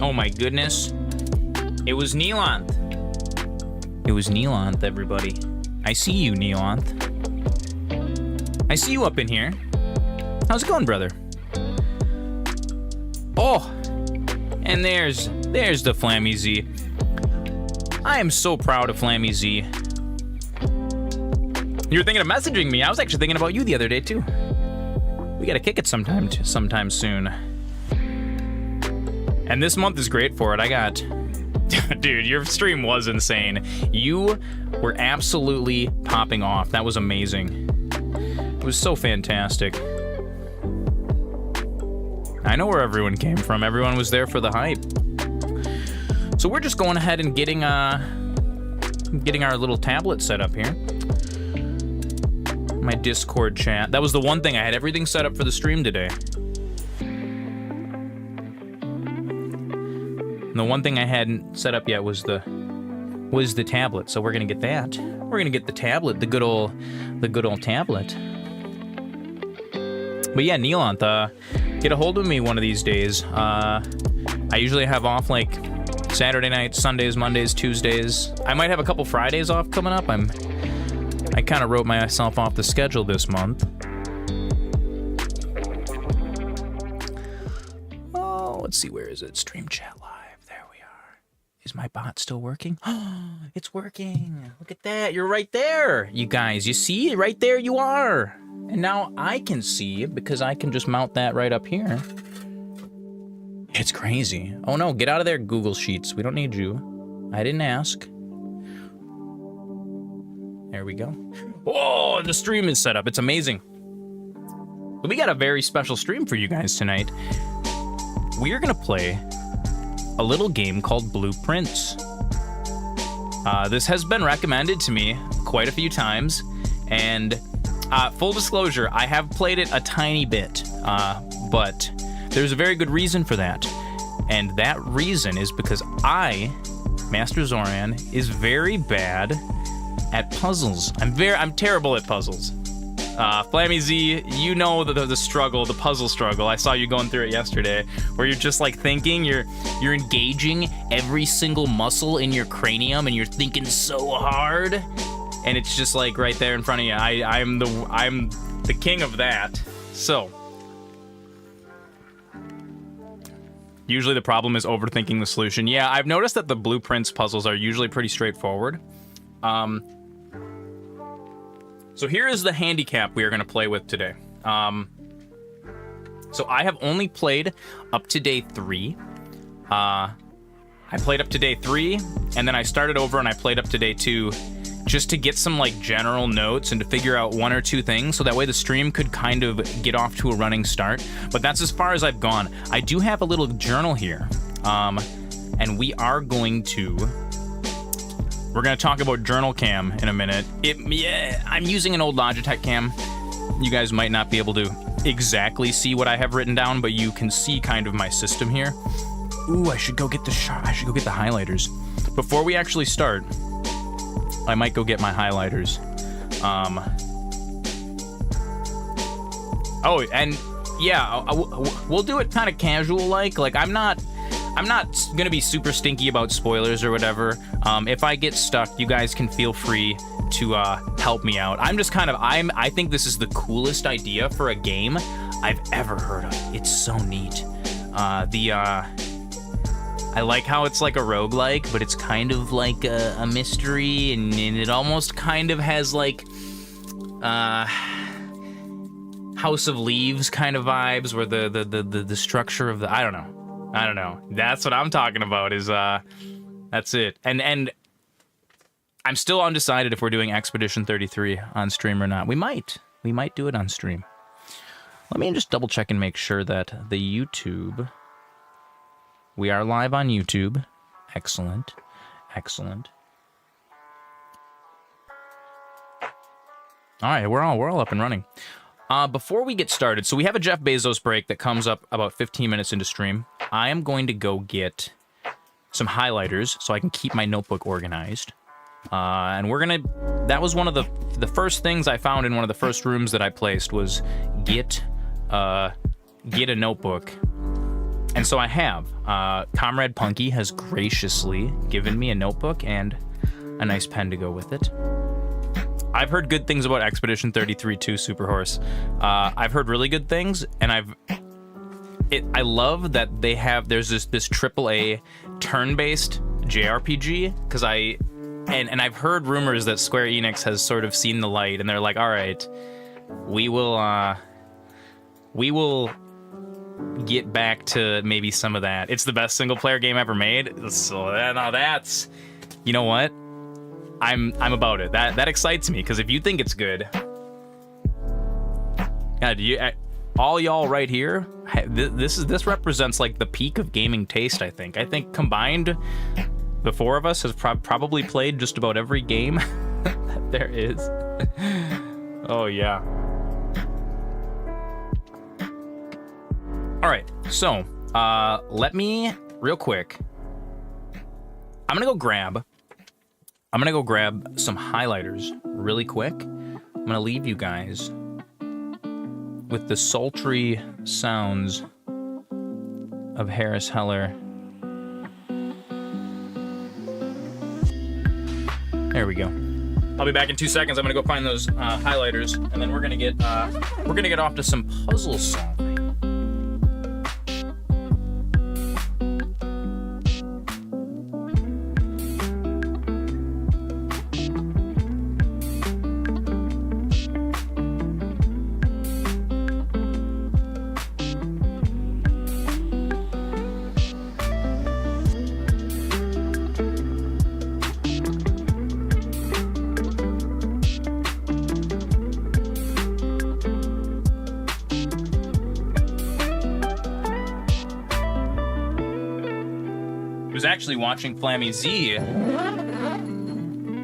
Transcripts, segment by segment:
Oh my goodness. It was Neelanth. It was Neelanth, everybody. I see you, Neelanth. I see you up in here. How's it going, brother? Oh, and there's the Flammy Z. I am so proud of Flammy Z. You were thinking of messaging me. I was actually thinking about you the other day, too. We gotta kick it sometime soon. And this month is great for it. I got... Dude, your stream was insane. You were absolutely popping off. That was amazing. It was so fantastic. I know where everyone came from. Everyone was there for the hype. So we're just going ahead and getting our little tablet set up here. My Discord chat. That was the one thing. I had everything set up for the stream today. And the one thing I hadn't set up yet was the tablet. So we're gonna get that. We're gonna get the tablet, the good old tablet. But yeah, Neelanth, get a hold of me one of these days. I usually have off like Saturday nights, Sundays, Mondays, Tuesdays. I might have a couple Fridays off coming up. I kind of wrote myself off the schedule this month. Oh, let's see, where is it? Stream chat live. There we are. Is my bot still working? Oh, it's working. Look at that. You're right there. You guys, you see? Right there you are. And now I can see because I can just mount that right up here. It's crazy. Oh no, get out of there, Google Sheets. We don't need you. I didn't ask. There we go. Oh, the stream is set up. It's amazing. But we got a very special stream for you guys tonight. We are gonna play a little game called Blueprints. This has been recommended to me quite a few times, and full disclosure, I have played it a tiny bit, but there's a very good reason for that. And that reason is because MasterZoran, is very bad at puzzles. I'm terrible at puzzles. Flammy Z, you know the struggle, the puzzle struggle. I saw you going through it yesterday, where you're just like thinking, you're engaging every single muscle in your cranium, and you're thinking so hard, and it's just like right there in front of you. I'm the king of that. So usually the problem is overthinking the solution. Yeah, I've noticed that the Blueprints puzzles are usually pretty straightforward. So here is the handicap we are going to play with today. So I have only played up to day 3. I played up to day 3, and then I started over and I played up to day 2 just to get some like general notes and to figure out 1 or 2 things, so that way the stream could kind of get off to a running start. But that's as far as I've gone. I do have a little journal here, and we are going to... We're going to talk about Journal Cam in a minute. I'm using an old Logitech cam. You guys might not be able to exactly see what I have written down, but you can see kind of my system here. Ooh, I should go get the highlighters. Before we actually start, I might go get my highlighters. Oh, and yeah, we'll do it kind of casual-like. Like, I'm not gonna be super stinky about spoilers or whatever. If I get stuck, you guys can feel free to help me out. I'm just kind of, I think this is the coolest idea for a game I've ever heard of. It's so neat. I like how it's like a roguelike, but it's kind of like a mystery, and it almost kind of has like House of Leaves kind of vibes, where the structure of the, I don't know. That's what I'm talking about, is that's it. And I'm still undecided if we're doing Expedition 33 on stream or not. We might do it on stream. Let me just double check and make sure that the YouTube, we are live on YouTube. Excellent. All right, we're all up and running. Before we get started, so we have a Jeff Bezos break that comes up about 15 minutes into stream. I am going to go get some highlighters so I can keep my notebook organized. And that was one of the first things I found in one of the first rooms that I placed, was get a notebook. And so I have. Comrade Punky has graciously given me a notebook and a nice pen to go with it. I've heard good things about Expedition 33-2 Superhorse. I've heard really good things, and I love that there's this AAA turn-based JRPG, because and I've heard rumors that Square Enix has sort of seen the light, and they're like, all right, we will get back to maybe some of that. It's the best single-player game ever made, so now that's, you know what? I'm about it. That excites me, because if you think it's good, God, all y'all right here, this represents like the peak of gaming taste. I think combined, the four of us has probably played just about every game that there is. Oh yeah. All right, so let me real quick. I'm gonna go grab some highlighters really quick. I'm gonna leave you guys with the sultry sounds of Harris Heller. There we go. I'll be back in 2 seconds. I'm gonna go find those highlighters, and then we're gonna get off to some puzzle solving. Was actually watching Flammy Z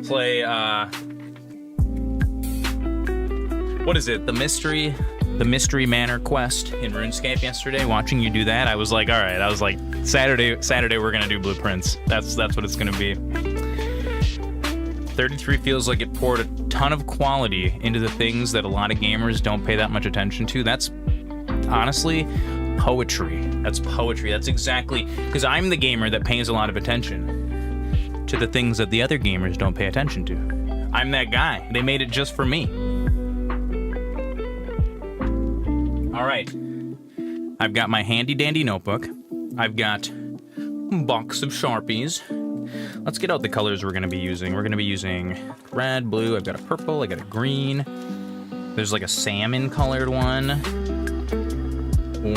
play what is it, the mystery manor quest in RuneScape yesterday. Watching you do that, I was like, all right, Saturday we're gonna do blueprints. That's what it's gonna be. 33 feels like it poured a ton of quality into the things that a lot of gamers don't pay that much attention to. That's honestly poetry. That's poetry. That's exactly, because I'm the gamer that pays a lot of attention to the things that the other gamers don't pay attention to. I'm that guy. They made it just for me. All right. I've got my handy dandy notebook. I've got a box of Sharpies. Let's get out the colors we're going to be using. We're going to be using red, blue. I've got a purple. I got a green. There's like a salmon colored one.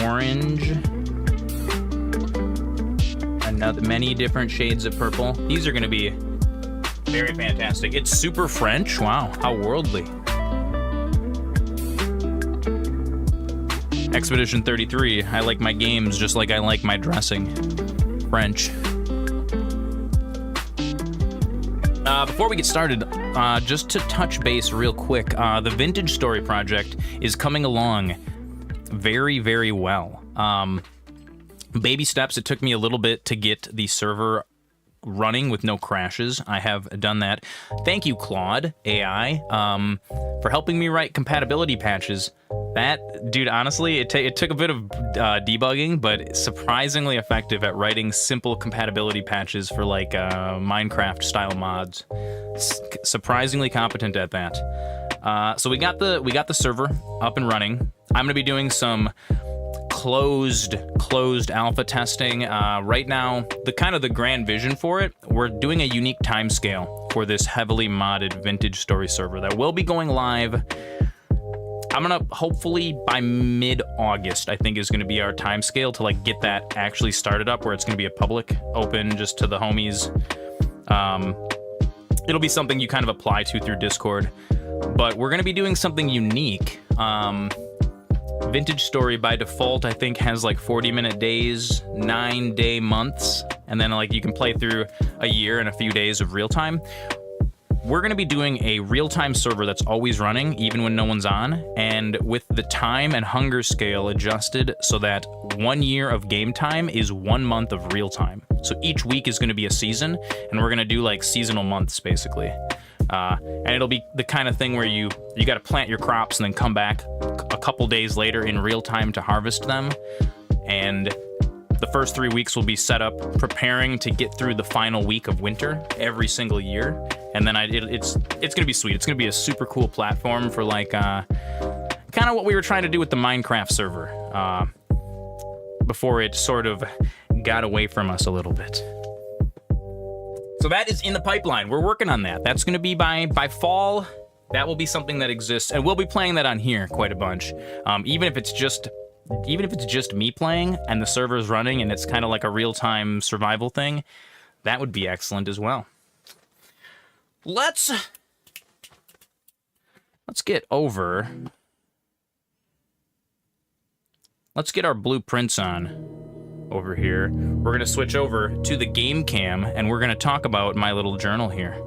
Orange. Many different shades of purple. These are going to be very fantastic. It's super French. Wow, how worldly. Expedition 33. I like my games just like I like my dressing. French. Before we get started, just to touch base real quick, the Vintage Story project is coming along very, very well. Baby steps. It took me a little bit to get the server running with no crashes. I have done that. Thank you, Claude AI, for helping me write compatibility patches. That, dude, honestly, it took a bit of debugging, but surprisingly effective at writing simple compatibility patches for like Minecraft style mods. Surprisingly competent at that. So we got the server up and running. I'm gonna be doing some closed alpha testing. Right now, the grand vision for it, we're doing a unique timescale for this heavily modded Vintage Story server that will be going live. I'm gonna hopefully by mid-August, I think is gonna be our timescale to like get that actually started up, where it's gonna be a public open just to the homies. It'll be something you kind of apply to through Discord, but we're gonna be doing something unique. Vintage Story by default, I think, has like 40-minute days, 9-day months, and then like you can play through a year and a few days of real time. We're going to be doing a real-time server that's always running, even when no one's on, and with the time and hunger scale adjusted so that 1 year of game time is 1 month of real time. So each week is going to be a season, and we're going to do like seasonal months, basically. And it'll be the kind of thing where you got to plant your crops and then come back a couple days later in real time to harvest them. And the first 3 weeks will be set up preparing to get through the final week of winter every single year, and then it's gonna be sweet. It's gonna be a super cool platform for like kind of what we were trying to do with the Minecraft server before it sort of got away from us a little bit. So that is in the pipeline. We're working on that. That's gonna be by fall. That will be something that exists, and we'll be playing that on here quite a bunch. Even if it's just me playing and the server's running and it's kind of like a real-time survival thing, that would be excellent as well. Let's get over. Let's get our blueprints on over here. We're gonna switch over to the game cam and we're gonna talk about my little journal here.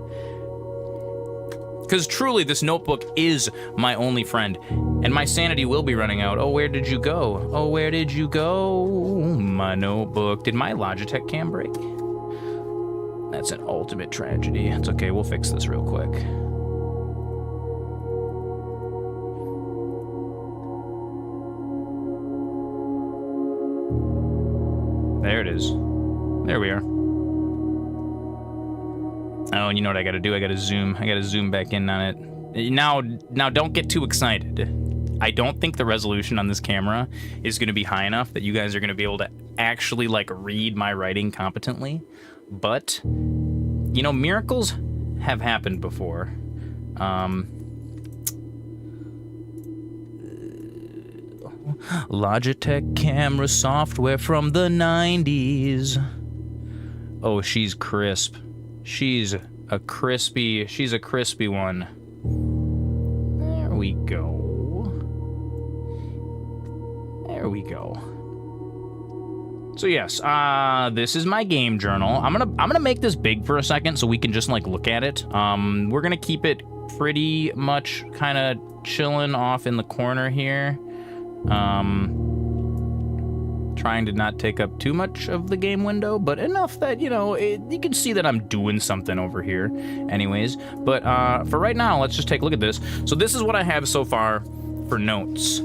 Because truly, this notebook is my only friend, and my sanity will be running out. Oh, where did you go? Oh, where did you go? My notebook. Did my Logitech cam break? That's an ultimate tragedy. It's okay, we'll fix this real quick. There it is. There we are. Oh, and you know what I gotta do? I gotta zoom back in on it. Now don't get too excited. I don't think the resolution on this camera is gonna be high enough that you guys are gonna be able to actually, like, read my writing competently. But, you know, miracles have happened before. Logitech camera software from the 90s. Oh, she's crisp. She's a crispy one. There we go. There we go. So yes, this is my game journal. I'm gonna make this big for a second so we can just like look at it. We're gonna keep it pretty much kind of chilling off in the corner here. Trying to not take up too much of the game window, but enough that, you know, you can see that I'm doing something over here anyways. But for right now, let's just take a look at this. So this is what I have so far for notes.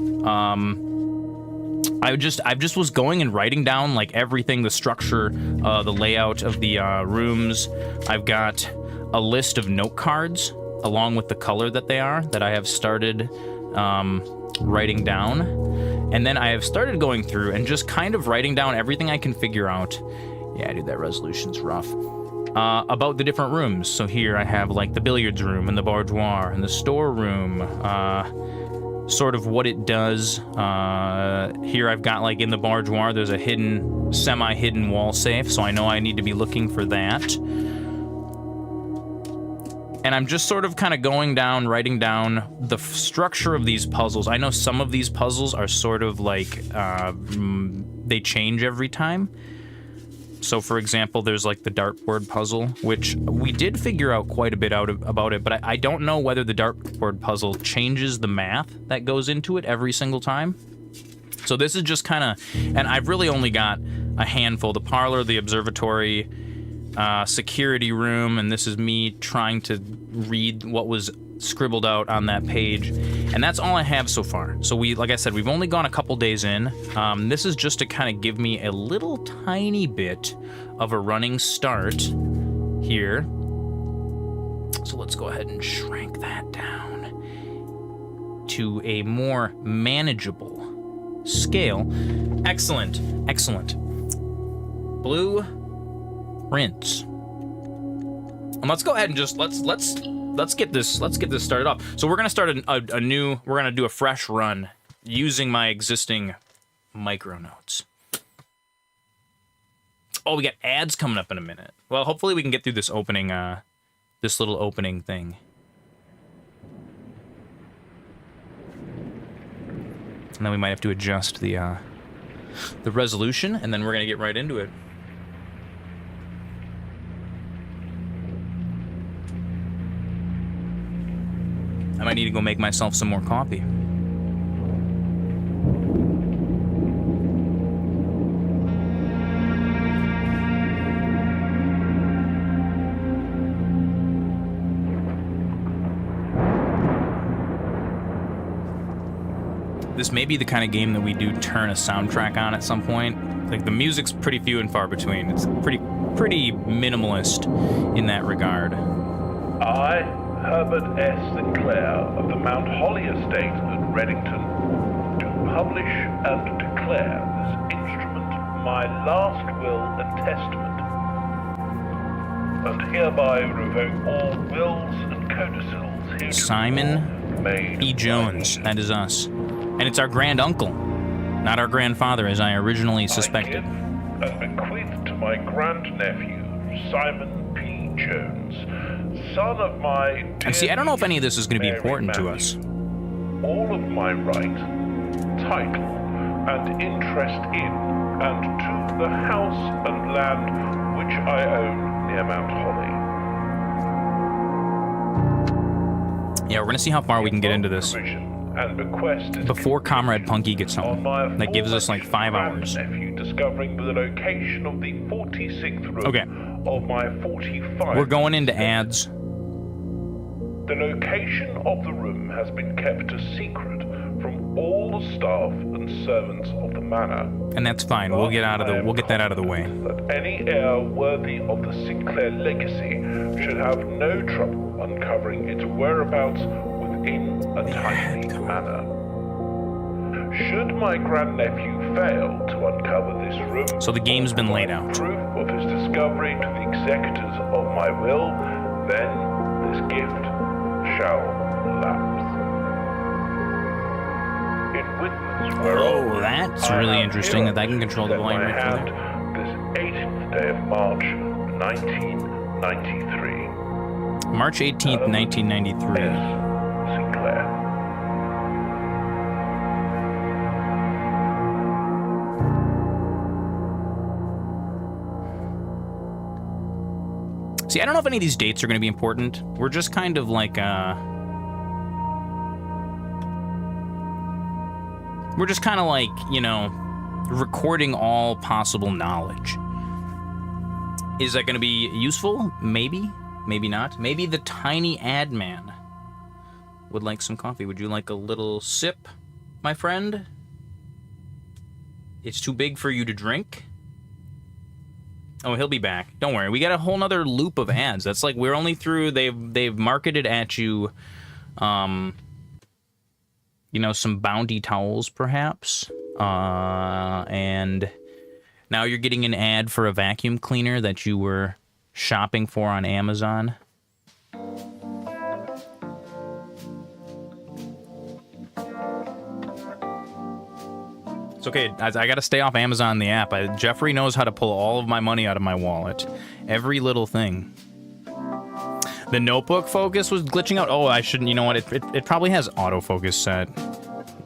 I just was going and writing down like everything, the structure, the layout of the rooms. I've got a list of note cards along with the color that they are that I have started writing down. And then I have started going through and just kind of writing down everything I can figure out. Yeah, dude, that resolution's rough. About the different rooms. So here I have like the billiards room and the boudoir and the storeroom. Sort of what it does. Here I've got like in the boudoir, there's a hidden, semi-hidden wall safe. So I know I need to be looking for that. And I'm just sort of kind of going down, writing down the structure of these puzzles. I know some of these puzzles are sort of like, they change every time. So for example, there's like the dartboard puzzle, which we did figure out quite a bit about it, but I don't know whether the dartboard puzzle changes the math that goes into it every single time. So this is just kind of, and I've really only got a handful. The parlor, the observatory, security room, and this is me trying to read what was scribbled out on that page, and that's all I have so far. So like I said, we've only gone a couple days in. This is just to kind of give me a little tiny bit of a running start here. So let's go ahead and shrink that down to a more manageable scale. Excellent, excellent. Blue rinse. And let's go ahead and just let's get this started off. So we're gonna start we're gonna do a fresh run using my existing micro notes. Oh, we got ads coming up in a minute. Well, hopefully we can get through this opening, this little opening thing. And then we might have to adjust the resolution, and then we're gonna get right into it. I might need to go make myself some more coffee. This may be the kind of game that we do turn a soundtrack on at some point. Like, the music's pretty few and far between. It's pretty minimalist in that regard. I, Herbert S. Sinclair of the Mount Holly Estate at Reddington, do publish and declare this instrument my last will and testament, and hereby revoke all wills and codicils heretofore Simon made E. Jones, that is us. And it's our grand uncle, not our grandfather, as I originally suspected. I give and bequeath to my grandnephew, Simon P. Jones, son of my dear And see, I don't know if any of this is going to be Mary important to Matthew, us. all of my right, title, and interest in, and to the house and land which I own near Mount Holly. Yeah, we're going to see how far we can get into this And bequest is before Comrade Punky gets on home. my That gives us like 5 hours. nephew discovering the location of the 46th room Okay. of my 45. We're going into ads. The location of the room has been kept a secret from all the staff and servants of the manor. And that's fine. We'll get that out of the way. That any heir worthy of the Sinclair legacy should have no trouble uncovering its whereabouts within a timely manner. Should my grandnephew fail to uncover this room, So the game's been laid out. proof of his discovery to the executors of my will, then this gift shall lapse. In witness whereof, Oh, that's I really have interesting that I can herewith control the set volume my right from hand this 18th day of March, 1993. March 18th, 1993. S. Sinclair. See, I don't know if any of these dates are going to be important. We're just kind of like, you know, recording all possible knowledge. Is that going to be useful? Maybe. Maybe not. Maybe the tiny ad man would like some coffee. Would you like a little sip, my friend? It's too big for you to drink? Oh, he'll be back. Don't worry. We got a whole nother loop of ads. That's like we're only through. They've marketed at you, you know, some bounty towels, perhaps, and now you're getting an ad for a vacuum cleaner that you were shopping for on Amazon. It's okay. I got to stay off Amazon, the app. Jeffrey knows how to pull all of my money out of my wallet. Every little thing. The notebook focus was glitching out. Oh, I shouldn't. You know what? It probably has autofocus set.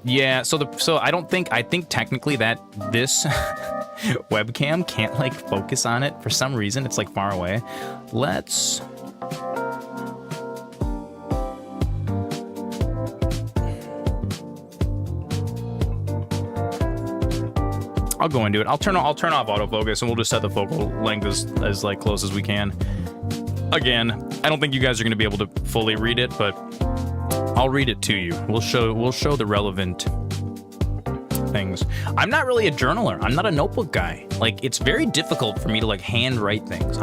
Yeah. So I think technically that this webcam can't like focus on it for some reason. It's like far away. Let's. I'll go into it. I'll turn off autofocus and we'll just set the focal length as like close as we can. Again, I don't think you guys are going to be able to fully read it, but I'll read it to you. We'll show the relevant things. I'm not really a journaler. I'm not a notebook guy. Like, it's very difficult for me to like handwrite things.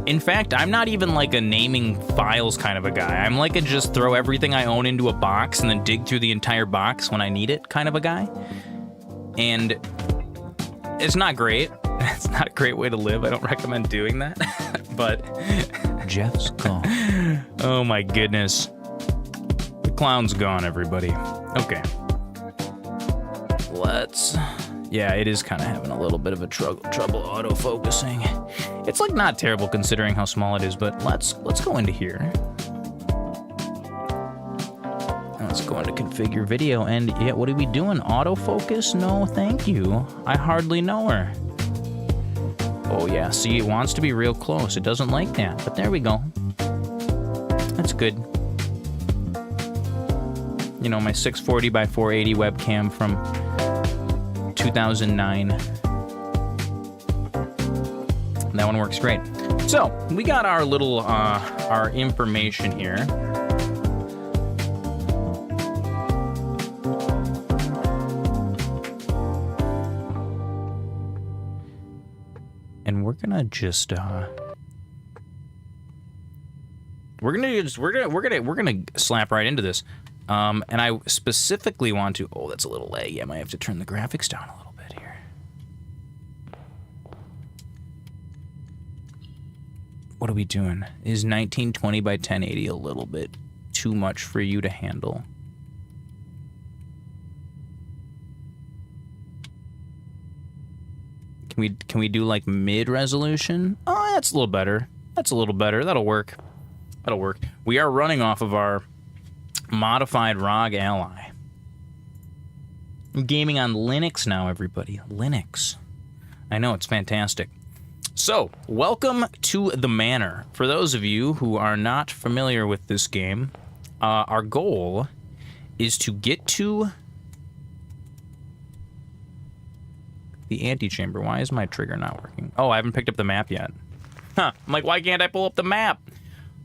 In fact, I'm not even like a naming files kind of a guy. I'm like a just throw everything I own into a box and then dig through the entire box when I need it kind of a guy. And it's not great. It's not a great way to live. I don't recommend doing that. But Jeff's gone. Oh my goodness. The clown's gone, everybody. Okay. Yeah, it is kind of having a little bit of a trouble auto-focusing. It's like not terrible considering how small it is, but let's go into here. Let's go into configure video, and yeah, what are we doing? Autofocus? No, thank you. I hardly know her. Oh yeah, see, it wants to be real close. It doesn't like that, but there we go. That's good. You know, my 640 by 480 webcam from 2009. That one works great. So, we got our little, our information here. we're gonna just we're gonna slap right into this. And I specifically want to. Oh, that's a little laggy. I might have to turn the graphics down a little bit here. What are we doing? Is 1920 by 1080 a little bit too much for you to handle? Can we do like mid resolution? Oh, that's a little better. That's a little better. That'll work. That'll work. We are running off of our modified ROG Ally. I'm gaming on Linux now, everybody. Linux. I know, it's fantastic. So, welcome to the Manor. For those of you who are not familiar with this game, our goal is to get to the antechamber. Why is my trigger not working? Oh, I haven't picked up the map yet. Huh. I'm like, why can't I pull up the map?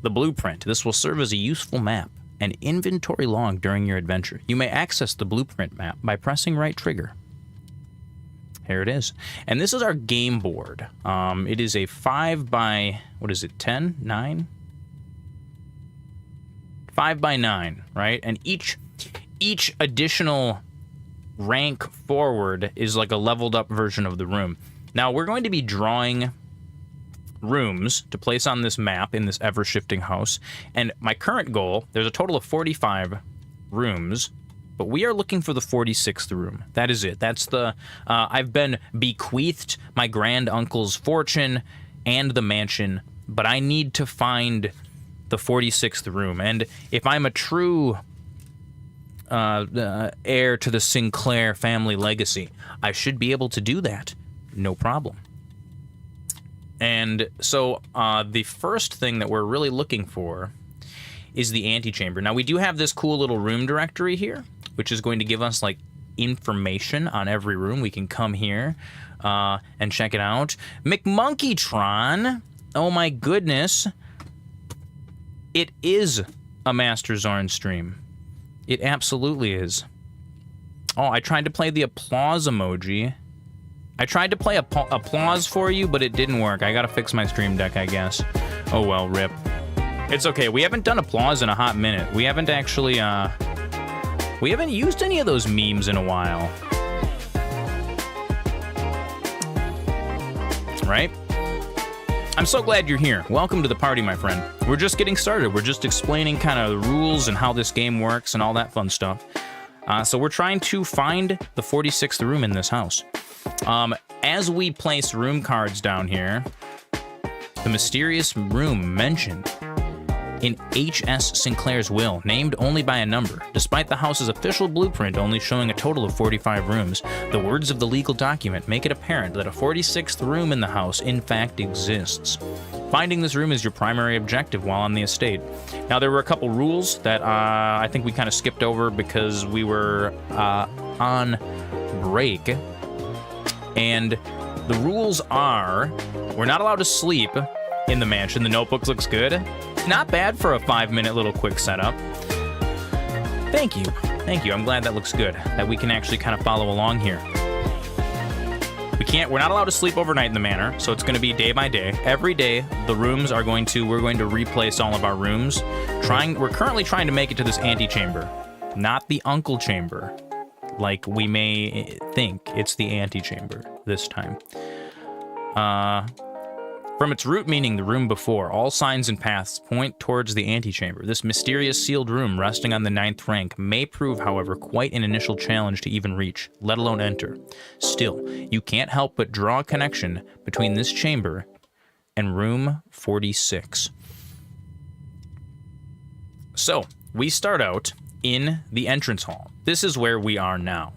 The blueprint. This will serve as a useful map and inventory log during your adventure. You may access the blueprint map by pressing right trigger. Here it is. And this is our game board. It is a 5 by, what is it, 10? 9? 5 by 9, right? And each additional rank forward is like a leveled up version of the room. Now, we're going to be drawing rooms to place on this map in this ever-shifting house. And my current goal, there's a total of 45 rooms, but we are looking for the 46th room. That is it. That's the, I've been bequeathed my grand uncle's fortune and the mansion, but I need to find the 46th room. And if I'm a true heir to the Sinclair family legacy, I should be able to do that. No problem. And so the first thing that we're really looking for is the antechamber. Now, we do have this cool little room directory here, which is going to give us, like, information on every room. We can come here and check it out. McMonkeytron! Oh, my goodness. It is a MasterZoran stream. It absolutely is. Oh, I tried to play the applause emoji. I tried to play applause for you, but it didn't work. I gotta fix my stream deck, I guess. Oh well, rip. It's okay. We haven't done applause in a hot minute. We haven't actually, we haven't used any of those memes in a while. Right? I'm so glad you're here. Welcome to the party, my friend. We're just getting started. We're just explaining kind of the rules and how this game works and all that fun stuff. So we're trying to find the 46th room in this house. As we place room cards down here, the mysterious room mentioned in H.S. Sinclair's will, named only by a number. Despite the house's official blueprint only showing a total of 45 rooms, the words of the legal document make it apparent that a 46th room in the house in fact exists. Finding this room is your primary objective while on the estate. Now, there were a couple rules that I think we kind of skipped over because we were on break. And the rules are, we're not allowed to sleep in the mansion. The notebook looks good. Not bad for a 5-minute little quick setup. Thank you. Thank you. I'm glad that looks good, that we can actually kind of follow along here. We're not allowed to sleep overnight in the manor, so it's going to be day by day. Every day, we're going to replace all of our rooms. We're currently trying to make it to this antechamber, not the uncle chamber, like we may think. It's the antechamber this time. From its root meaning, the room before, all signs and paths point towards the antechamber. This mysterious sealed room resting on the 9th rank may prove, however, quite an initial challenge to even reach, let alone enter. Still, you can't help but draw a connection between this chamber and room 46. So, we start out in the entrance hall. This is where we are now.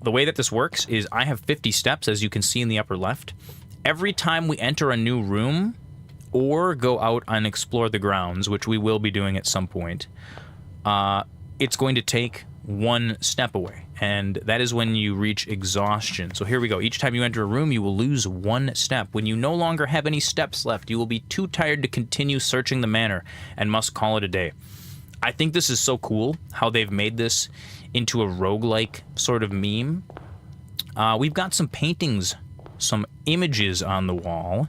The way that this works is I have 50 steps, as you can see in the upper left. Every time we enter a new room or go out and explore the grounds, which we will be doing at some point, it's going to take 1 step away, and that is when you reach exhaustion. So here we go. Each time you enter a room, you will lose 1 step. When you no longer have any steps left, you will be too tired to continue searching the manor and must call it a day. I think this is so cool how they've made this into a roguelike sort of meme. We've got some paintings some images on the wall.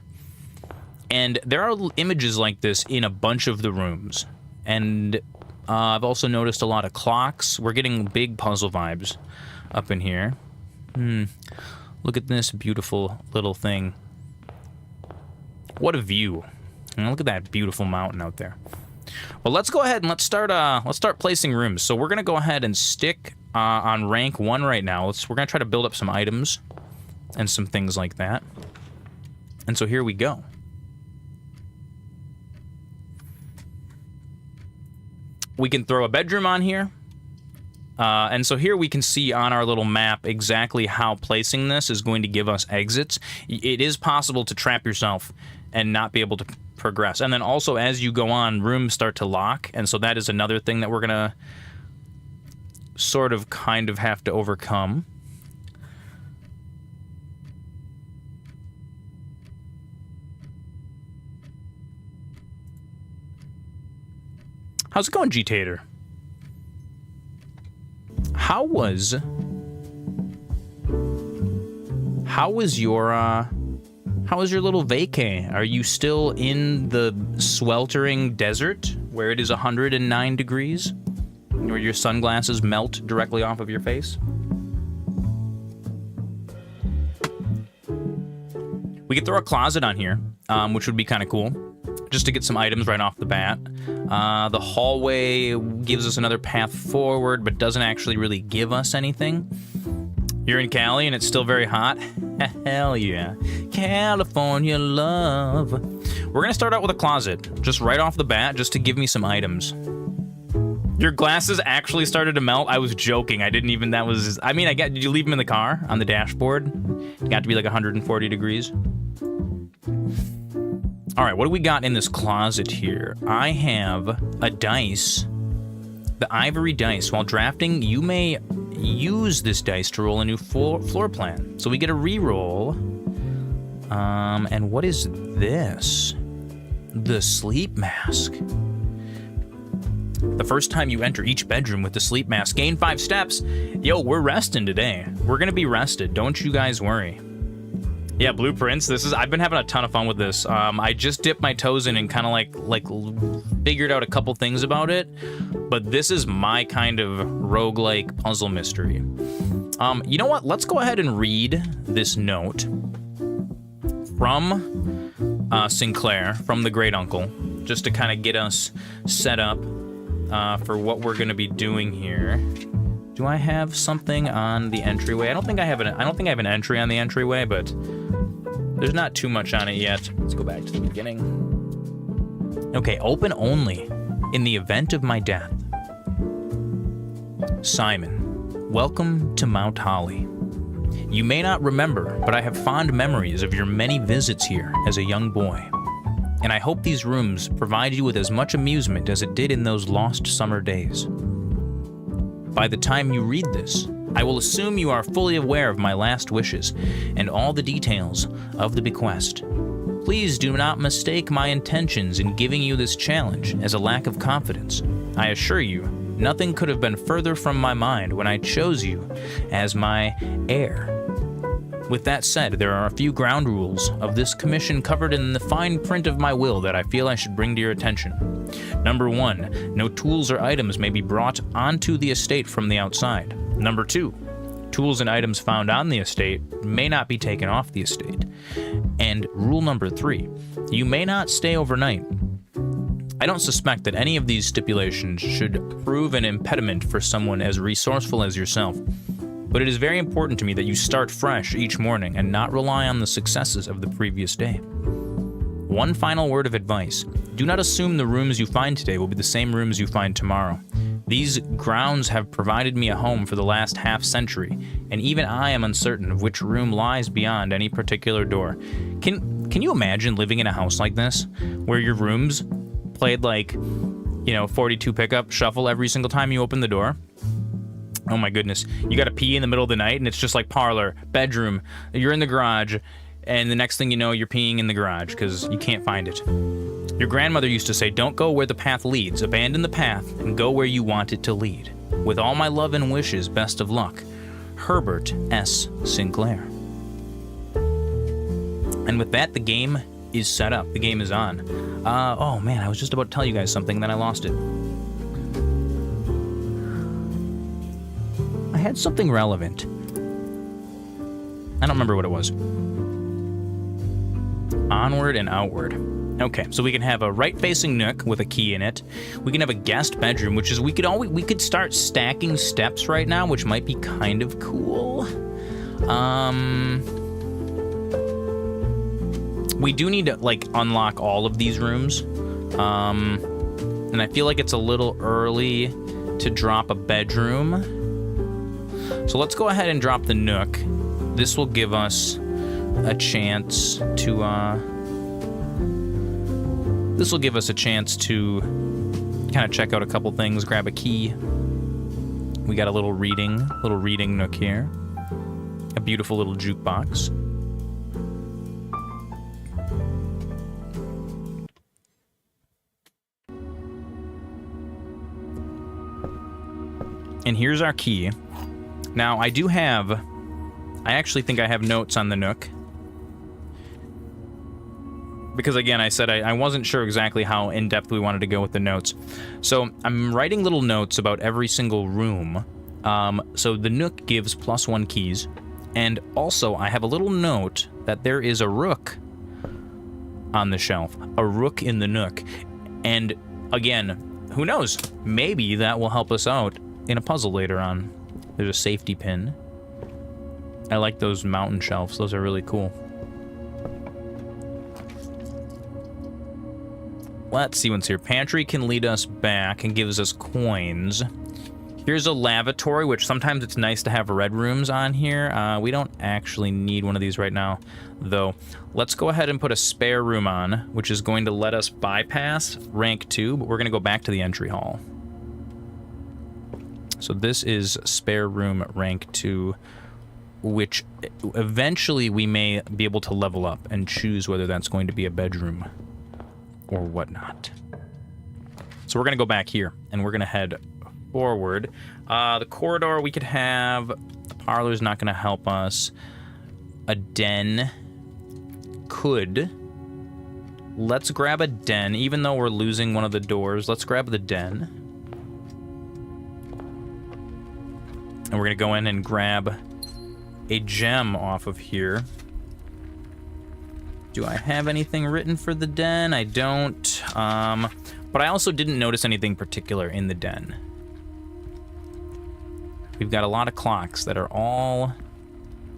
And there are images like this in a bunch of the rooms. And I've also noticed a lot of clocks. We're getting big puzzle vibes up in here. Look at this beautiful little thing. What a view. And look at that beautiful mountain out there. Well, let's go ahead and let's start placing rooms. So we're gonna go ahead and stick on rank 1 right now. We're gonna try to build up some items and some things like that. And so here we go. We can throw a bedroom on here. And so here we can see on our little map exactly how placing this is going to give us exits. It is possible to trap yourself and not be able to progress. And then also as you go on, rooms start to lock. And so that is another thing that we're going to sort of kind of have to overcome. How's it going, G-Tater? How was your little vacay? Are you still in the sweltering desert where it is 109 degrees? Where your sunglasses melt directly off of your face? We could throw a closet on here, which would be kind of cool, just to get some items right off the bat. The hallway gives us another path forward, but doesn't actually really give us anything. You're in Cali and it's still very hot? Hell yeah. California love. We're gonna start out with a closet, just right off the bat, just to give me some items. Your glasses actually started to melt? I was joking. I didn't even, did you leave them in the car on the dashboard? It got to be like 140 degrees. All right, what do we got in this closet here? I have a dice, the ivory dice. While drafting, you may use this dice to roll a new floor plan. So we get a re-roll. And what is this? The sleep mask. The first time you enter each bedroom with the sleep mask, gain 5 steps. Yo, we're resting today. We're gonna be rested, don't you guys worry. Yeah, blueprints. I've been having a ton of fun with this. I just dipped my toes in and kind of like figured out a couple things about it, but this is my kind of roguelike puzzle mystery. You know what? Let's go ahead and read this note from Sinclair, from the Great Uncle, just to kind of get us set up for what we're going to be doing here. Do I have something on the entryway? I don't think I have an entry on the entryway, but there's not too much on it yet. Let's go back to the beginning. Okay, open only in the event of my death. Simon, welcome to Mount Holly. You may not remember, but I have fond memories of your many visits here as a young boy. And I hope these rooms provide you with as much amusement as it did in those lost summer days. By the time you read this, I will assume you are fully aware of my last wishes and all the details of the bequest. Please do not mistake my intentions in giving you this challenge as a lack of confidence. I assure you, nothing could have been further from my mind when I chose you as my heir. With that said, there are a few ground rules of this commission covered in the fine print of my will that I feel I should bring to your attention. Number 1, no tools or items may be brought onto the estate from the outside. Number 2, tools and items found on the estate may not be taken off the estate. And rule number 3, you may not stay overnight. I don't suspect that any of these stipulations should prove an impediment for someone as resourceful as yourself. But it is very important to me that you start fresh each morning and not rely on the successes of the previous day. One final word of advice. Do not assume the rooms you find today will be the same rooms you find tomorrow. These grounds have provided me a home for the last half-century, and even I am uncertain of which room lies beyond any particular door. Can you imagine living in a house like this, where your rooms played 42 pickup shuffle every single time you open the door? Oh my goodness. You gotta pee in the middle of the night and it's just like parlor, bedroom, you're in the garage, and the next thing you know, you're peeing in the garage because you can't find it. Your grandmother used to say, don't go where the path leads, abandon the path and go where you want it to lead. With all my love and wishes, best of luck. Herbert S. Sinclair. And with that, the game is set up. The game is on. Oh man, I was just about to tell you guys something, then I lost it. I had something relevant. I don't remember what it was. Onward and outward. Okay, so we can have a right-facing nook with a key in it. We can have a guest bedroom, which is we could start stacking steps right now, which might be kind of cool. We do need to like unlock all of these rooms. And I feel like it's a little early to drop a bedroom. So let's go ahead and drop the nook. This will give us a chance to kind of check out a couple things, grab a key. We got a little reading nook here. A beautiful little jukebox. And here's our key. Now, I actually think I have notes on the nook. Because again, I said I wasn't sure exactly how in-depth we wanted to go with the notes. So I'm writing little notes about every single room. So the nook gives +1 keys. And also, I have a little note that there is a rook on the shelf. A rook in the nook. And again, who knows? Maybe that will help us out in a puzzle later on. There's a safety pin. I like those mountain shelves. Those are really cool. Let's see what's here. Pantry can lead us back and gives us coins. Here's a lavatory, which sometimes it's nice to have red rooms on here. We don't actually need one of these right now, though. Let's go ahead and put a spare room on, which is going to let us bypass rank 2, but we're going to go back to the entry hall. So this is spare room rank 2, which eventually we may be able to level up and choose whether that's going to be a bedroom or whatnot. So we're going to go back here, and we're going to head forward. The corridor we could have. The parlor's not going to help us. A den could. Let's grab a den. Even though we're losing one of the doors, let's grab the den. And we're going to go in and grab a gem off of here. Do I have anything written for the den? I don't. But I also didn't notice anything particular in the den. We've got a lot of clocks that are all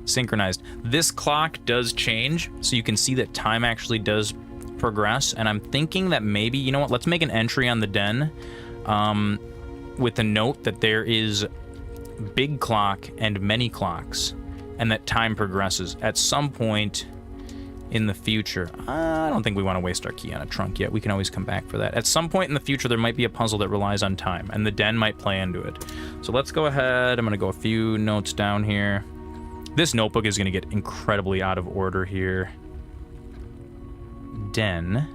synchronized. This clock does change, so you can see that time actually does progress. And I'm thinking that maybe, you know what, let's make an entry on the den with a note that there is big clock and many clocks, and that time progresses at some point in the future. I don't think we want to waste our key on a trunk yet. We can always come back for that. At some point in the future, there might be a puzzle that relies on time, and the den might play into it. So let's go ahead. I'm going to go a few notes down here. This notebook is going to get incredibly out of order here. Den.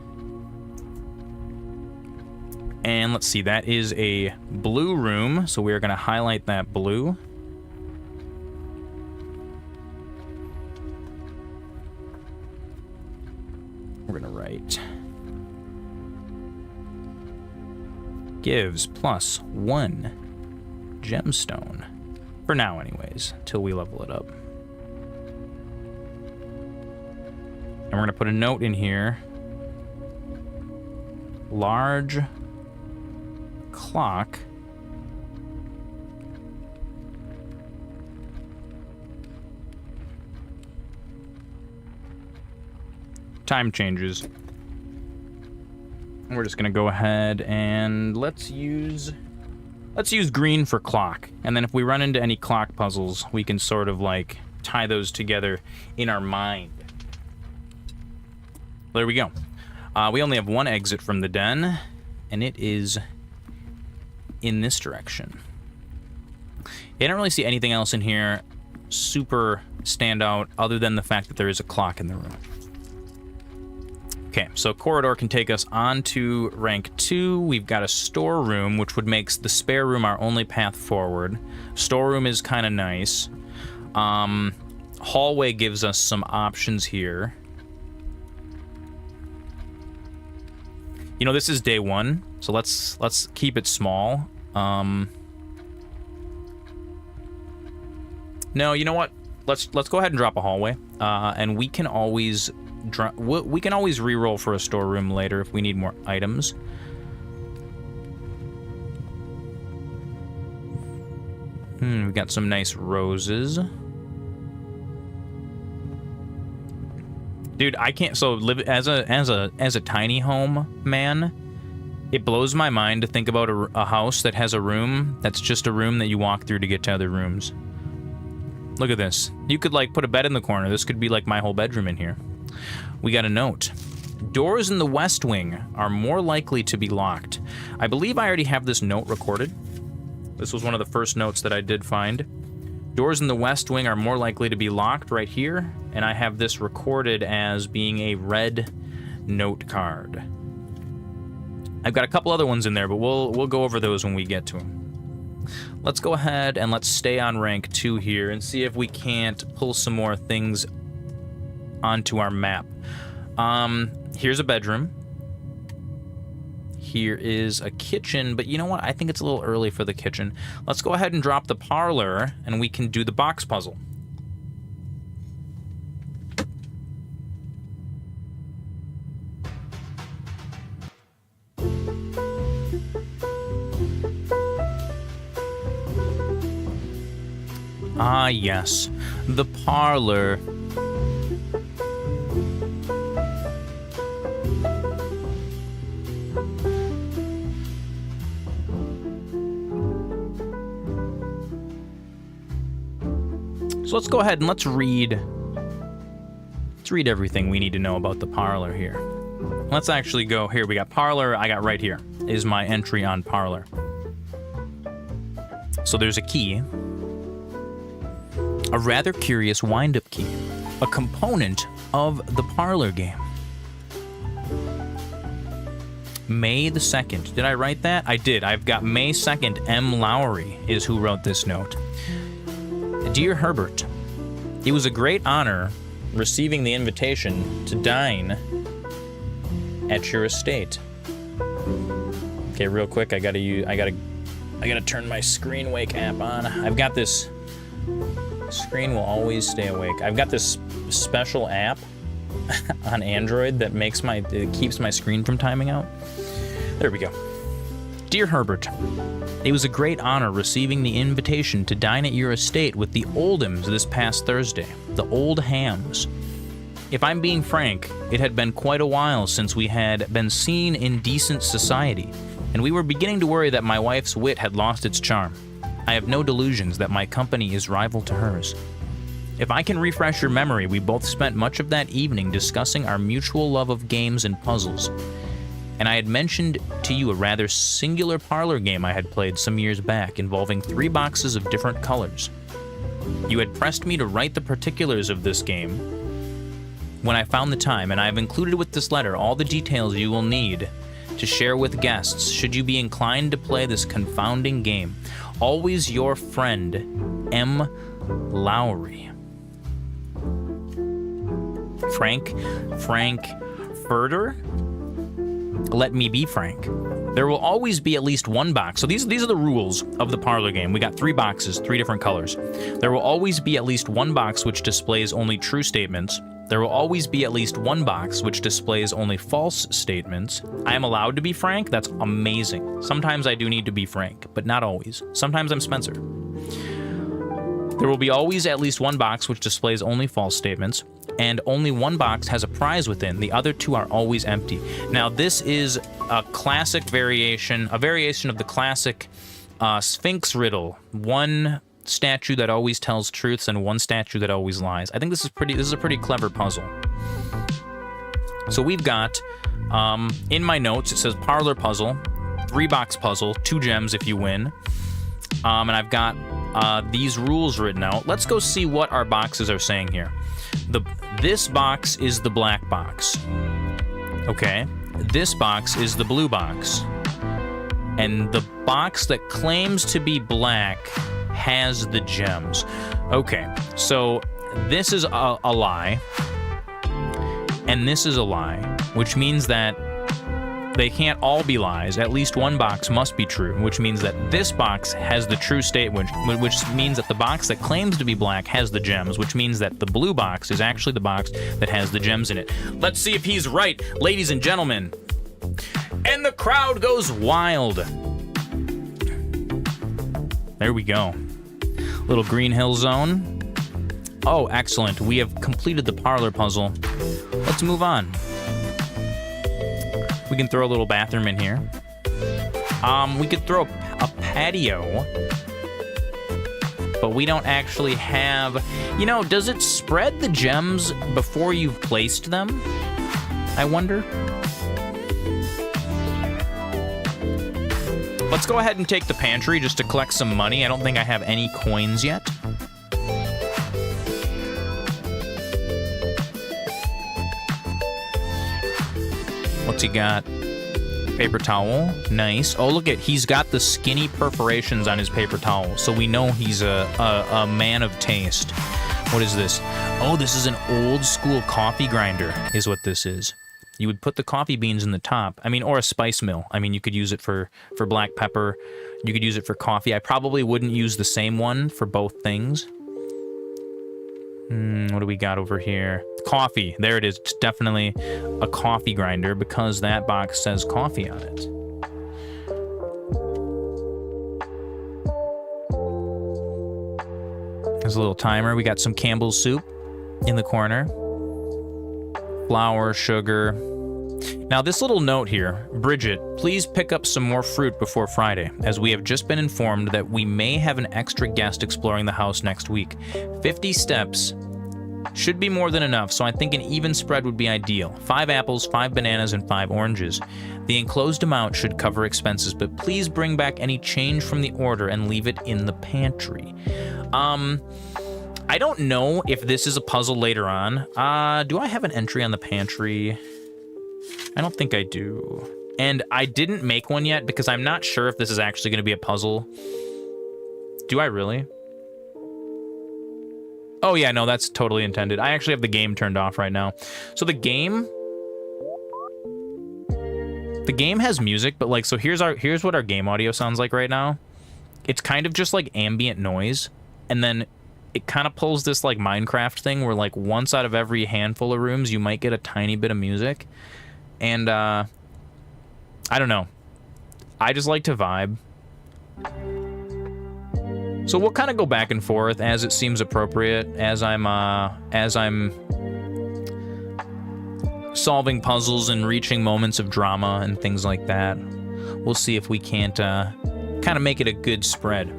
And let's see, that is a blue room, so we're going to highlight that blue. We're going to write gives +1 gemstone. For now, anyways, till we level it up. And we're going to put a note in here. Large clock. Time changes. We're just gonna go ahead and let's use green for clock. And then if we run into any clock puzzles, we can sort of like tie those together in our mind. There we go. We only have one exit from the den, and it is in this direction. I don't really see anything else in here super stand out other than the fact that there is a clock in the room. Okay, so corridor can take us on to rank 2. We've got a storeroom, which would make the spare room our only path forward. Storeroom is kind of nice. Hallway gives us some options here. You know, this is day 1, so let's keep it small. No, you know what? Let's go ahead and drop a hallway, and we can always re-roll for a storeroom later if we need more items. We got some nice roses. Dude, I can't. So live as a tiny home man. It blows my mind to think about a house that has a room that's just a room that you walk through to get to other rooms. Look at this. You could like put a bed in the corner. This could be like my whole bedroom in here. We got a note. Doors in the west wing are more likely to be locked. I believe I already have this note recorded. This was one of the first notes that I did find. Doors in the west wing are more likely to be locked right here, and I have this recorded as being a red note card. I've got a couple other ones in there, but we'll go over those when we get to them. Let's go ahead and let's stay on rank 2 here and see if we can't pull some more things onto our map. Here's a bedroom. Here is a kitchen, but you know what? I think it's a little early for the kitchen. Let's go ahead and drop the parlor, and we can do the box puzzle. Ah, yes. The parlor. So let's go ahead and let's read everything we need to know about the parlor here. Let's actually go here. We got parlor. I got right here is my entry on parlor. So there's a key. A rather curious wind-up key. A component of the parlor game. May the 2nd. Did I write that? I did. I've got May 2nd. M. Lowry is who wrote this note. Dear Herbert, it was a great honor receiving the invitation to dine at your estate. Okay, real quick, I gotta turn my screen wake app on. I've got this. Screen will always stay awake. I've got this special app on Android that keeps my screen from timing out. There we go. Dear Herbert, it was a great honor receiving the invitation to dine at your estate with the Oldhams this past Thursday, the Old Hams. If I'm being frank, it had been quite a while since we had been seen in decent society, and we were beginning to worry that my wife's wit had lost its charm. I have no delusions that my company is rival to hers. If I can refresh your memory, we both spent much of that evening discussing our mutual love of games and puzzles. And I had mentioned to you a rather singular parlor game I had played some years back involving 3 boxes of different colors. You had pressed me to write the particulars of this game when I found the time, and I have included with this letter all the details you will need to share with guests should you be inclined to play this confounding game. Always your friend, M. Lowry. Frank Furter? Let me be frank. There will always be at least one box. So these are the rules of the parlor game. We got 3 boxes, 3 different colors. There will always be at least one box which displays only true statements. There will always be at least one box which displays only false statements. I am allowed to be frank. That's amazing. Sometimes I do need to be frank, but not always. Sometimes I'm Spencer. There will be always at least one box which displays only false statements, and only one box has a prize within. The other 2 are always empty. Now, this is a classic variation, of the classic Sphinx riddle. One statue that always tells truths and one statue that always lies. I think this is a pretty clever puzzle. So we've got, in my notes, it says parlor puzzle, 3-box puzzle, 2 gems if you win. And I've got these rules written out. Let's go see what our boxes are saying here. This box is the black box. Okay. This box is the blue box. And the box that claims to be black has the gems. Okay, so this is a lie. And this is a lie, which means that they can't all be lies. At least one box must be true, which means that this box has the true state, which means that the box that claims to be black has the gems, which means that the blue box is actually the box that has the gems in it. Let's see if he's right, ladies and gentlemen. And the crowd goes wild. There we go. Little Green Hill Zone. Oh, excellent. We have completed the parlor puzzle. Let's move on. We can throw a little bathroom in here. We could throw a patio, but we don't actually have... You know, does it spread the gems before you've placed them? I wonder. Let's go ahead and take the pantry just to collect some money. I don't think I have any coins yet. What's he got? Paper towel. Nice. Oh, look at, he's got the skinny perforations on his paper towel, so we know he's a man of taste. What is this? Oh, this is an old school coffee grinder, is what this is. You would put the coffee beans in the top. I mean, or a spice mill. I mean, you could use it for black pepper. You could use it for coffee. I probably wouldn't use the same one for both things. What do we got over here? Coffee. There it is. It's definitely a coffee grinder because that box says coffee on it. There's a little timer. We got some Campbell's soup in the corner. Flour, sugar. Now this little note here, Bridget, please pick up some more fruit before Friday, as we have just been informed that we may have an extra guest exploring the house next week. 50 steps should be more than enough, so I think an even spread would be ideal. 5 apples, 5 bananas, and 5 oranges. The enclosed amount should cover expenses, but please bring back any change from the order and leave it in the pantry. I don't know if this is a puzzle later on. Do I have an entry on the pantry? I don't think I do. And I didn't make one yet because I'm not sure if this is actually going to be a puzzle. Do I really? Oh yeah, no, that's totally intended. I actually have the game turned off right now. So the game has music, but like, so here's what our game audio sounds like right now. It's kind of just like ambient noise, and then it kind of pulls this like Minecraft thing where like once out of every handful of rooms you might get a tiny bit of music. And I don't know. I just like to vibe. So we'll kind of go back and forth as it seems appropriate, as I'm solving puzzles and reaching moments of drama and things like that. We'll see if we can't kind of make it a good spread.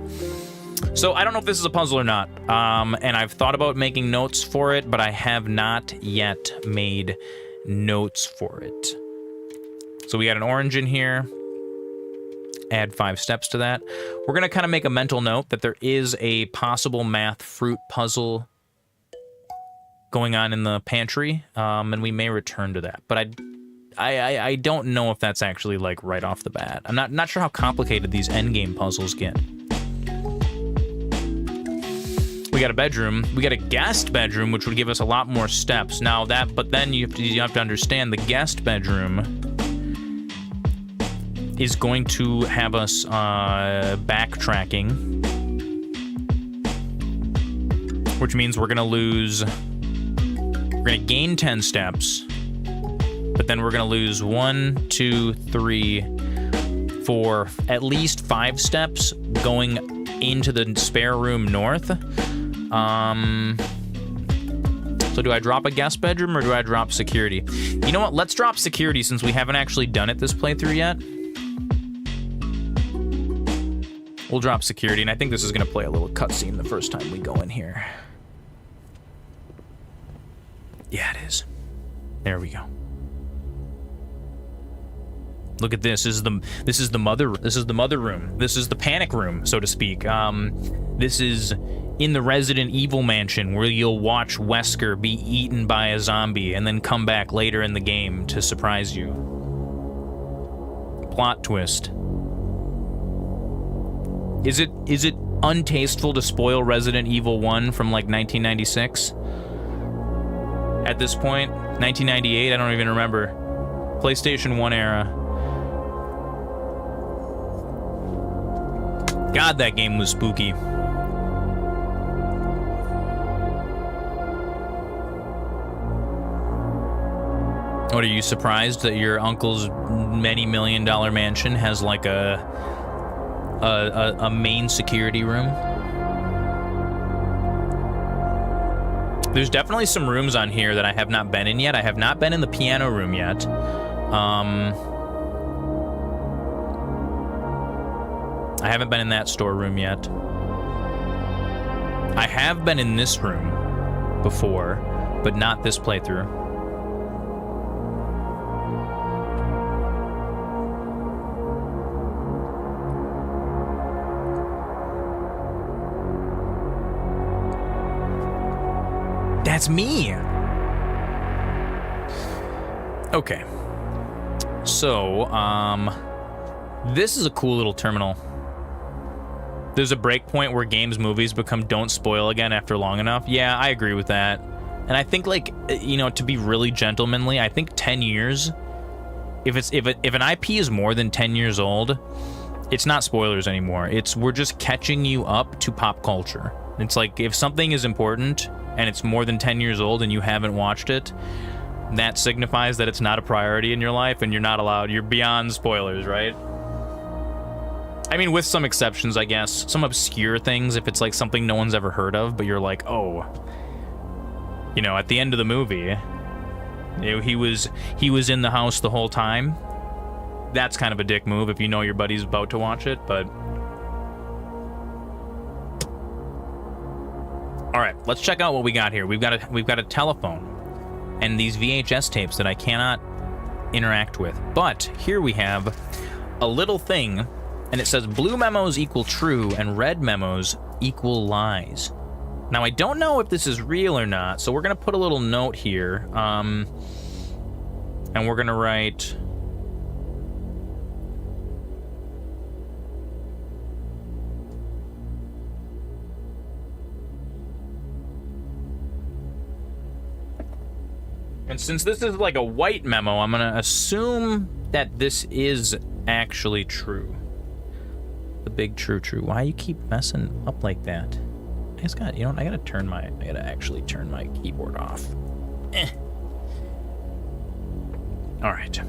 So I don't know if this is a puzzle or not, and I've thought about making notes for it, but I have not yet made notes for it. So we got an orange in here. Add 5 steps to that. We're going to kind of make a mental note that there is a possible math fruit puzzle going on in the pantry, and we may return to that. But I don't know if that's actually like right off the bat. I'm not sure how complicated these endgame puzzles get. We got a bedroom. We got a guest bedroom, which would give us a lot more steps. Now that, but then you have to understand the guest bedroom is going to have us backtracking, which means we're gonna gain 10 steps, but then we're gonna lose 1, 2, 3, 4, at least 5 steps going into the spare room north. So do I drop a guest bedroom or do I drop security? You know what? Let's drop security since we haven't actually done it this playthrough yet. We'll drop security, and I think this is going to play a little cutscene the first time we go in here. Yeah, it is. There we go. Look at this. This is the mother room. This is the panic room, so to speak. This is in the Resident Evil mansion where you'll watch Wesker be eaten by a zombie and then come back later in the game to surprise you. Plot twist. Is it untasteful to spoil Resident Evil 1 from like 1996? At this point, 1998, I don't even remember. PlayStation 1 era. God, that game was spooky. What, are you surprised that your uncle's many $million mansion has like a main security room? There's definitely some rooms on here that I have not been in yet. I have not been in the piano room yet. I haven't been in that storeroom yet. I have been in this room before, but not this playthrough. That's me. Okay. So, this is a cool little terminal. There's a break point where games, movies become don't spoil again after long enough. Yeah, I agree with that. And I think, like, you know, to be really gentlemanly, I think 10 years, if an IP is more than 10 years old, it's not spoilers anymore. We're just catching you up to pop culture. It's like, if something is important and it's more than 10 years old and you haven't watched it, that signifies that it's not a priority in your life and you're not allowed, you're beyond spoilers, right? I mean, with some exceptions, I guess. Some obscure things, if it's like something no one's ever heard of, but you're like, oh, you know, at the end of the movie, you know, he was in the house the whole time. That's kind of a dick move if you know your buddy's about to watch it, but... All right, let's check out what we got here. We've got a telephone and these VHS tapes that I cannot interact with. But here we have a little thing, and it says blue memos equal true and red memos equal lies. Now, I don't know if this is real or not, so we're going to put a little note here, and we're going to write... And since this is like a white memo, I'm going to assume that this is actually true. The big true. Why you keep messing up like that? I just got, you know what? I gotta actually turn my keyboard off. All right.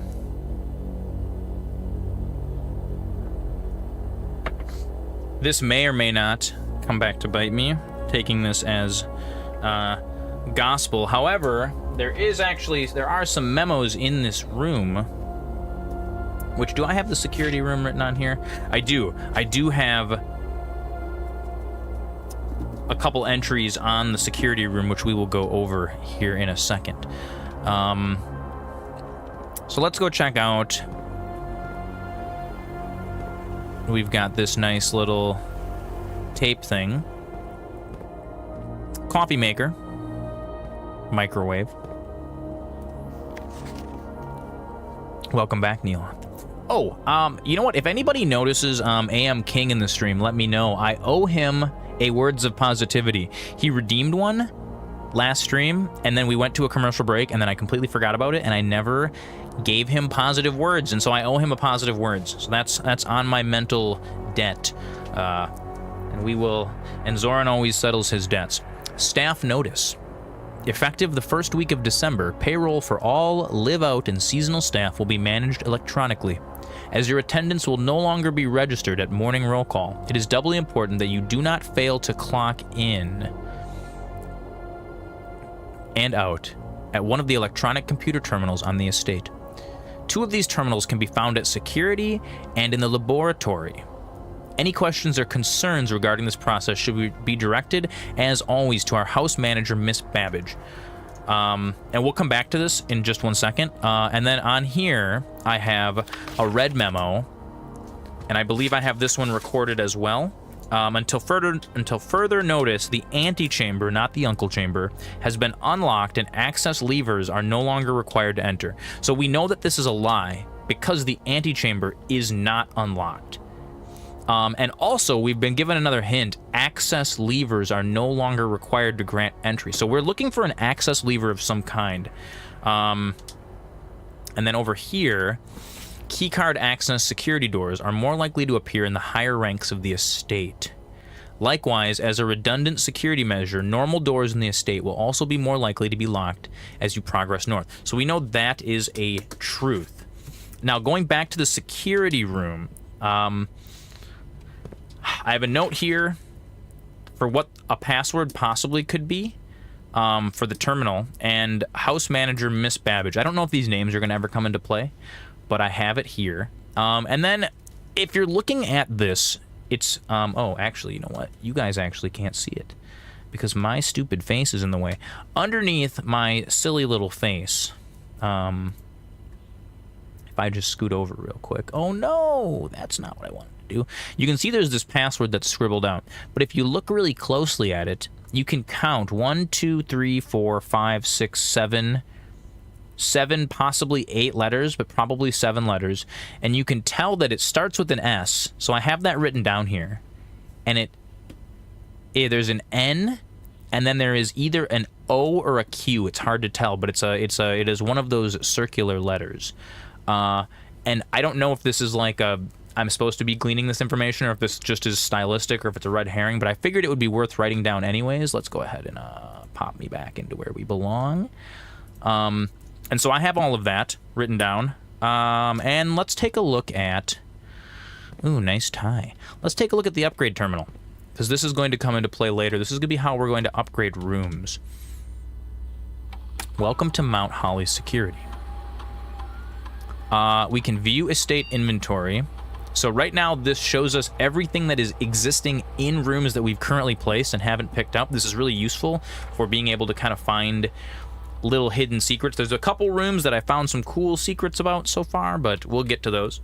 This may or may not come back to bite me, taking this as gospel. However, there are some memos in this room. Which, do I have the security room written on here? I do. I do have a couple entries on the security room, which we will go over here in a second. So let's go check out. We've got this nice little tape thing. Coffee maker. Microwave. Welcome back, Neil. Oh, you know what? If anybody notices AM King in the stream, let me know. I owe him a Words of Positivity. He redeemed one last stream, and then we went to a commercial break, and then I completely forgot about it, and I never gave him positive words, and so I owe him a positive words. So that's on my mental debt. And Zoran always settles his debts. Staff notice. Effective the first week of December, payroll for all live-out and seasonal staff will be managed electronically. As your attendance will no longer be registered at morning roll call, it is doubly important that you do not fail to clock in and out at one of the electronic computer terminals on the estate. 2 of these terminals can be found at security and in the laboratory. Any questions or concerns regarding this process should be directed, as always, to our house manager, Miss Babbage. And we'll come back to this in just one second. And then on here, I have a red memo, and I believe I have this one recorded as well. Until further notice, the antechamber, not the uncle chamber, has been unlocked, and access levers are no longer required to enter. So we know that this is a lie because the antechamber is not unlocked. And also, we've been given another hint. Access levers are no longer required to grant entry. So we're looking for an access lever of some kind. And then over here, Keycard access security doors are more likely to appear in the higher ranks of the estate. Likewise, as a redundant security measure, normal doors in the estate will also be more likely to be locked as you progress north. So we know that is a truth. Now, going back to the security room, I have a note here for what a password possibly could be for the terminal, and House Manager Miss Babbage. I don't know if these names are going to ever come into play, but I have it here. And then if you're looking at this, it's, oh, actually, you know what? You guys actually can't see it because my stupid face is in the way. Underneath my silly little face, if I just scoot over real quick. Oh, no, that's not what I wanted to do. You can see there's this password that's scribbled out, but if you look really closely at it, you can count 1, 2, 3, 4, 5, 6, 7, possibly 8 letters, but probably 7 letters. And you can tell that it starts with an S. So I have that written down here. And there's an N, and then there is either an O or a Q. It's hard to tell, but it is one of those circular letters. And I don't know if this is like I'm supposed to be gleaning this information, or if this just is stylistic, or if it's a red herring, but I figured it would be worth writing down anyways. Let's go ahead and pop me back into where we belong. And so I have all of that written down. And let's take a look at... Ooh, nice tie. Let's take a look at the upgrade terminal, because this is going to come into play later. This is going to be how we're going to upgrade rooms. Welcome to Mount Holly Security. We can view estate inventory. So right now, this shows us everything that is existing in rooms that we've currently placed and haven't picked up. This is really useful for being able to kind of find little hidden secrets. There's a couple rooms that I found some cool secrets about so far, but we'll get to those.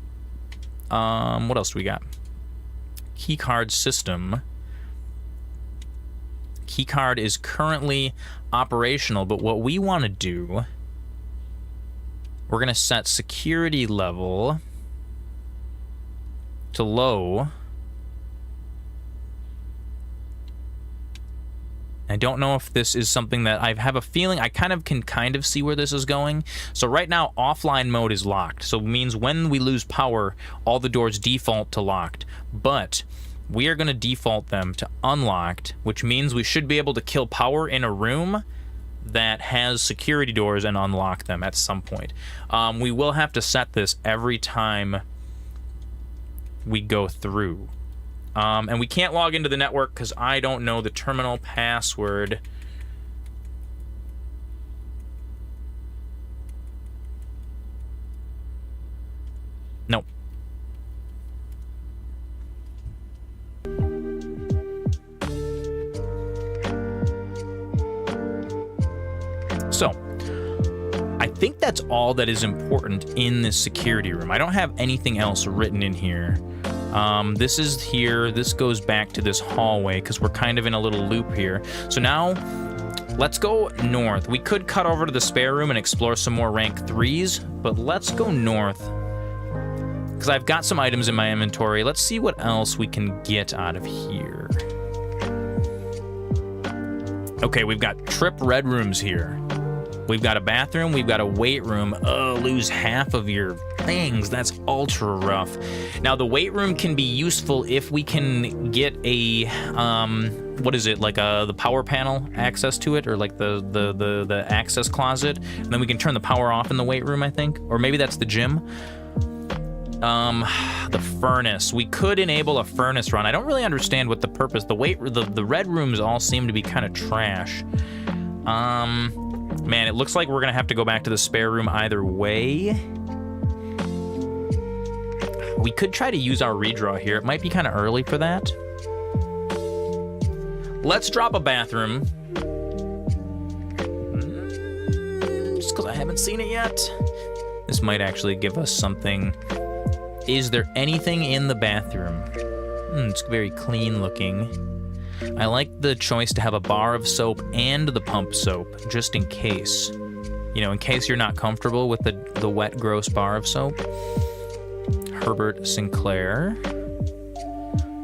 What else do we got? Keycard system. Keycard is currently operational, but what we want to do, we're going to set security level to low. I don't know if this is something that I have a feeling I can see where this is going. So right now, offline mode is locked. So it means when we lose power, all the doors default to locked. But we are going to default them to unlocked, which means we should be able to kill power in a room that has security doors and unlock them at some point. We will have to set this every time we go through. And we can't log into the network because I don't know the terminal password. Nope. So, I think that's all that is important in this security room. I don't have anything else written in here. This is here. This goes back to this hallway because we're kind of in a little loop here. So now, let's go north. We could cut over to the spare room and explore some more rank 3s, but let's go north because I've got some items in my inventory. Let's see what else we can get out of here. Okay, we've got trip red rooms here. We've got a bathroom, we've got a weight room. Oh, lose half of your things. That's ultra rough. Now, the weight room can be useful if we can get a, what is it, like the power panel access to it, or like the access closet. And then we can turn the power off in the weight room, I think. Or maybe that's the gym. The furnace. We could enable a furnace run. I don't really understand what the purpose. The red rooms all seem to be kind of trash. Man, it looks like we're gonna have to go back to the spare room either way. We could try to use our redraw here. It might be kind of early for that. Let's drop a bathroom. Just because I haven't seen it yet. This might actually give us something. Is there anything in the bathroom? It's very clean looking. I like the choice to have a bar of soap and the pump soap, just in case. You know, in case you're not comfortable with the wet, gross bar of soap. Herbert Sinclair.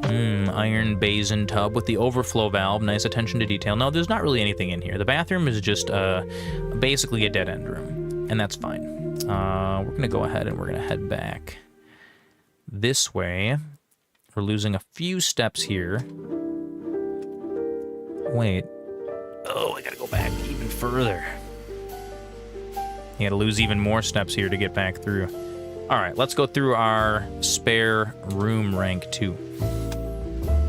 Iron basin tub with the overflow valve. Nice attention to detail. No, there's not really anything in here. The bathroom is just basically a dead-end room, and that's fine. We're going to go ahead and we're going to head back this way. We're losing a few steps here. Wait. Oh, I got to go back even further. You got to lose even more steps here to get back through. All right, let's go through our spare room rank 2.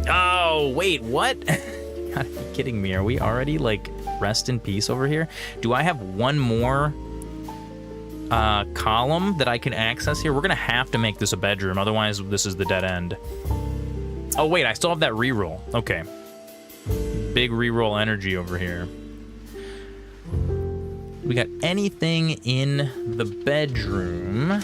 Oh, wait, what? You gotta be kidding me. Are we already, like, rest in peace over here? Do I have one more column that I can access here? We're gonna have to make this a bedroom, otherwise this is the dead end. Oh, wait, I still have that reroll. Okay. Big reroll energy over here. We got anything in the bedroom?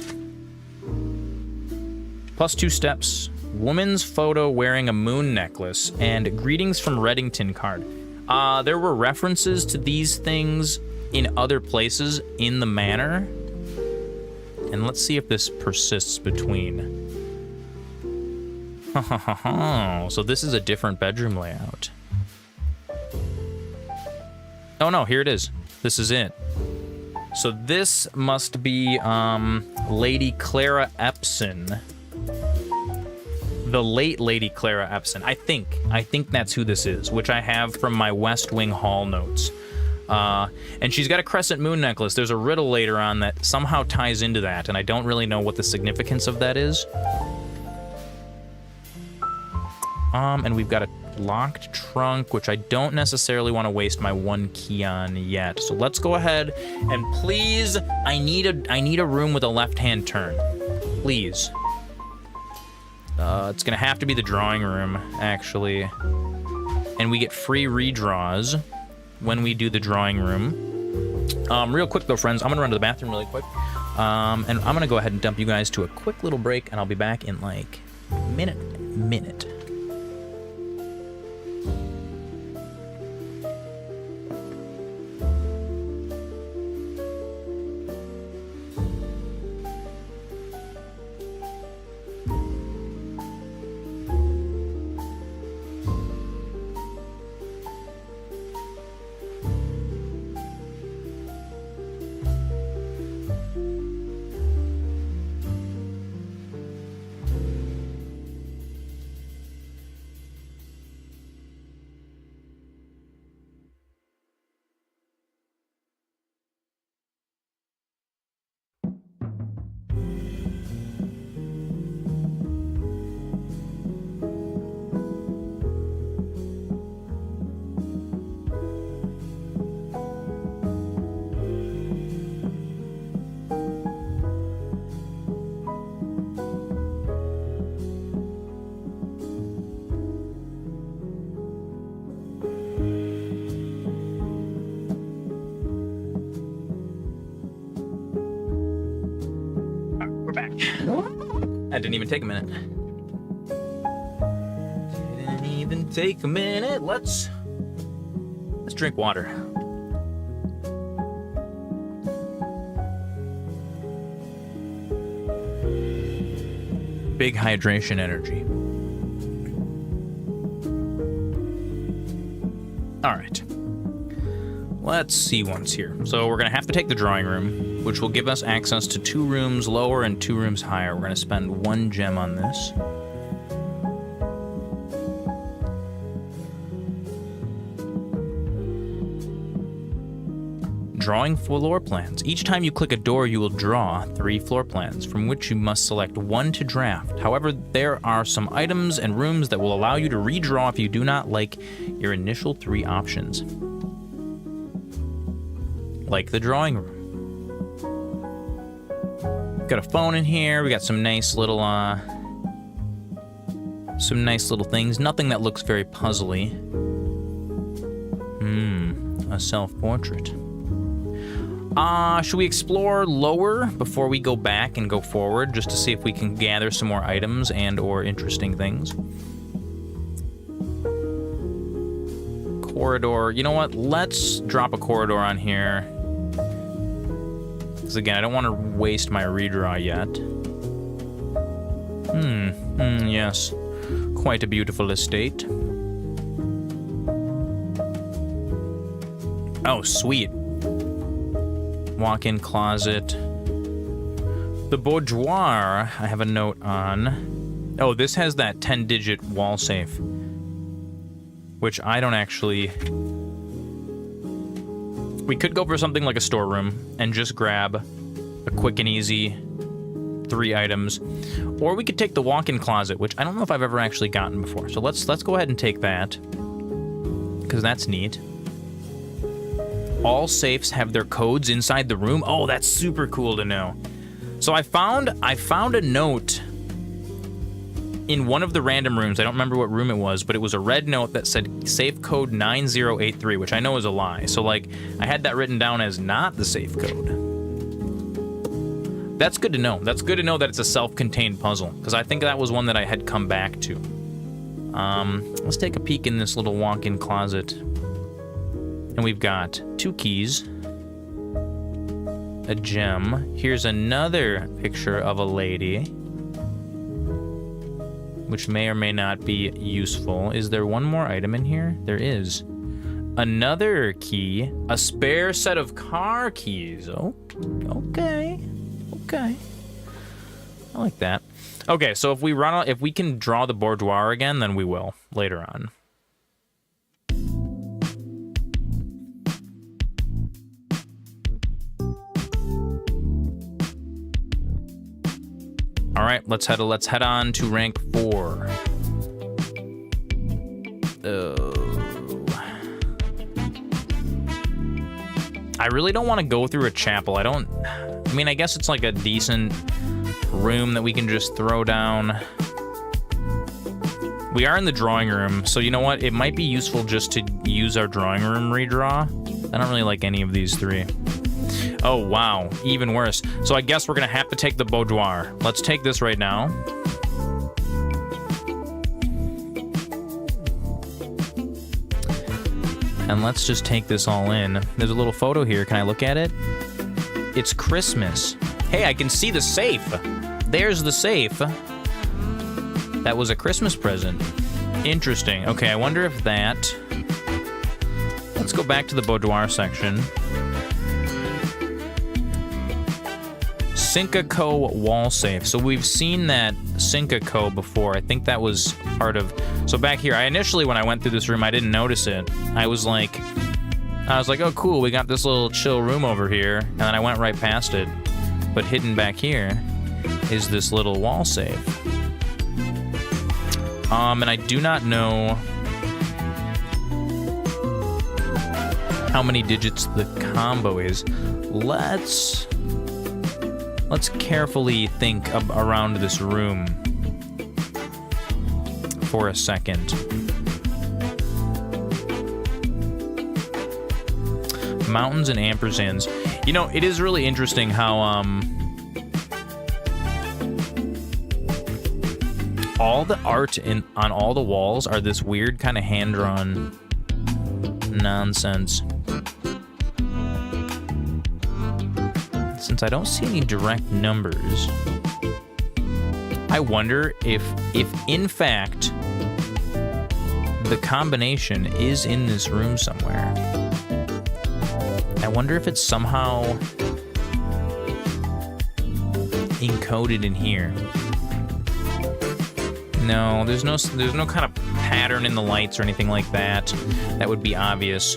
+2 steps, woman's photo wearing a moon necklace, and greetings from Reddington card. There were references to these things in other places in the manor. And let's see if this persists between. So this is a different bedroom layout. Oh no, here it is. This is it. So this must be Lady Clara Epson. The late Lady Clara Epson. I think that's who this is, which I have from my West Wing Hall notes. And she's got a crescent moon necklace. There's a riddle later on that somehow ties into that, and I don't really know what the significance of that is. And we've got a locked trunk, which I don't necessarily want to waste my 1 key on yet. So let's go ahead and please, I need a room with a left-hand turn. Please. It's gonna have to be the drawing room, actually. And we get free redraws when we do the drawing room. Real quick though, friends, I'm gonna run to the bathroom really quick. And I'm gonna go ahead and dump you guys to a quick little break, and I'll be back in like minute. That didn't even take a minute. Didn't even take a minute. Let's drink water. Big hydration energy. All right. Let's see what's here. So we're gonna have to take the drawing room, which will give us access to 2 rooms lower and 2 rooms higher. We're gonna spend 1 gem on this. Drawing floor plans. Each time you click a door, you will draw 3 floor plans, from which you must select 1 to draft. However, there are some items and rooms that will allow you to redraw if you do not like your initial 3 options. Like the drawing room. Got a phone in here. We got some nice little things. Nothing that looks very puzzly. A self-portrait. Should we explore lower before we go back and go forward, just to see if we can gather some more items and or interesting things? Corridor. You know what? Let's drop a corridor on here. Because again, I don't want to waste my redraw yet. Yes. Quite a beautiful estate. Oh, sweet. Walk-in closet. The boudoir, I have a note on. Oh, this has that 10-digit wall safe, which I don't actually... We could go for something like a storeroom and just grab a quick and easy 3 items. Or we could take the walk-in closet, which I don't know if I've ever actually gotten before. So let's go ahead and take that, because that's neat. All safes have their codes inside the room. Oh, that's super cool to know. So I found a note in one of the random rooms. I don't remember what room it was, but it was a red note that said safe code 9083, which I know is a lie. So like I had that written down as not the safe code. That's good to know. That's good to know that it's a self-contained puzzle, because I think that was one that I had come back to. Let's take a peek in this little walk-in closet. And we've got 2 keys. A gem. Here's another picture of a lady, which may or may not be useful. Is there one more item in here? There is. Another key. A spare set of car keys. Oh, okay. Okay. I like that. Okay, so if we can draw the boudoir again, then we will later on. All right, let's head on to rank 4. I really don't want to go through a chapel. I mean, I guess it's like a decent room that we can just throw down. We are in the drawing room, so you know what? It might be useful just to use our drawing room redraw. I don't really like any of these 3. Oh, wow. Even worse. So I guess we're going to have to take the boudoir. Let's take this right now. And let's just take this all in. There's a little photo here. Can I look at it? It's Christmas. Hey, I can see the safe. There's the safe. That was a Christmas present. Interesting. Okay, I wonder if that... Let's go back to the boudoir section. Sync-A-Co wall safe. So we've seen that Sync-A-Co before. I think that was part of... So back here, initially when I went through this room, I didn't notice it. I was like, oh cool, we got this little chill room over here, and then I went right past it. But hidden back here is this little wall safe. And I do not know how many digits the combo is. Let's carefully think around this room for a second. Mountains and ampersands. You know, it is really interesting how all the art on all the walls are this weird kind of hand-drawn nonsense. Since I don't see any direct numbers, I wonder if in fact the combination is in this room somewhere. I wonder if it's somehow encoded in here. No, there's no kind of pattern in the lights or anything like that. That would be obvious.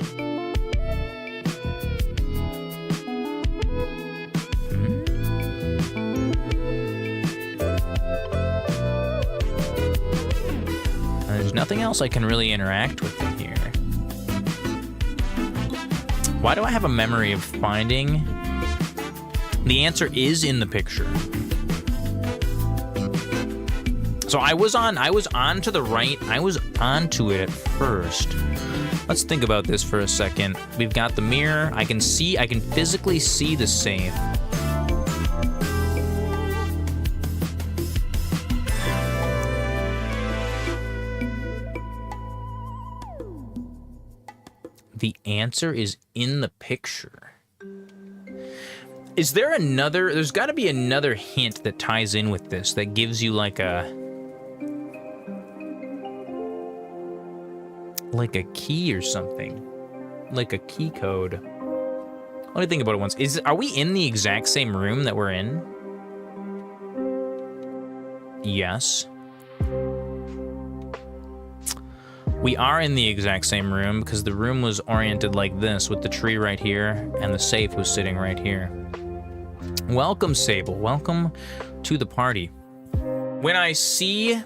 There's nothing else I can really interact with in here. Why do I have a memory of finding? The answer is in the picture. So I was on to the right. I was onto it at first. Let's think about this for a second. We've got the mirror. I can physically see the safe. The answer is in the picture. Is there another... There's got to be another hint that ties in with this that gives you like a key or something. Like a key code. Let me think about it once. Are we in the exact same room that we're in? Yes. We are in the exact same room because the room was oriented like this with the tree right here and the safe was sitting right here. Welcome, Sable. Welcome to the party. When I see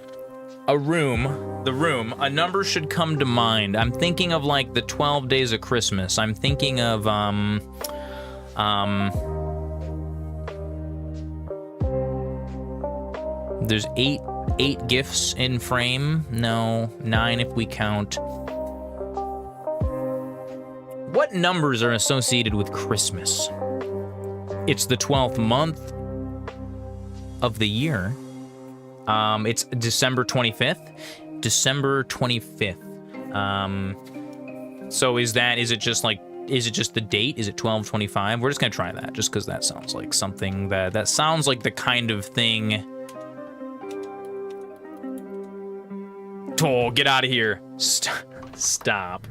a room, a number should come to mind. I'm thinking of like the 12 Days of Christmas. I'm thinking of, there's eight gifts in frame. No, 9 if we count. What numbers are associated with Christmas? It's the 12th month of the year. It's December 25th. December 25th. So is it just the date? Is it 12/25? We're just gonna try that, just because that sounds like something that sounds like the kind of thing. Oh, get out of here! Stop! Stop!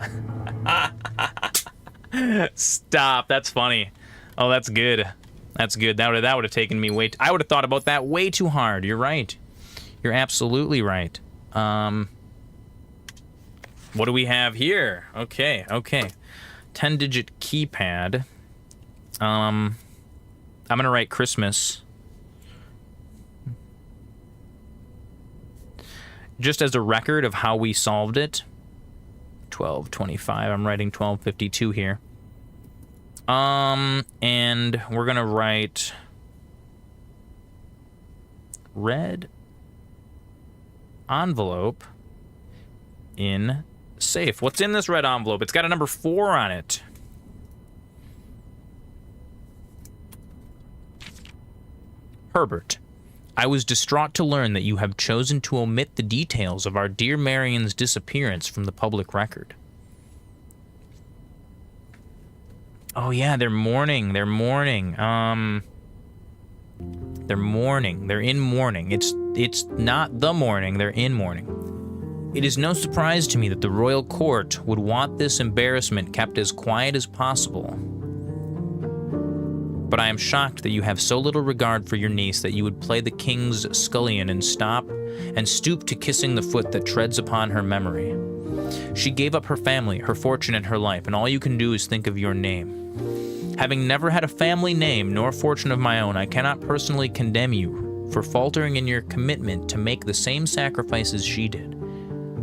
That's funny. Oh, that's good. That's good. That would have taken me way. I would have thought about that way too hard. You're right. You're absolutely right. What do we have here? Okay. 10-digit keypad. I'm gonna write Christmas. Just as a record of how we solved it. 1225. I'm writing 1252 here. And we're gonna write red envelope in safe. What's in this red envelope? It's got a number 4 on it. Herbert, I was distraught to learn that you have chosen to omit the details of our dear Marion's disappearance from the public record. Oh yeah, they're mourning. They're in mourning. It's not the morning, they're in mourning. It is no surprise to me that the royal court would want this embarrassment kept as quiet as possible. But I am shocked that you have so little regard for your niece that you would play the king's scullion and stoop to kissing the foot that treads upon her memory. She gave up her family, her fortune, and her life, and all you can do is think of your name. Having never had a family name nor fortune of my own, I cannot personally condemn you for faltering in your commitment to make the same sacrifices she did.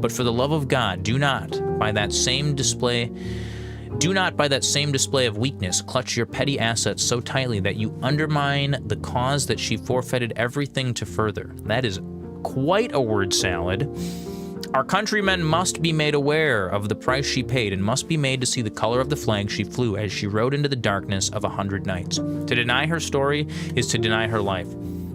But for the love of God, do not, by that same display of weakness, clutch your petty assets so tightly that you undermine the cause that she forfeited everything to further. That is quite a word salad. Our countrymen must be made aware of the price she paid and must be made to see the color of the flag she flew as she rode into the darkness of 100 nights. To deny her story is to deny her life.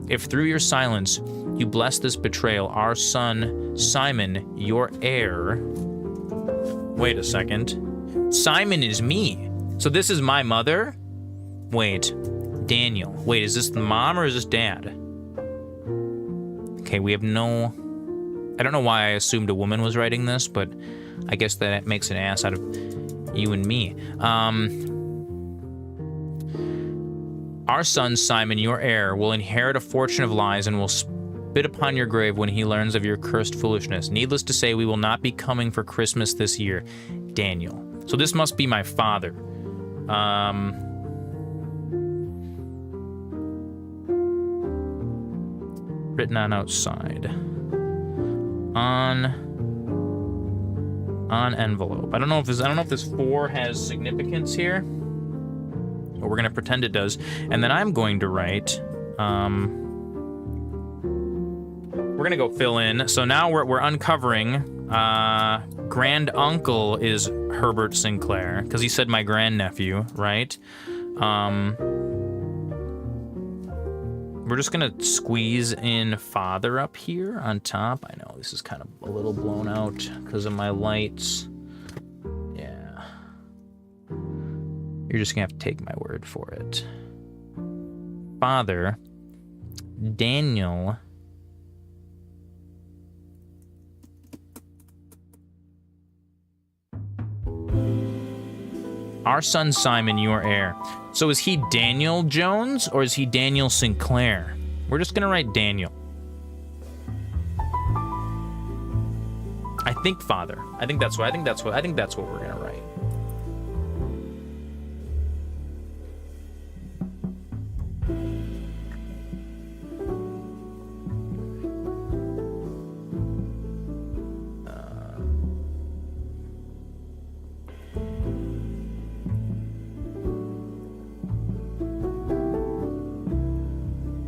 If through your silence you bless this betrayal, our son, Simon, your heir... Wait a second. Simon is me. So this is my mother? Wait. Daniel. Wait, is this the mom or is this dad? Okay, we have no... I don't know why I assumed a woman was writing this, but I guess that makes an ass out of you and me. Our son, Simon, your heir, will inherit a fortune of lies and will spit upon your grave when he learns of your cursed foolishness. Needless to say, we will not be coming for Christmas this year. Daniel. So this must be my father. Written on outside. On envelope. I don't know if this 4 has significance here, but we're gonna pretend it does. And then I'm going to write. We're gonna go fill in. So now we're uncovering. Grand uncle is Herbert Sinclair because he said my grandnephew, right? We're just gonna squeeze in father up here on top. I know this is kind of a little blown out because of my lights. Yeah. You're just gonna have to take my word for it. Father, Daniel. Our son Simon, your heir. So is he Daniel Jones or is he Daniel Sinclair? We're just gonna write Daniel. I think father. I think that's what we're gonna write.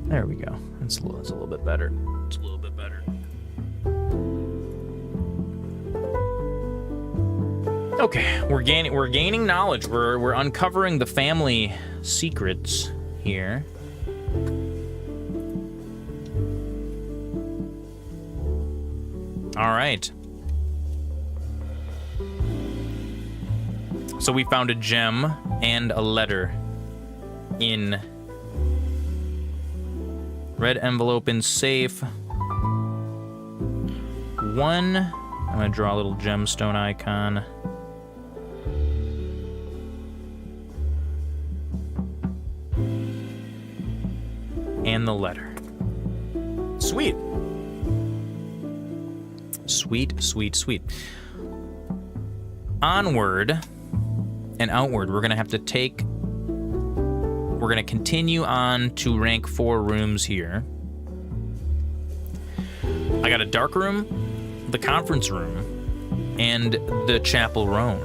There we go. That's a little bit better. It's a little bit better. Okay, we're gaining knowledge. We're uncovering the family secrets here. All right. So we found a gem and a letter in red envelope in safe. One, I'm gonna draw a little gemstone icon. And the letter. Sweet. Sweet, sweet, sweet. Onward and outward, we're gonna continue on to rank 4 rooms here. I got a dark room, the conference room, and the chapel roan.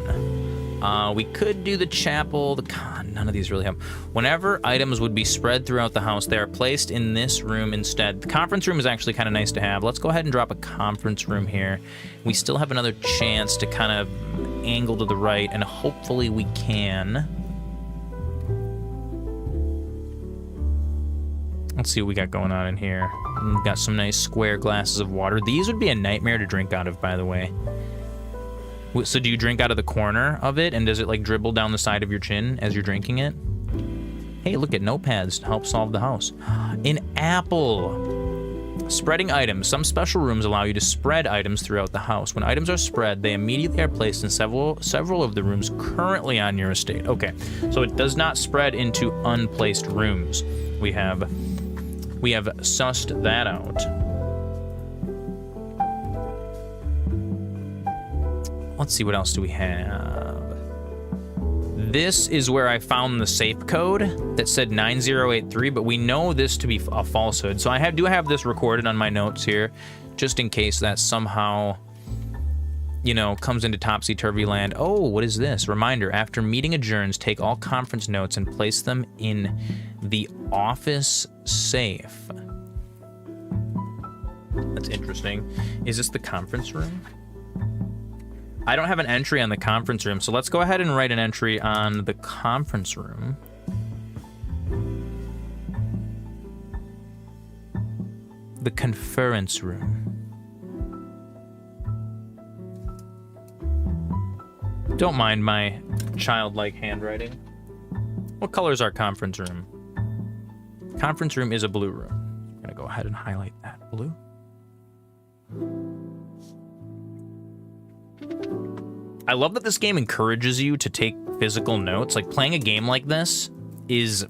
We could do the chapel, none of these really help. Whenever items would be spread throughout the house, they are placed in this room instead. The conference room is actually kind of nice to have. Let's go ahead and drop a conference room here. We still have another chance to kind of angle to the right, and hopefully we can. Let's see what we got going on in here. We've got some nice square glasses of water. These would be a nightmare to drink out of, by the way. So do you drink out of the corner of it, and does it like dribble down the side of your chin as you're drinking it? Hey, look at notepads to help solve the house. An apple. Spreading items. Some special rooms allow you to spread items throughout the house. When items are spread, they immediately are placed in several of the rooms currently on your estate. Okay, so it does not spread into unplaced rooms. We have sussed that out. Let's see, what else do we have? This is where I found the safe code that said 9083, but we know this to be a falsehood. So I do have this recorded on my notes here, just in case that somehow, you know, comes into topsy-turvy land. Oh, what is this? Reminder, after meeting adjourns, take all conference notes and place them in the office safe. That's interesting. Is this the conference room? I don't have an entry on the conference room, so let's go ahead and write an entry on the conference room. The conference room. Don't mind my childlike handwriting. What color is our conference room? Conference room is a blue room. I'm gonna go ahead and highlight that blue. I love that this game encourages you to take physical notes. Like, playing a game like this is...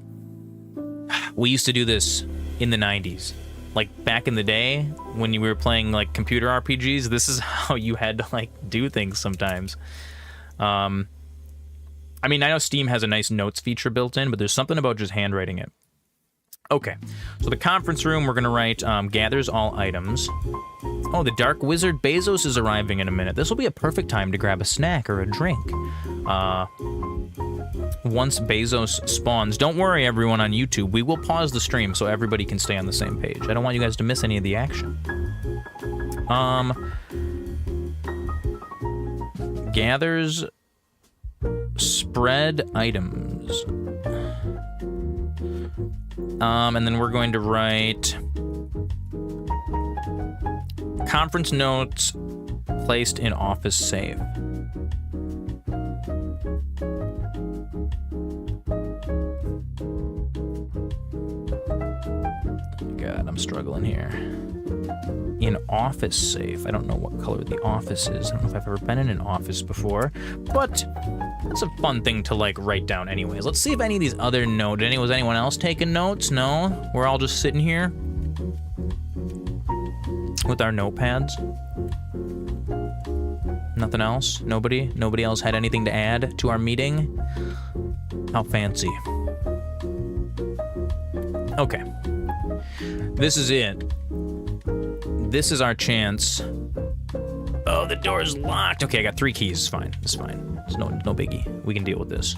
We used to do this in the 90s. Like, back in the day, when you were playing, like, computer RPGs, this is how you had to, like, do things sometimes. I mean, I know Steam has a nice notes feature built in, but there's something about just handwriting it. Okay, so the conference room, we're gonna write gathers all items. Oh, the Dark Wizard Bezos is arriving in a minute. This will be a perfect time to grab a snack or a drink. Once Bezos spawns, don't worry everyone on YouTube, we will pause the stream so everybody can stay on the same page. I don't want you guys to miss any of the action. Gathers spread items. And then we're going to write conference notes placed in office safe. God, I'm struggling here. In office safe. I don't know what color the office is. I don't know if I've ever been in an office before, but that's a fun thing to like write down anyways. Let's see if any of these other notes, was anyone else taking notes? No? We're all just sitting here with our notepads. Nothing else? Nobody? Nobody else had anything to add to our meeting? How fancy. Okay. This is it. This is our chance. Oh, the door's locked. Okay, I got 3 keys. It's fine. It's fine. It's no biggie. We can deal with this.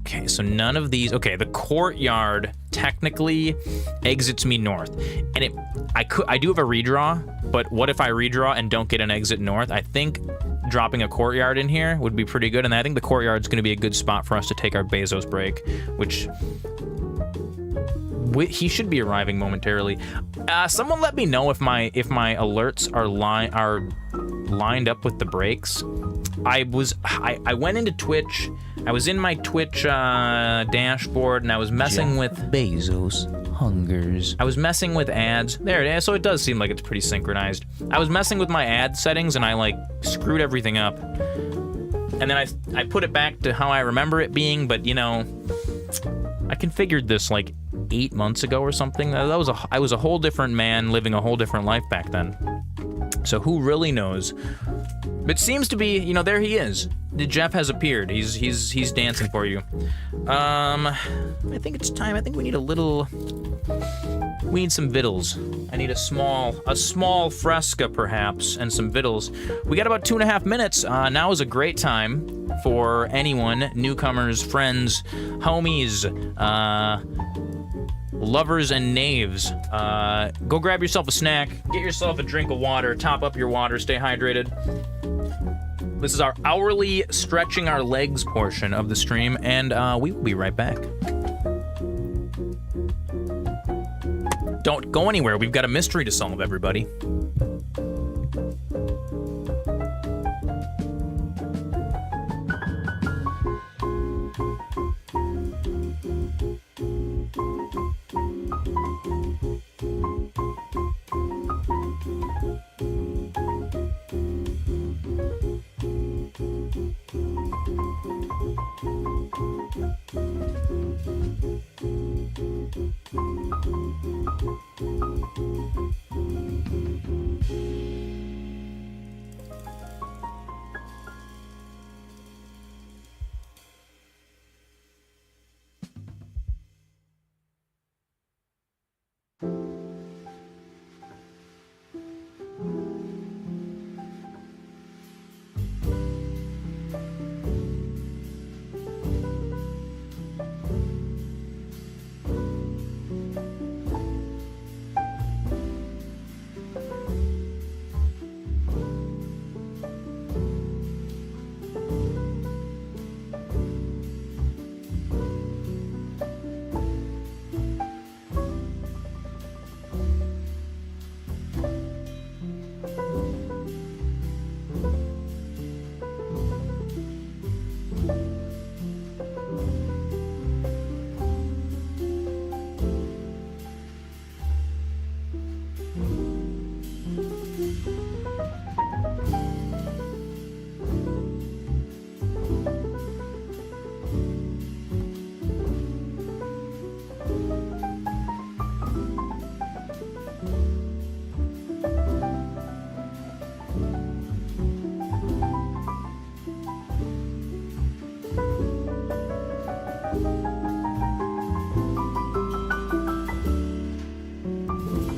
Okay, so none of these. Okay, the courtyard technically exits me north, and I do have a redraw, but what if I redraw and don't get an exit north? I think dropping a courtyard in here would be pretty good, and I think the courtyard's going to be a good spot for us to take our Bezos break, which he should be arriving momentarily. Someone let me know if my alerts are lined up with the breaks. I went into Twitch. I was in my Twitch dashboard, and I was messing with Bezos hungers. I was messing with ads. There it is. So it does seem like it's pretty synchronized. I was messing with my ad settings, and I like screwed everything up. And then I put it back to how I remember it being, but you know, I configured this like 8 months ago or something. I was a whole different man living a whole different life back then. So who really knows? But seems to be, you know, there he is. Jeff has appeared. He's dancing for you. I think it's time. I think we need we need some victuals. I need a small fresca perhaps, and some victuals. We got about 2.5 minutes. Now is a great time for anyone, newcomers, friends, homies, lovers and knaves. Go grab yourself a snack, get yourself a drink of water, top up your water, stay hydrated. This is our hourly stretching our legs portion of the stream, and we will be right back. Don't go anywhere. We've got a mystery to solve, everybody.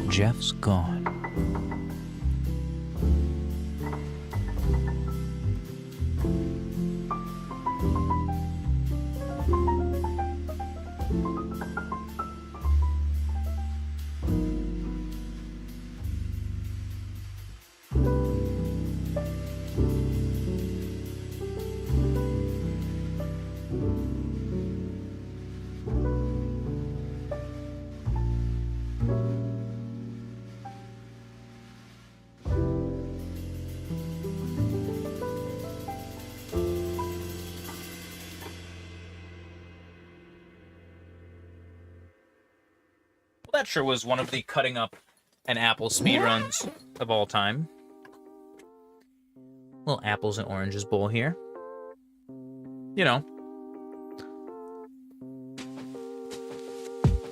Jeff's gone. That sure was one of the cutting up an apple speedruns of all time. Little apples and oranges bowl here. You know.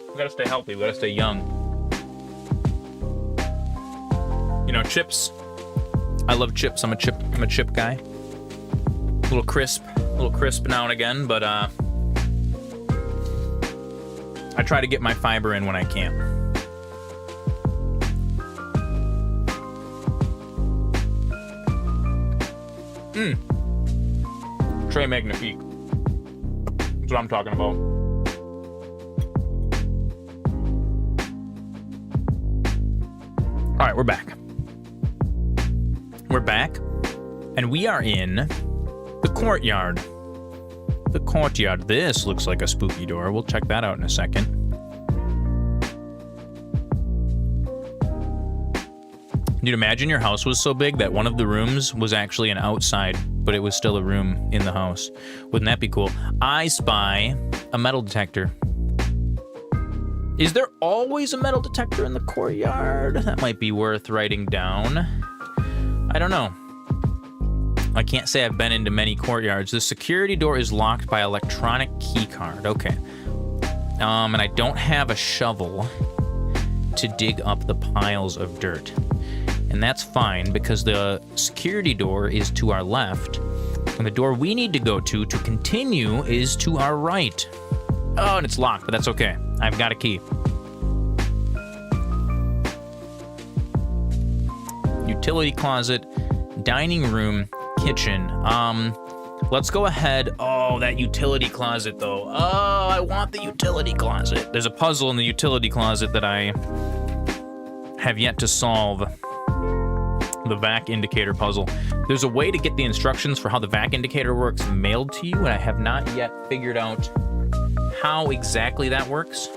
We gotta stay healthy, we gotta stay young. You know, chips. I love chips. I'm a chip guy. A little crisp now and again, but I try to get my fiber in when I can. Très magnifique. That's what I'm talking about. All right, we're back. We're back, and we are in the courtyard. The courtyard. This looks like a spooky door. We'll check that out in a second. Dude, imagine your house was so big that one of the rooms was actually an outside, but it was still a room in the house. Wouldn't that be cool? I spy a metal detector. Is there always a metal detector in the courtyard? That might be worth writing down. I don't know. I can't say I've been into many courtyards. The security door is locked by electronic key card. Okay. And I don't have a shovel to dig up the piles of dirt. And that's fine because the security door is to our left. And the door we need to go to continue is to our right. Oh, and it's locked, but that's okay. I've got a key. Utility closet, dining room, kitchen. Let's go ahead. Oh, that utility closet, though. Oh, I want the utility closet. There's a puzzle in the utility closet that I have yet to solve. The vac indicator puzzle. There's a way to get the instructions for how the vac indicator works mailed to you, and I have not yet figured out how exactly that works.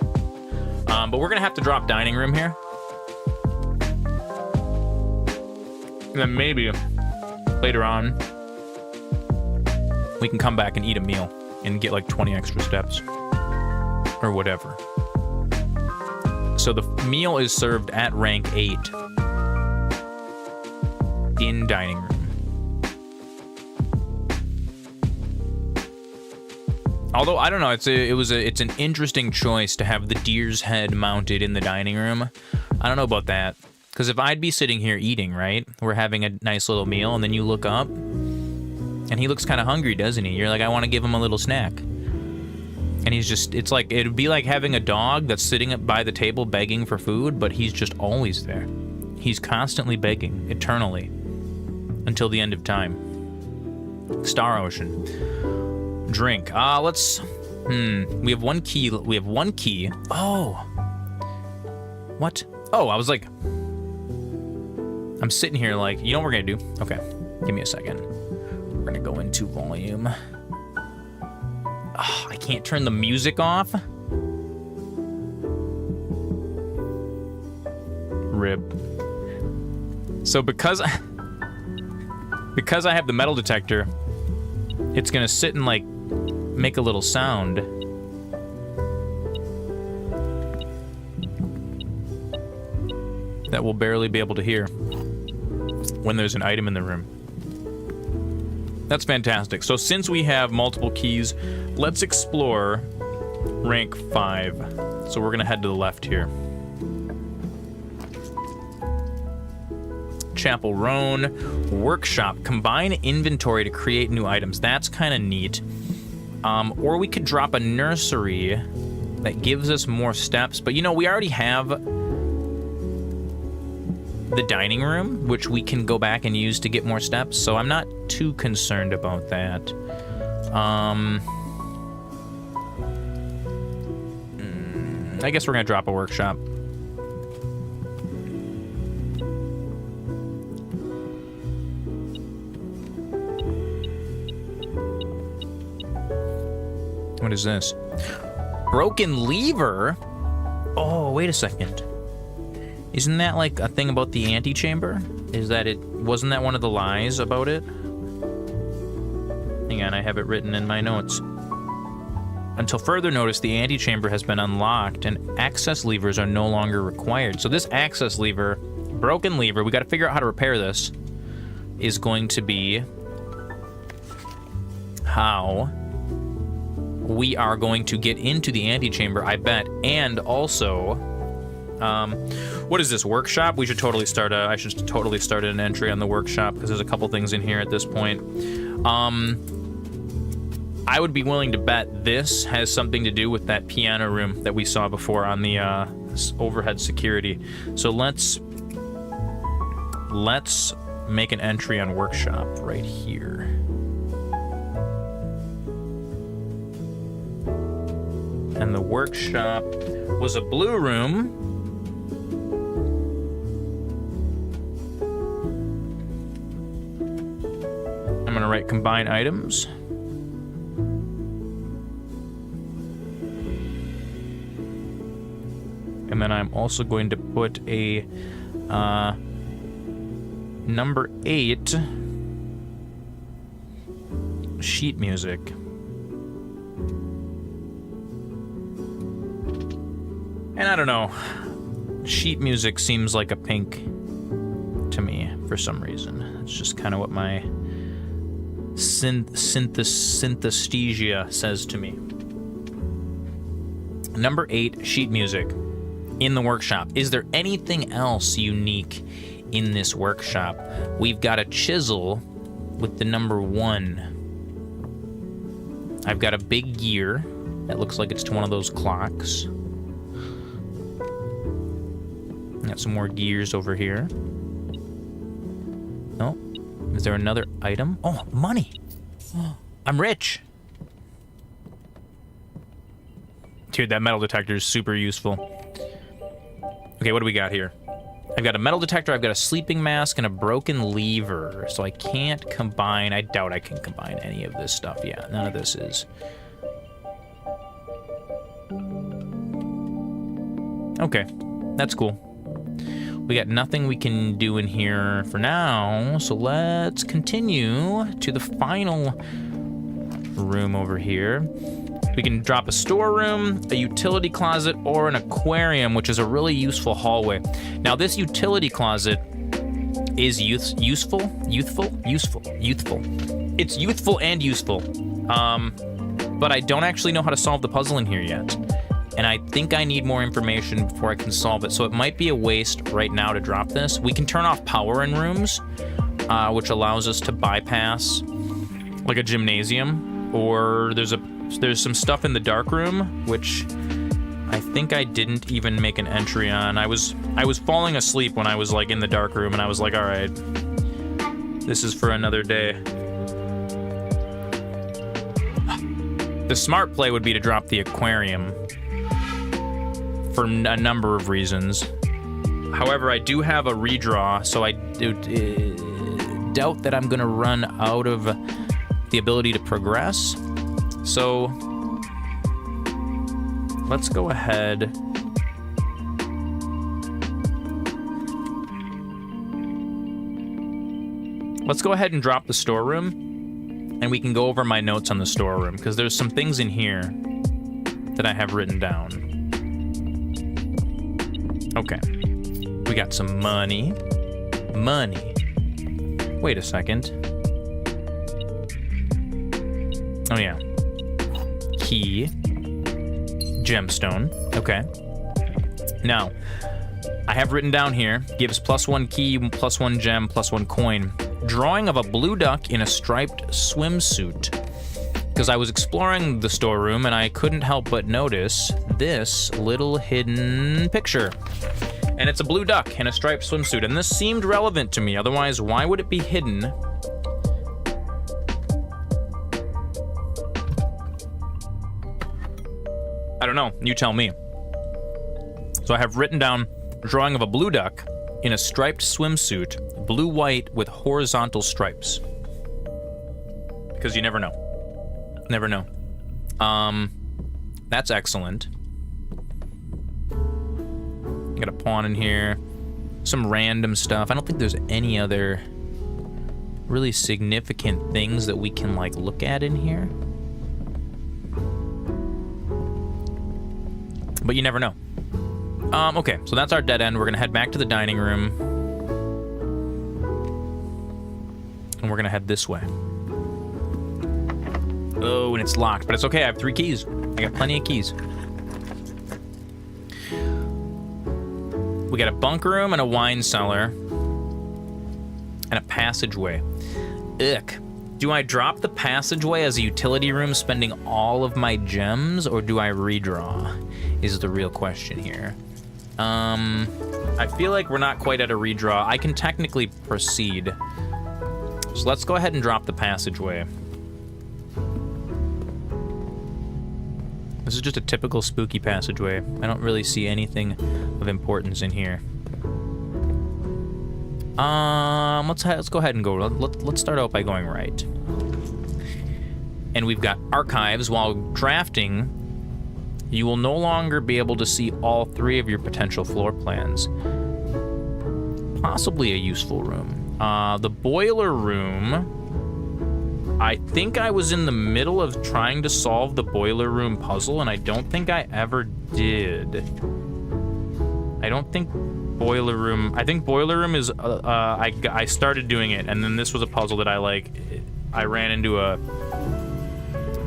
But we're gonna have to drop dining room here. And then maybe later on, we can come back and eat a meal and get like 20 extra steps or whatever. So the meal is served at rank 8 in dining room. Although, I don't know, it's an interesting choice to have the deer's head mounted in the dining room. I don't know about that. Because if I'd be sitting here eating, right? We're having a nice little meal, and then you look up, and he looks kind of hungry, doesn't he? You're like, I want to give him a little snack. And he's just, it's like, it'd be like having a dog that's sitting up by the table begging for food, but he's just always there. He's constantly begging, eternally, until the end of time. Star Ocean. Drink. We have one key. Oh. What? Oh, I was like, I'm sitting here like, you know what we're gonna do? Okay, give me a second. We're gonna go into volume. Oh, I can't turn the music off. Rip. So because I have the metal detector, it's gonna sit and like make a little sound. That we'll barely be able to hear when there's an item in the room. That's fantastic. So since we have multiple keys, let's explore rank 5. So we're gonna head to the left here. Chapel Roan, workshop, combine inventory to create new items. That's kind of neat. Or we could drop a nursery that gives us more steps, but you know, we already have the dining room, which we can go back and use to get more steps, so I'm not too concerned about that. I guess we're gonna drop a workshop. What is this? Broken lever? Oh, wait a second. Isn't that like a thing about the antechamber? Wasn't that one of the lies about it? Hang on, I have it written in my notes. Until further notice, the antechamber has been unlocked and access levers are no longer required. So this access lever, broken lever, we gotta figure out how to repair this, is going to be how we are going to get into the antechamber, I bet, and also, What is this, workshop? We should totally start I should totally start an entry on the workshop, because there's a couple things in here at this point. I would be willing to bet this has something to do with that piano room that we saw before on the overhead security. So let's make an entry on workshop right here. And the workshop was a blue room. I'm gonna write combine items. And then I'm also going to put a number 8 sheet music. And I don't know, sheet music seems like a pink to me for some reason. It's just kind of what my synesthesia says to me. Number 8, sheet music in the workshop. Is there anything else unique in this workshop? We've got a chisel with the number 1. I've got a big gear that looks like it's to one of those clocks. Got some more gears over here. Oh, is there another item? Oh, money. I'm rich. Dude, that metal detector is super useful. Okay, what do we got here? I've got a metal detector, I've got a sleeping mask, and a broken lever. So I can't combine, I doubt I can combine any of this stuff. Yeah, none of this is. Okay, that's cool. We got nothing we can do in here for now, so let's continue to the final room over here. We can drop a storeroom, a utility closet, or an aquarium, which is a really useful hallway. Now, this utility closet is youthful. It's youthful and useful, but I don't actually know how to solve the puzzle in here yet. And I think I need more information before I can solve it. So it might be a waste right now to drop this. We can turn off power in rooms, which allows us to bypass like a gymnasium, or there's some stuff in the dark room, which I think I didn't even make an entry on. I was falling asleep when I was like in the dark room, and I was like, all right, this is for another day. The smart play would be to drop the aquarium for a number of reasons. However, I do have a redraw, so I doubt that I'm gonna run out of the ability to progress. So let's go ahead. Let's go ahead and drop the storeroom, and we can go over my notes on the storeroom, because there's some things in here that I have written down. Okay, we got some money. Wait a second. Oh yeah. Key. Gemstone. Okay. Now, I have written down here, gives +1 key, +1 gem, +1 coin. Drawing of a blue duck in a striped swimsuit. Because I was exploring the storeroom and I couldn't help but notice this little hidden picture. And it's a blue duck in a striped swimsuit, and this seemed relevant to me. Otherwise, why would it be hidden? I don't know, you tell me. So I have written down drawing of a blue duck in a striped swimsuit, blue-white with horizontal stripes. Because you never know. Never know. That's excellent. Got a pawn in here. Some random stuff. I don't think there's any other really significant things that we can, like, look at in here. But you never know. Okay, so that's our dead end. We're gonna head back to the dining room. And we're gonna head this way. Oh, and it's locked, but it's okay. I have 3 keys. I got plenty of keys. We got a bunk room and a wine cellar. And a passageway. Ick. Do I drop the passageway as a utility room, spending all of my gems, or do I redraw? Is the real question here. I feel like we're not quite at a redraw. I can technically proceed. So let's go ahead and drop the passageway. This is just a typical spooky passageway. I don't really see anything of importance in here. Let's go ahead and go. Let's start out by going right. And we've got archives. While drafting, you will no longer be able to see all 3 of your potential floor plans. Possibly a useful room. The boiler room. I think I was in the middle of trying to solve the boiler room puzzle, and I don't think I ever did. I don't think boiler room. I think boiler room is. I started doing it, and then this was a puzzle that I ran into a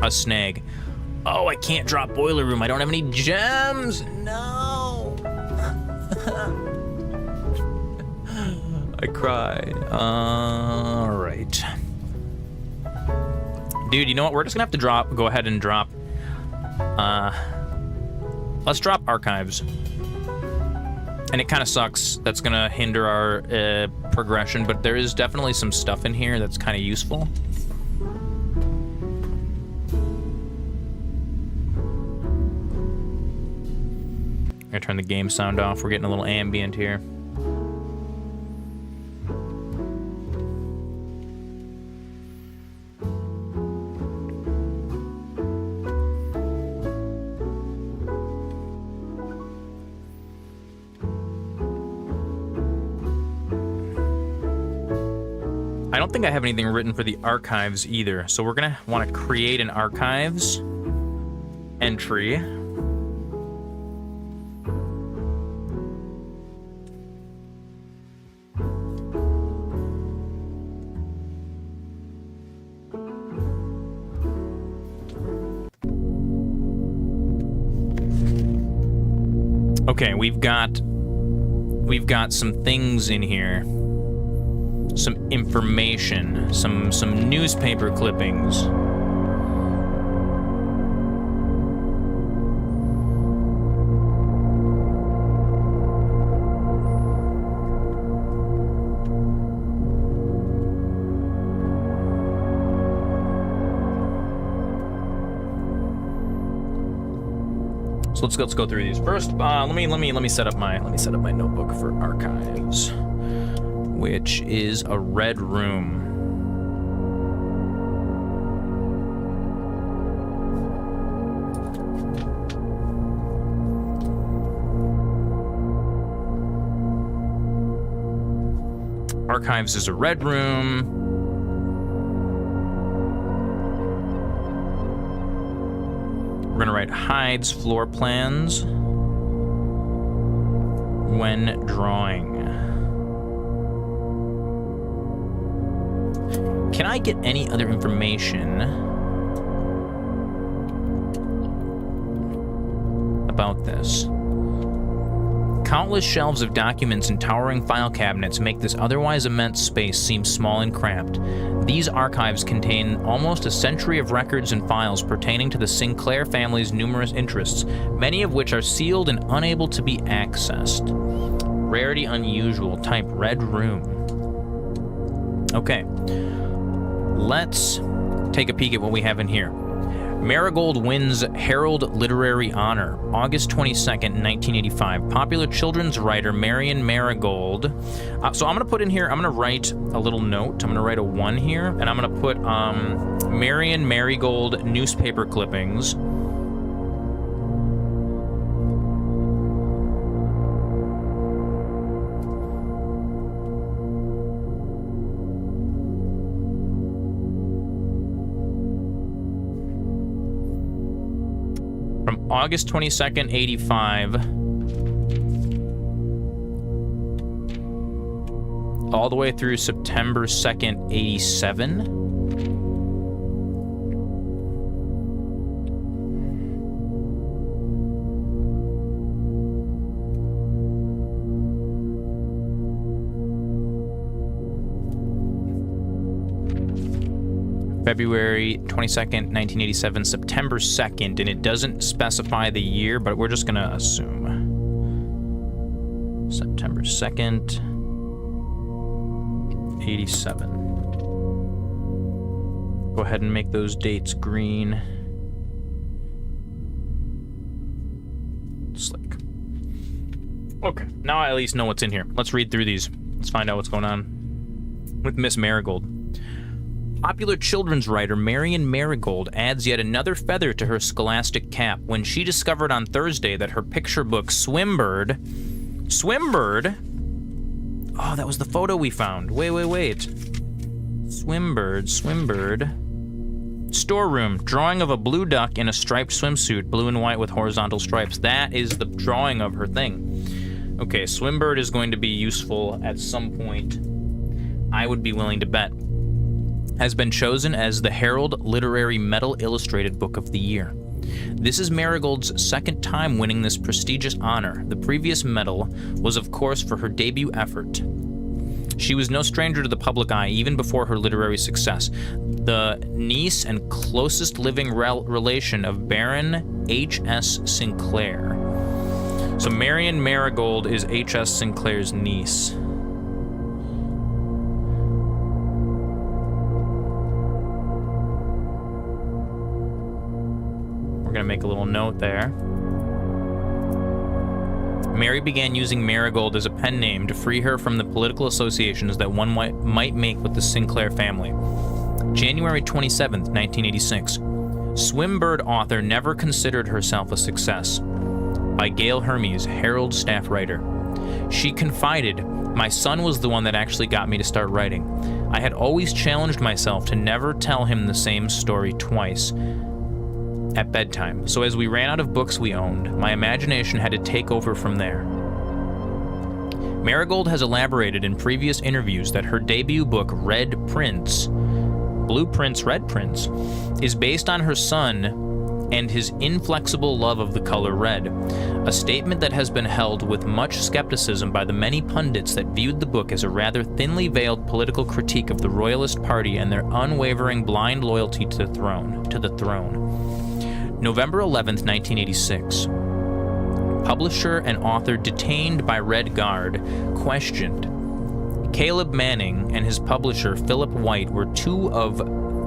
snag. Oh, I can't drop boiler room. I don't have any gems. No. I cried. All right. Dude, you know what? We're just gonna have to go ahead and drop. Let's drop archives. And it kind of sucks. That's gonna hinder our progression, but there is definitely some stuff in here that's kind of useful. I'm gonna turn the game sound off. We're getting a little ambient here. I don't think I have anything written for the archives either, so we're gonna want to create an archives entry. Okay, we've got some things in here. Some information, some newspaper clippings. So let's go through these first. Let me set up my notebook for archives, which is a red room. Archives is a red room. We're gonna write hides floor plans when drawing. Can I get any other information about this? Countless shelves of documents and towering file cabinets make this otherwise immense space seem small and cramped. These archives contain almost a century of records and files pertaining to the Sinclair family's numerous interests, many of which are sealed and unable to be accessed. Rarity unusual, type red room. Okay. Let's take a peek at what we have in here. Marigold wins Herald Literary Honor, August 22nd, 1985. Popular children's writer Marion Marigold. So I'm going to put in here, I'm going to write a little note. I'm going to write a 1 here, and I'm going to put Marion Marigold newspaper clippings. August 22nd, 85, all the way through September 2nd, 87. February 22nd, 1987, September 2nd, and it doesn't specify the year, but we're just gonna assume. September 2nd, 87. Go ahead and make those dates green. Slick. Okay, now I at least know what's in here. Let's read through these. Let's find out what's going on with Miss Marigold. Popular children's writer Marion Marigold adds yet another feather to her scholastic cap when she discovered on Thursday that her picture book Swimbird... Oh, that was the photo we found. Wait. Swimbird. Storeroom. Drawing of a blue duck in a striped swimsuit, blue and white with horizontal stripes. That is the drawing of her thing. Okay, Swimbird is going to be useful at some point. I would be willing to bet. Has been chosen as the Herald Literary Medal Illustrated Book of the Year. This is Marigold's second time winning this prestigious honor. The previous medal was, of course, for her debut effort. She was no stranger to the public eye even before her literary success. The niece and closest living relation of Baron H.S. Sinclair. So Marion Marigold is H.S. Sinclair's niece. We're going to make a little note there. Mary began using Marigold as a pen name to free her from the political associations that one might make with the Sinclair family. January 27th, 1986. Swimbird author never considered herself a success. By Gail Hermes, Herald staff writer. She confided, "My son was the one that actually got me to start writing. I had always challenged myself to never tell him the same story twice at bedtime, so as we ran out of books we owned, my imagination had to take over from there." Marigold has elaborated in previous interviews that her debut book, Red Prince, Blue Prince, Red Prince, is based on her son and his inflexible love of the color red, a statement that has been held with much skepticism by the many pundits that viewed the book as a rather thinly veiled political critique of the Royalist Party and their unwavering blind loyalty to the throne. November 11th, 1986. Publisher and author detained by Red Guard, questioned. Caleb Manning and his publisher Philip White were 2 of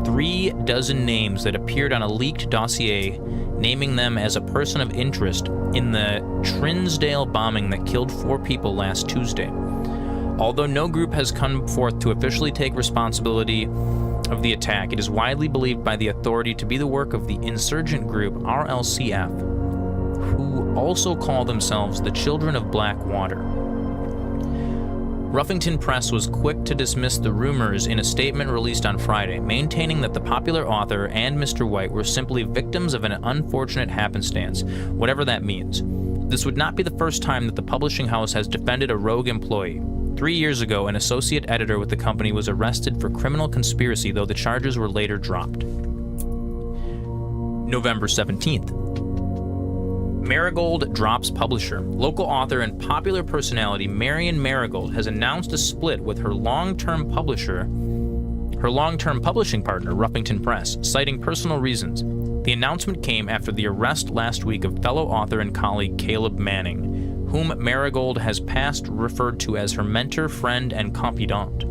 3 dozen names that appeared on a leaked dossier naming them as a person of interest in the Trinsdale bombing that killed 4 people last Tuesday. Although no group has come forth to officially take responsibility of the attack, it is widely believed by the authority to be the work of the insurgent group RLCF, who also call themselves the Children of Blackwater. Ruffington Press was quick to dismiss the rumors in a statement released on Friday, maintaining that the popular author and Mr. White were simply victims of an unfortunate happenstance, whatever that means. This would not be the first time that the publishing house has defended a rogue employee. 3 years ago, an associate editor with the company was arrested for criminal conspiracy, though the charges were later dropped. November 17th. Marigold drops publisher. Local author and popular personality Marion Marigold has announced a split with her long-term publishing partner, Ruffington Press, citing personal reasons. The announcement came after the arrest last week of fellow author and colleague Caleb Manning, whom Marigold has past referred to as her mentor, friend, and confidant.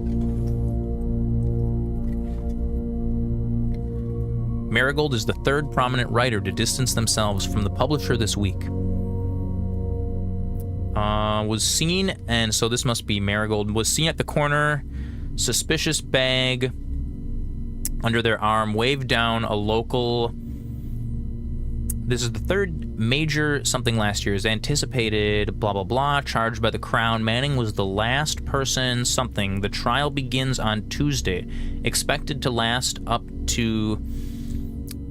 Marigold is the 3rd prominent writer to distance themselves from the publisher this week. Was seen, and so this must be Marigold, was seen at the corner, suspicious bag under their arm, waved down a local... This is the 3rd major something last year, is anticipated, blah, blah, blah, charged by the Crown. Manning was the last person something. The trial begins on Tuesday, expected to last up to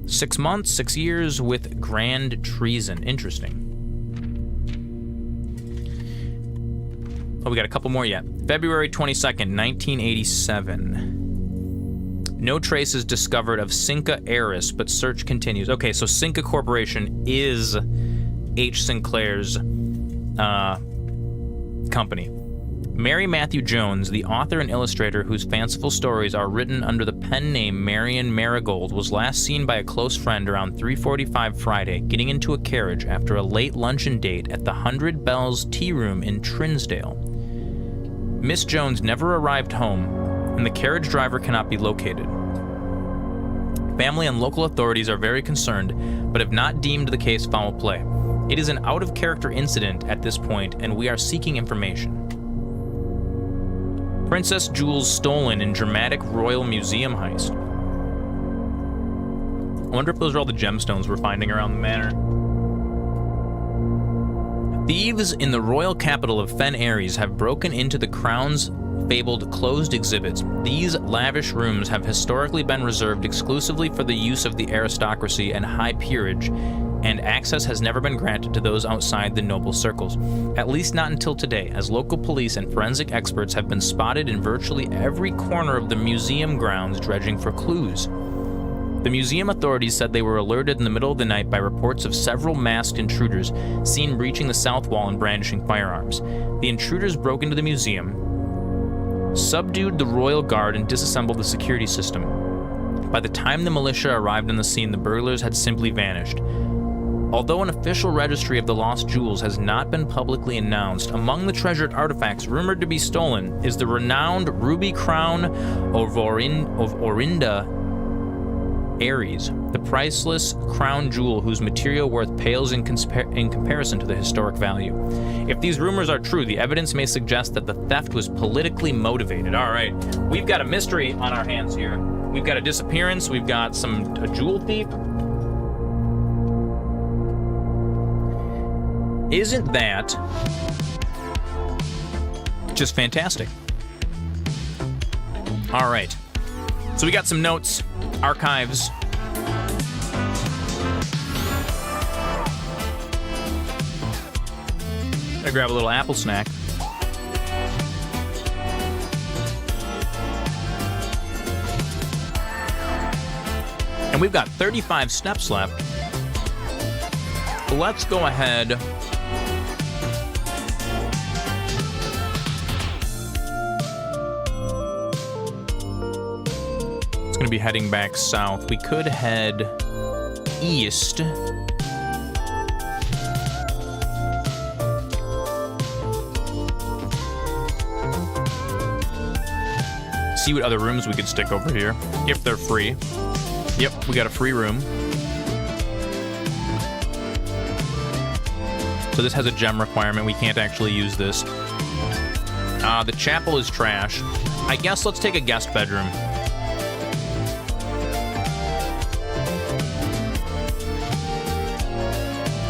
6 months, 6 years with grand treason. Interesting. Oh, we got a couple more yet. February 22nd, 1987. No traces discovered of Cinca heiress, but search continues. Okay, so Cinca Corporation is H. Sinclair's company. Mary Matthew Jones, the author and illustrator whose fanciful stories are written under the pen name Marion Marigold, was last seen by a close friend around 3:45 Friday, getting into a carriage after a late luncheon date at the 100 Bells Tea Room in Trinsdale. Miss Jones never arrived home, and the carriage driver cannot be located. Family and local authorities are very concerned, but have not deemed the case foul play. It is an out-of-character incident at this point, and we are seeking information. Princess jewels stolen in dramatic royal museum heist. I wonder if those are all the gemstones we're finding around the manor. Thieves in the royal capital of Fen Ares have broken into the Crown's fabled closed exhibits. These lavish rooms have historically been reserved exclusively for the use of the aristocracy and high peerage, and access has never been granted to those outside the noble circles, at least not until today, as local police and forensic experts have been spotted in virtually every corner of the museum grounds dredging for clues. The museum authorities said they were alerted in the middle of the night by reports of several masked intruders seen breaching the south wall and brandishing firearms. The intruders broke into the museum, subdued the royal guard, and disassembled the security system. By the time the militia arrived on the scene, the burglars had simply vanished. Although an official registry of the lost jewels has not been publicly announced, among the treasured artifacts rumored to be stolen is the renowned ruby crown of Orinda Ares, the priceless crown jewel whose material worth pales in comparison to the historic value. If these rumors are true, the evidence may suggest that the theft was politically motivated. All right, we've got a mystery on our hands here. We've got a disappearance, we've got a jewel thief. Isn't that just fantastic? All right, so we got some notes, archives. Gonna grab a little apple snack. And we've got 35 steps left. Let's go ahead. Going to be heading back south. We could head east. See what other rooms we could stick over here, if they're free. Yep, we got a free room. So this has a gem requirement. We can't actually use this. The chapel is trash. I guess let's take a guest bedroom.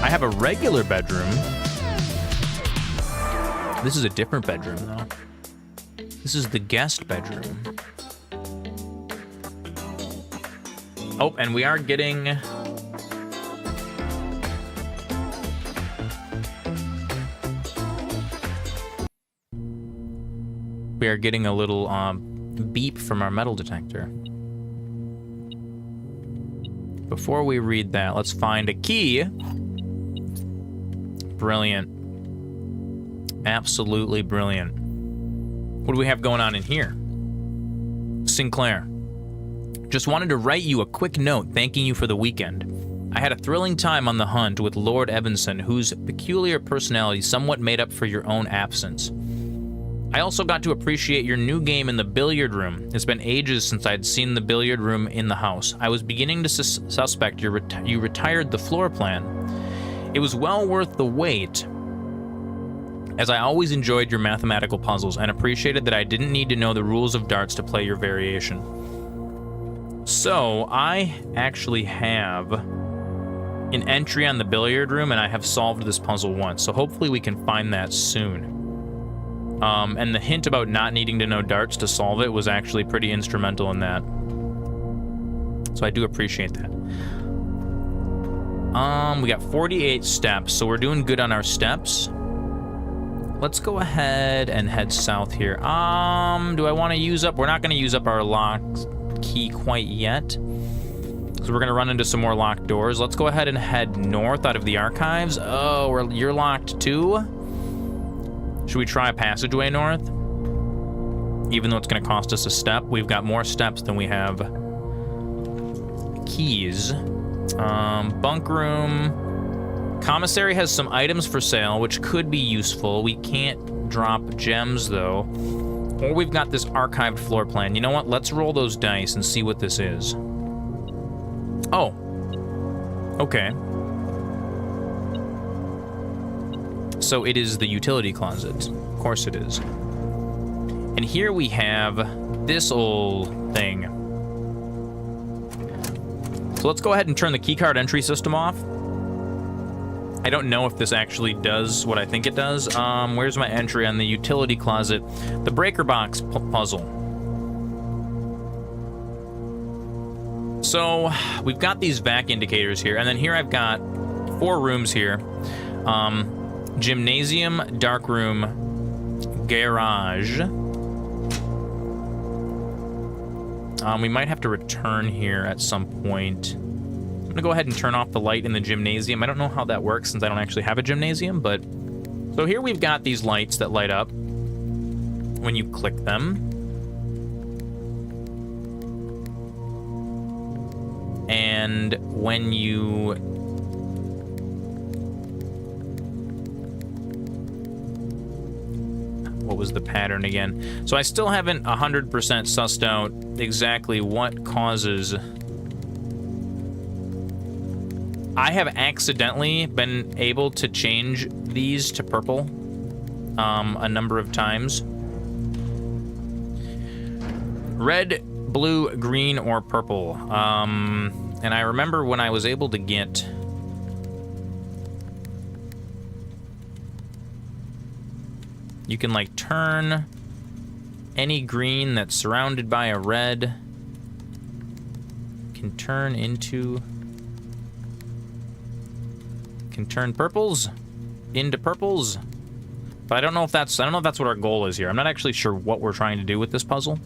I have a regular bedroom. This is a different bedroom, though. This is the guest bedroom. Oh, and we are getting... We are getting a little beep from our metal detector. Before we read that, let's find a key. Brilliant. Absolutely brilliant. What do we have going on in here? Sinclair. Just wanted to write you a quick note thanking you for the weekend. I had a thrilling time on the hunt with Lord Evanson, whose peculiar personality somewhat made up for your own absence. I also got to appreciate your new game in the billiard room. It's been ages since I'd seen the billiard room in the house. I was beginning to suspect you retired the floor plan. It was well worth the wait, as I always enjoyed your mathematical puzzles and appreciated that I didn't need to know the rules of darts to play your variation. So, I actually have an entry on the billiard room, and I have solved this puzzle once, so hopefully we can find that soon. And the hint about not needing to know darts to solve it was actually pretty instrumental in that. So I do appreciate that. We got 48 steps, so we're doing good on our steps. Let's go ahead and head south here. Do I want to use up? We're not going to use up our lock key quite yet, because we're going to run into some more locked doors. Let's go ahead and head north out of the archives. Oh, you're locked too? Should we try a passageway north? Even though it's going to cost us a step, we've got more steps than we have keys. Bunk room. Commissary has some items for sale, which could be useful. We can't drop gems, though. Or we've got this archived floor plan. You know what? Let's roll those dice and see what this is. Oh. Okay. So it is the utility closet. Of course it is. And here we have this old thing. So let's go ahead and turn the keycard entry system off. I don't know if this actually does what I think it does. Where's my entry on the utility closet? The breaker box puzzle. So we've got these vac indicators here, and then here I've got 4 rooms here. Gymnasium, dark room, garage. We might have to return here at some point. I'm gonna go ahead and turn off the light in the gymnasium. I don't know how that works since I don't actually have a gymnasium, but... So here we've got these lights that light up when you click them. And when you... What was the pattern again? So I still haven't 100% sussed out exactly what causes... I have accidentally been able to change these to purple a number of times. Red, blue, green, or purple. And I remember when I was able to get... You can, like, turn any green that's surrounded by a red. Can turn into... Can turn purples into purples. But I don't know if that's what our goal is here. I'm not actually sure what we're trying to do with this puzzle.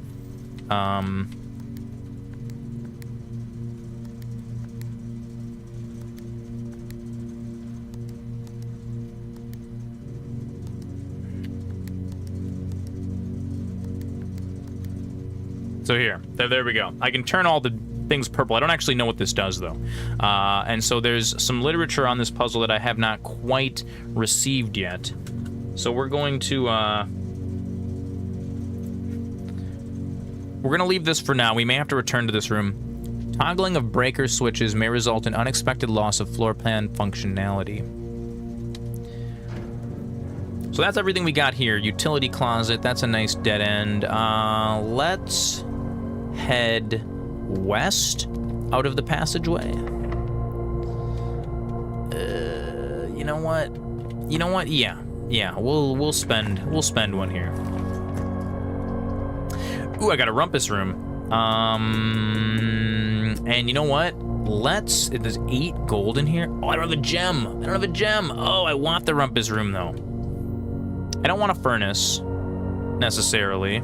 So here, there we go. I can turn all the things purple. I don't actually know what this does, though. And so there's some literature on this puzzle that I have not quite received yet. So we're going to... We're going to leave this for now. We may have to return to this room. Toggling of breaker switches may result in unexpected loss of floor plan functionality. So that's everything we got here. Utility closet. That's a nice dead end. Let's head west out of the passageway. You know what? You know what? Yeah. We'll spend one here. Ooh, I got a rumpus room. And you know what? There's 8 gold in here. Oh, I don't have a gem. Oh, I want the rumpus room though. I don't want a furnace necessarily.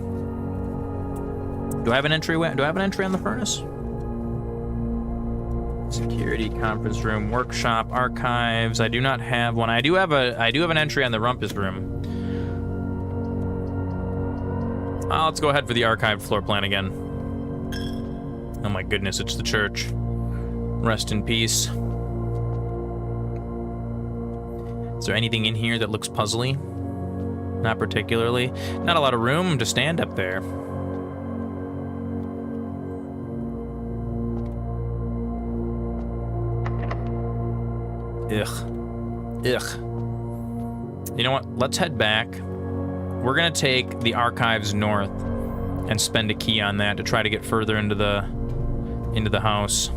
Do I have an entry? Do I have an entry on the furnace? Security, conference room, workshop, archives. I do not have one. I do have an entry on the rumpus room. Let's go ahead for the archived floor plan again. Oh my goodness, it's the church. Rest in peace. Is there anything in here that looks puzzly? Not particularly. Not a lot of room to stand up there. Ugh. You know what? Let's head back. We're gonna take the archives north and spend a key on that to try to get further into the house.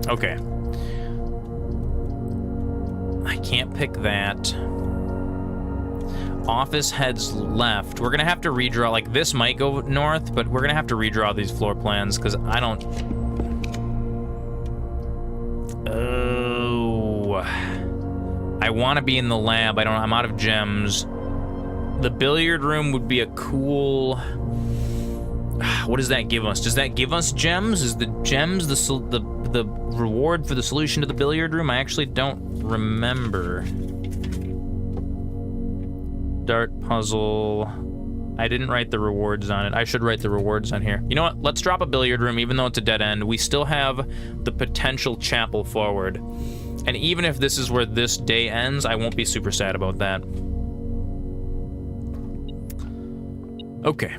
Okay. I can't pick that. Office heads left. We're gonna have to redraw. Like, this might go north, but we're gonna have to redraw these floor plans because I don't... Oh, I want to be in the lab. I'm out of gems. The billiard room would be a cool What does that give us? Does that give us gems? Is the gems the reward for the solution to the billiard room? I actually don't remember. Dart puzzle. I didn't write the rewards on it. I should write the rewards on here. You know what? Let's drop a billiard room, even though it's a dead end. We still have the potential chapel forward. And even if this is where this day ends, I won't be super sad about that. Okay.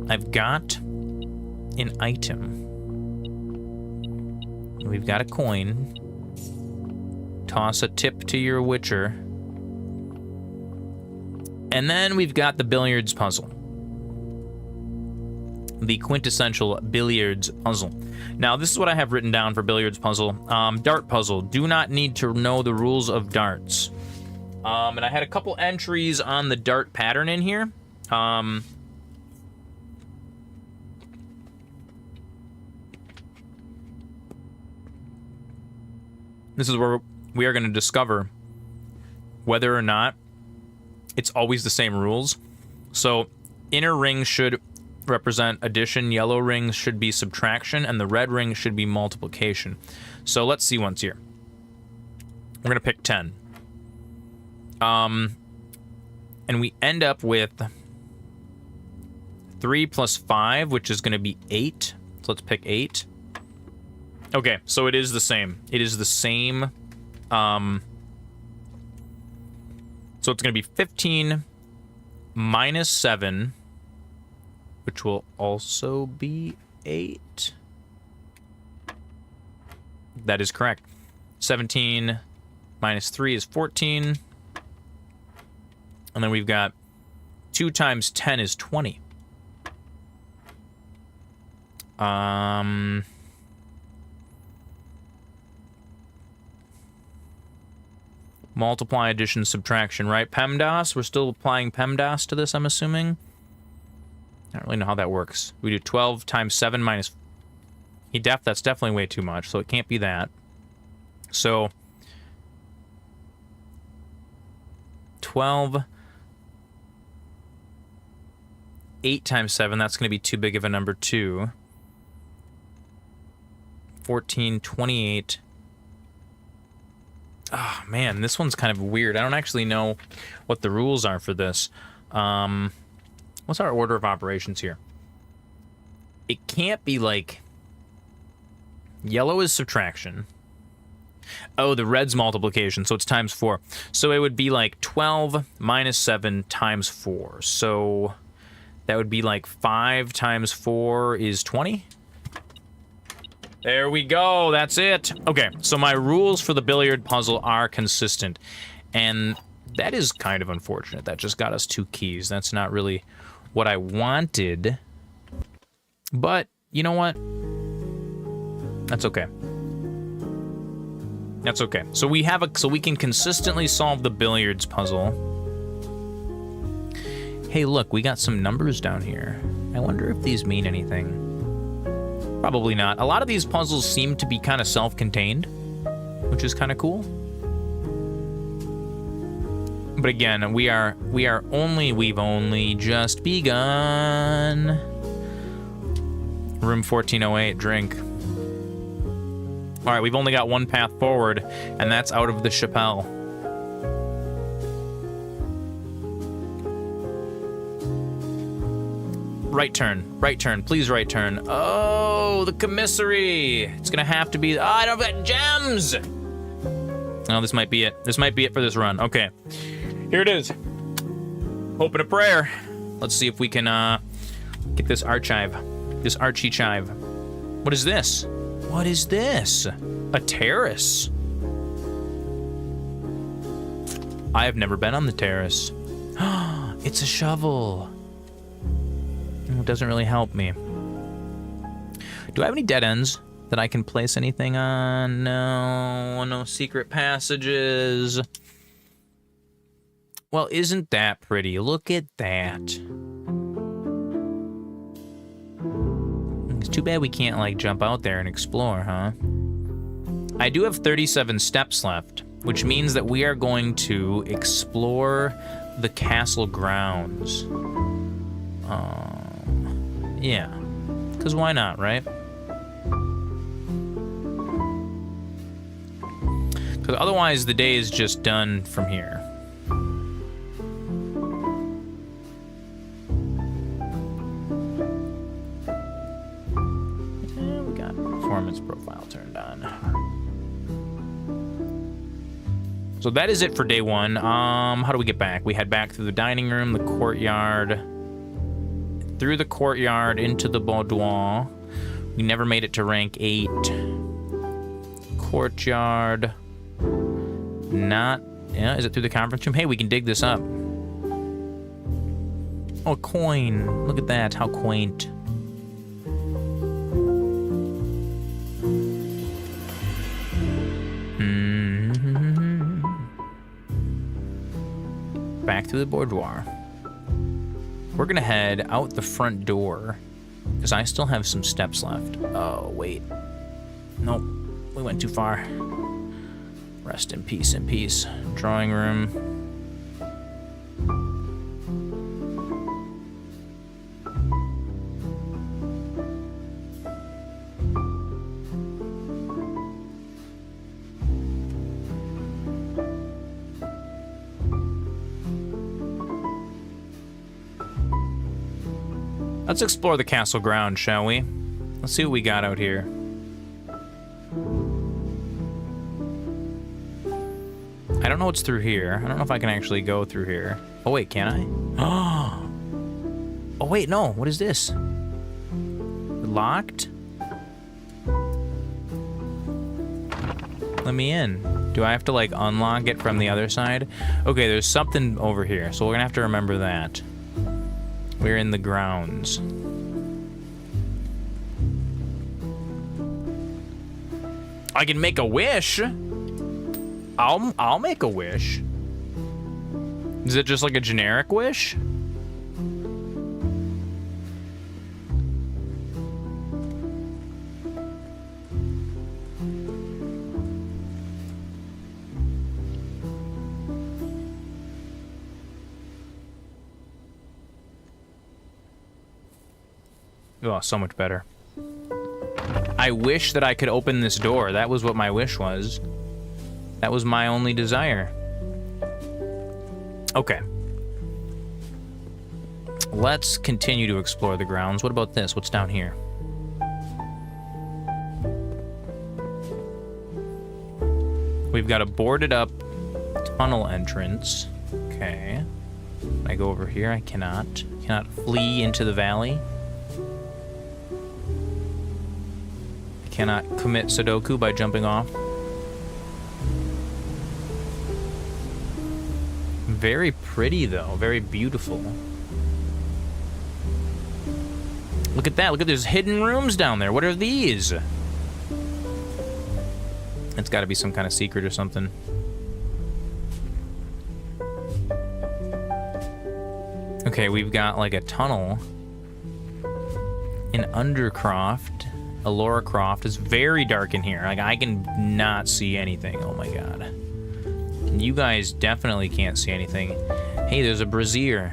I've got an item. We've got a coin. Toss a tip to your witcher. And then we've got the billiards puzzle. The quintessential billiards puzzle. Now, this is what I have written down for billiards puzzle. Dart puzzle. Do not need to know the rules of darts. And I had a couple entries on the dart pattern in here. This is where we are going to discover whether or not it's always the same rules. So, inner rings should represent addition, yellow rings should be subtraction, and the red rings should be multiplication. So, let's see once here. We're going to pick 10. And we end up with 3 plus 5, which is going to be 8. So, let's pick 8. Okay, so it is the same. It is the same. So it's going to be 15 minus 7, which will also be 8. That is correct. 17 minus 3 is 14. And then we've got 2 times 10 is 20. Multiply, addition, subtraction, right? PEMDAS, we're still applying PEMDAS to this, I'm assuming. I don't really know how that works. We do 12 times 7 minus... That's definitely way too much, so it can't be that. So... 12... 8 times 7, that's going to be too big of a number, too. 14, 28... Oh, man, this one's kind of weird. I don't actually know what the rules are for this. What's our order of operations here? It can't be like... Yellow is subtraction. Oh, the red's multiplication, so it's times 4. So it would be like 12 minus 7 times 4. So that would be like 5 times 4 is 20? There we go, that's it. Okay, so my rules for the billiard puzzle are consistent. And that is kind of unfortunate. That just got us 2 keys. That's not really what I wanted. But, you know what? That's okay. That's okay. So we can consistently solve the billiards puzzle. Hey, look, we got some numbers down here. I wonder if these mean anything. Probably not. A lot of these puzzles seem to be kind of self-contained, which is kind of cool. But again, we've only just begun. Room 1408, drink. All right, we've only got one path forward, and that's out of the chapel. Right turn, please right turn. Oh, the commissary. It's gonna have to be, I don't have gems. Oh, this might be it. This might be it for this run. Okay, here it is. Hope and a prayer. Let's see if we can get this archive, this Archie chive. What is this? What is this? A terrace. I have never been on the terrace. It's a shovel. It doesn't really help me. Do I have any dead ends that I can place anything on? No, no secret passages. Well, isn't that pretty? Look at that. It's too bad we can't, like, jump out there and explore, huh? I do have 37 steps left, which means that we are going to explore the castle grounds. Yeah. Because why not, right? Because otherwise the day is just done from here. And we got performance profile turned on. So that is it for day one. How do we get back? We head back through the dining room, the courtyard, through the courtyard into the boudoir. We never made it to rank 8. Courtyard. Not, yeah, is it through the conference room? Hey, we can dig this up. Oh, a coin. Look at that, how quaint. Back through the boudoir. We're gonna head out the front door because I still have some steps left. Oh, wait. Nope, we went too far. Rest in peace, in peace. Drawing room. Let's explore the castle grounds, shall we? Let's see what we got out here. I don't know what's through here. I don't know if I can actually go through here. Oh, wait, can I? Oh, wait, no. What is this? Locked? Let me in. Do I have to, like, unlock it from the other side? Okay, there's something over here, so we're gonna have to remember that. We're in the grounds. I can make a wish. I'll make a wish. Is it just like a generic wish? Oh, so much better. I wish that I could open this door. That was what my wish was. That was my only desire. Okay. Let's continue to explore the grounds. What about this? What's down here? We've got a boarded up tunnel entrance. Okay. Can I go over here? I cannot. Cannot flee into the valley. I cannot commit Sudoku by jumping off. Very pretty, though. Very beautiful. Look at that. Look at those hidden rooms down there. What are these? It's got to be some kind of secret or something. Okay, we've got like a tunnel. In Undercroft. Alora Croft is very dark in here. Like, I can not see anything. Oh my god. You guys definitely can't see anything. Hey, there's a brazier.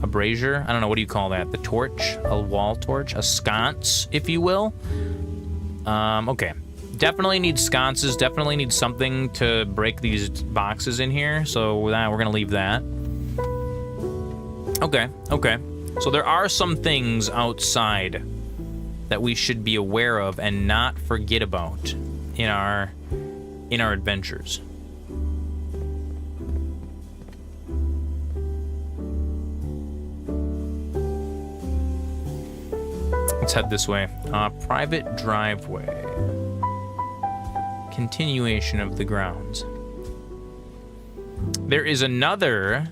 A brazier? I don't know, what do you call that? The torch? A wall torch? A sconce, if you will? Okay. Definitely need sconces, definitely need something to break these boxes in here, so we're gonna leave that. Okay, okay. So there are some things outside that we should be aware of and not forget about in our adventures. Let's head this way. Private driveway. Continuation of the grounds. There is another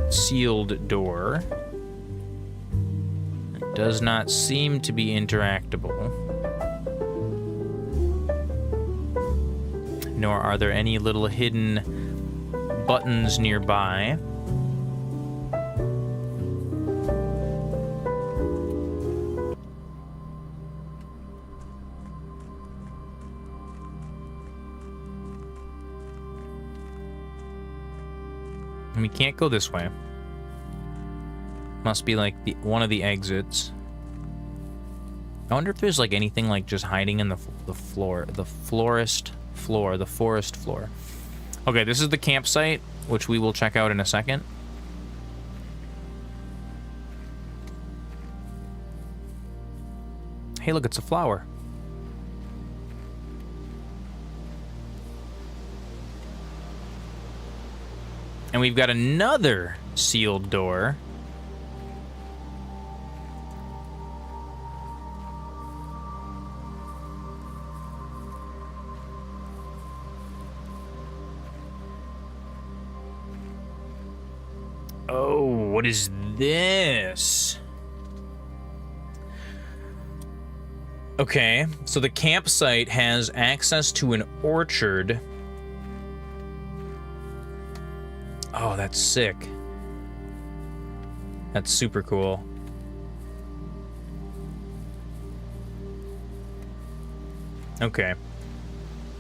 sealed door. It does not seem to be interactable. Nor are there any little hidden buttons nearby. And we can't go this way. Must be like one of the exits. I wonder if there's like anything like just hiding in the forest floor. Okay, this is the campsite, which we will check out in a second. Hey, look, it's a flower. And we've got another sealed door. Oh, what is this? Okay, so the campsite has access to an orchard. Oh, that's sick. That's super cool. Okay.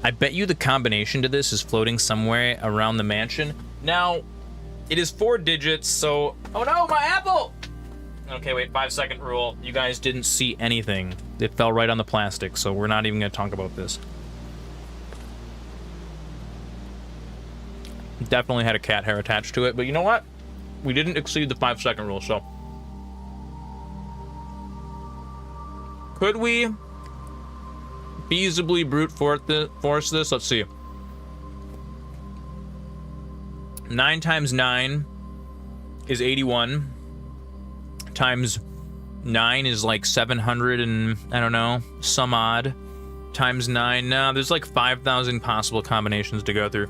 I bet you the combination to this is floating somewhere around the mansion. Now, it is 4 digits, so... Oh no, my apple! Okay, wait, 5-second rule. You guys didn't see anything. It fell right on the plastic, so we're not even gonna talk about this. Definitely had a cat hair attached to it, but you know what? We didn't exceed the 5-second rule, so... Could we feasibly brute force this? Let's see. 9 times 9 is 81. Times 9 is like 700 and, I don't know, some odd. Times 9, no, there's like 5,000 possible combinations to go through.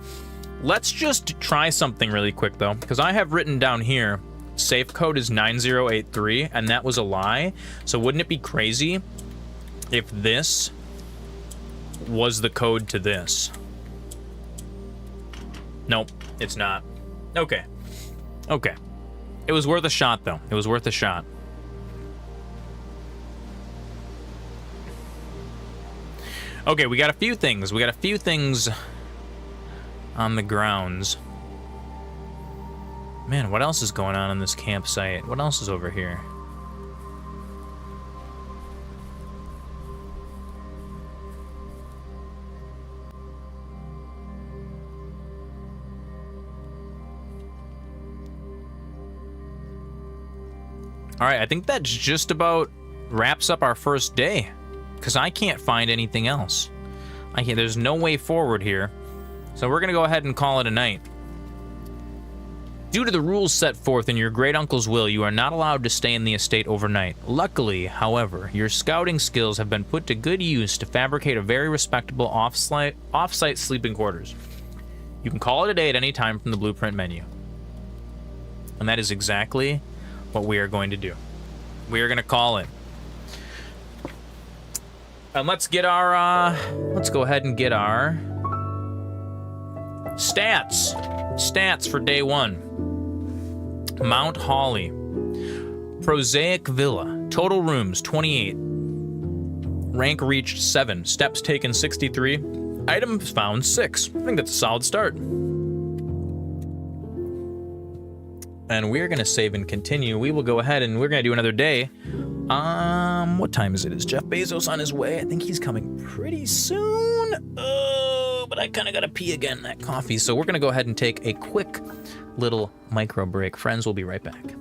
Let's just try something really quick, though, because I have written down here, safe code is 9083, and that was a lie. So wouldn't it be crazy if this was the code to this? Nope, it's not. Okay. Okay. It was worth a shot, though. It was worth a shot. Okay, we got a few things. We got a few things on the grounds. Man, what else is going on in this campsite? What else is over here? All right, I think that's just about wraps up our first day, because I can't find anything else. There's no way forward here, so we're gonna go ahead and call it a night. Due to the rules set forth in your great uncle's will, you are not allowed to stay in the estate overnight. Luckily, however, your scouting skills have been put to good use to fabricate a very respectable off-site sleeping quarters. You can call it a day at any time from the blueprint menu. And that is exactly what we are going to do. We are going to call it. And let's get our, let's go ahead and get our stats. Stats for day 1. Mount Holly. Prosaic Villa. Total rooms, 28. Rank reached, 7. Steps taken, 63. Items found, 6. I think that's a solid start. And we're gonna save and continue. We will go ahead and we're gonna do another day. What time is it? Is Jeff Bezos on his way? I think he's coming pretty soon. Oh, but I kind of gotta pee again, that coffee. So we're gonna go ahead and take a quick little micro break. Friends, we'll be right back.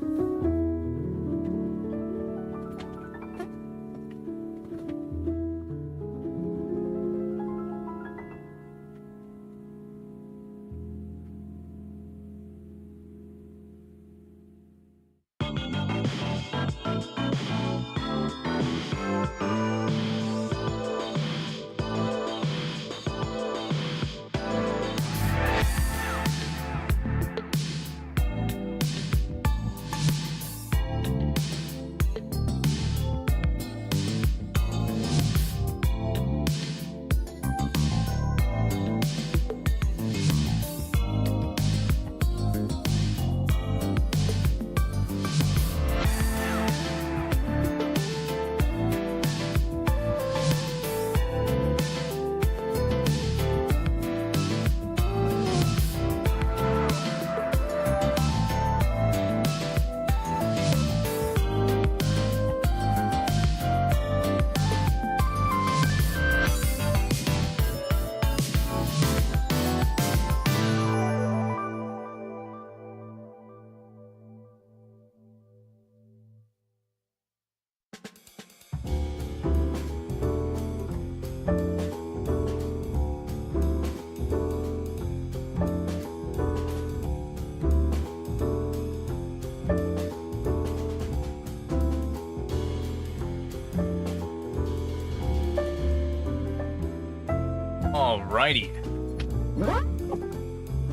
Alrighty.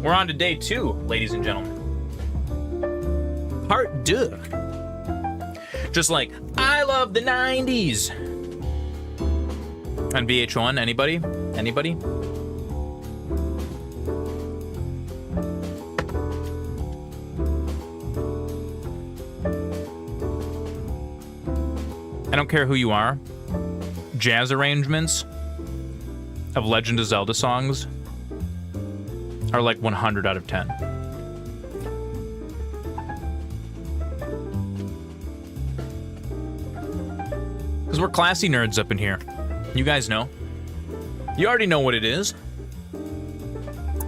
We're on to day 2, ladies and gentlemen. Part 2. Just like, I love the 90s. On VH1, anybody? Anybody? I don't care who you are. Jazz arrangements of Legend of Zelda songs are like 100 out of 10. Because we're classy nerds up in here. You guys know. You already know what it is.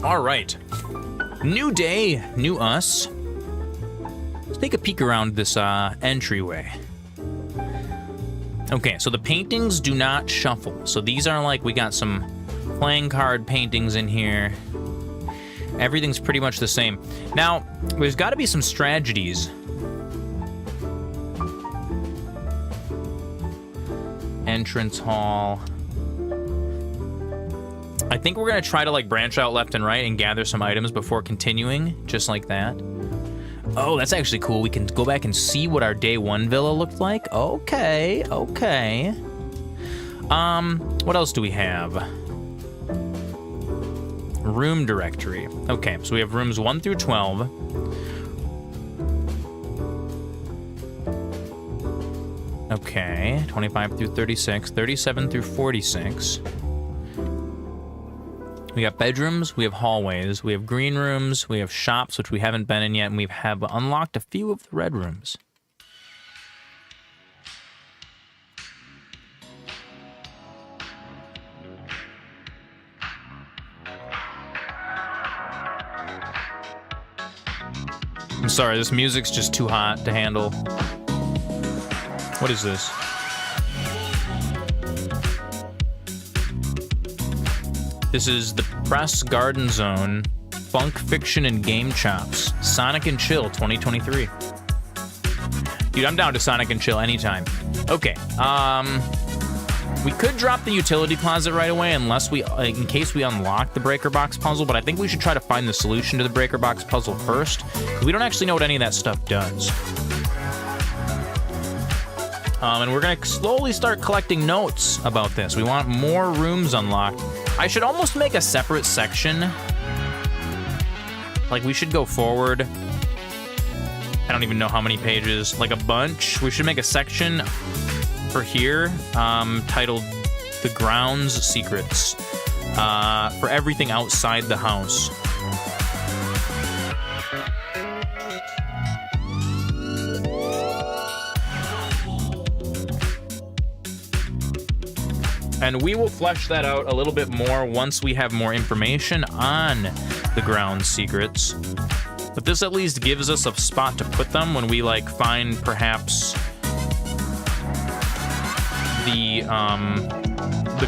All right. New day, new us. Let's take a peek around this entryway. Okay, so the paintings do not shuffle. So these are like, we got some playing card paintings in here. Everything's pretty much the same. Now, there's got to be some strategies. Entrance hall. I think we're gonna try to like branch out left and right and gather some items before continuing, just like that. Oh, that's actually cool. We can go back and see what our day 1 villa looked like. Okay, okay. What else do we have? Room directory. Okay, so we have rooms 1 through 12. Okay, 25 through 36, 37 through 46. We got bedrooms, we have hallways, we have green rooms, we have shops, which we haven't been in yet, and we have unlocked a few of the red rooms. I'm sorry, this music's just too hot to handle. What is this? This is the Press Garden Zone, Funk Fiction and Game Chops, Sonic and Chill 2023. Dude, I'm down to Sonic and Chill anytime. Okay, we could drop the utility closet right away unless we, in case we unlock the breaker box puzzle, but I think we should try to find the solution to the breaker box puzzle first, because we don't actually know what any of that stuff does. And we're gonna slowly start collecting notes about this. We want more rooms unlocked. I should almost make a separate section. Like, we should go forward. I don't even know how many pages. Like a bunch. We should make a section for here titled The Grounds Secrets for everything outside the house. And we will flesh that out a little bit more once we have more information on the ground secrets. But this at least gives us a spot to put them when we like find perhaps the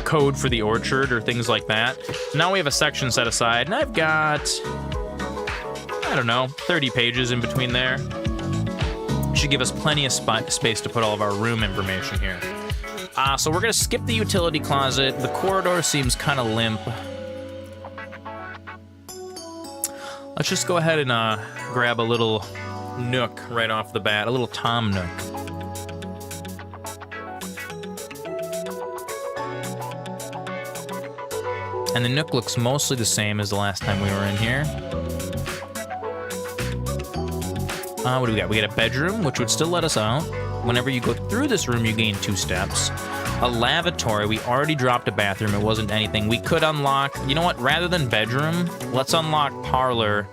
code for the orchard or things like that. So now we have a section set aside, and I've got, I don't know, 30 pages in between there. Should give us plenty of space to put all of our room information here. So we're gonna skip the utility closet. The corridor seems kind of limp. Let's just go ahead and grab a little nook right off the bat, a little Tom nook. And the nook looks mostly the same as the last time we were in here. What do we got? We got a bedroom, which would still let us out. Whenever you go through this room, you gain 2 steps. A lavatory. We already dropped a bathroom. It wasn't anything. We could unlock... You know what? Rather than bedroom, let's unlock parlor.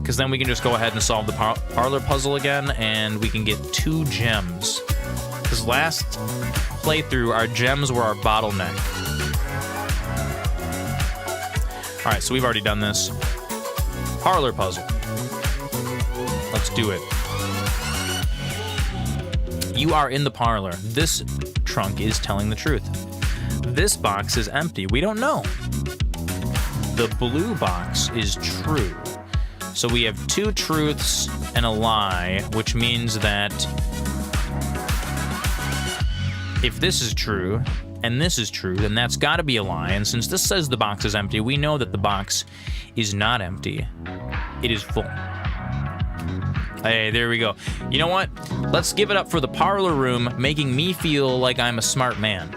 Because then we can just go ahead and solve the parlor puzzle again, and we can get 2 gems. Because last playthrough, our gems were our bottleneck. Alright, so we've already done this. Parlor puzzle. Let's do it. You are in the parlor. This trunk is telling the truth. This box is empty. We don't know. The blue box is true. So we have 2 truths and a lie, which means that if this is true, and this is true, then that's got to be a lie. And since this says the box is empty, we know that the box is not empty. It is full. Hey, there we go. You know what? Let's give it up for the parlor room, making me feel like I'm a smart man.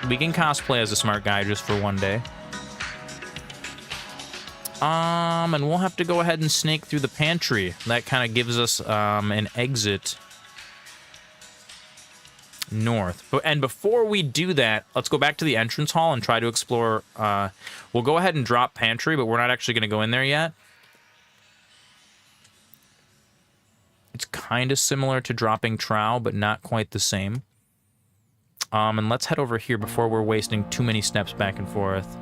We can cosplay as a smart guy just for one day. And we'll have to go ahead and snake through the pantry. That kind of gives us an exit north. And before we do that, let's go back to the entrance hall and try to explore. We'll go ahead and drop pantry, but we're not actually going to go in there yet. It's kind of similar to dropping trowel, but not quite the same. And let's head over here before we're wasting too many steps back and forth.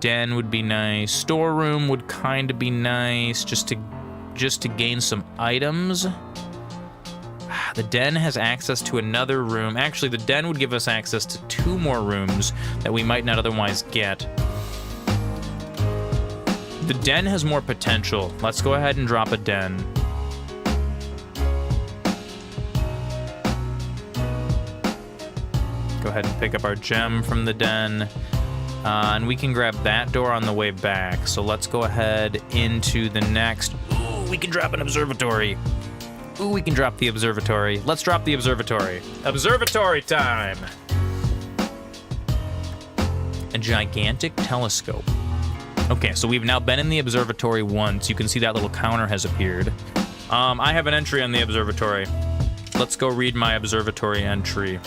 Den would be nice. Storeroom would kind of be nice, just to gain some items. The den has access to another room. Actually, the den would give us access to 2 more rooms that we might not otherwise get. The den has more potential. Let's go ahead and drop a den. Go ahead and pick up our gem from the den. And we can grab that door on the way back. So let's go ahead into the next. Ooh, we can drop an observatory. Ooh, we can drop the observatory. Let's drop the observatory. Observatory time! A gigantic telescope. Okay, so we've now been in the observatory once. You can see that little counter has appeared. I have an entry on the observatory. Let's go read my observatory entry.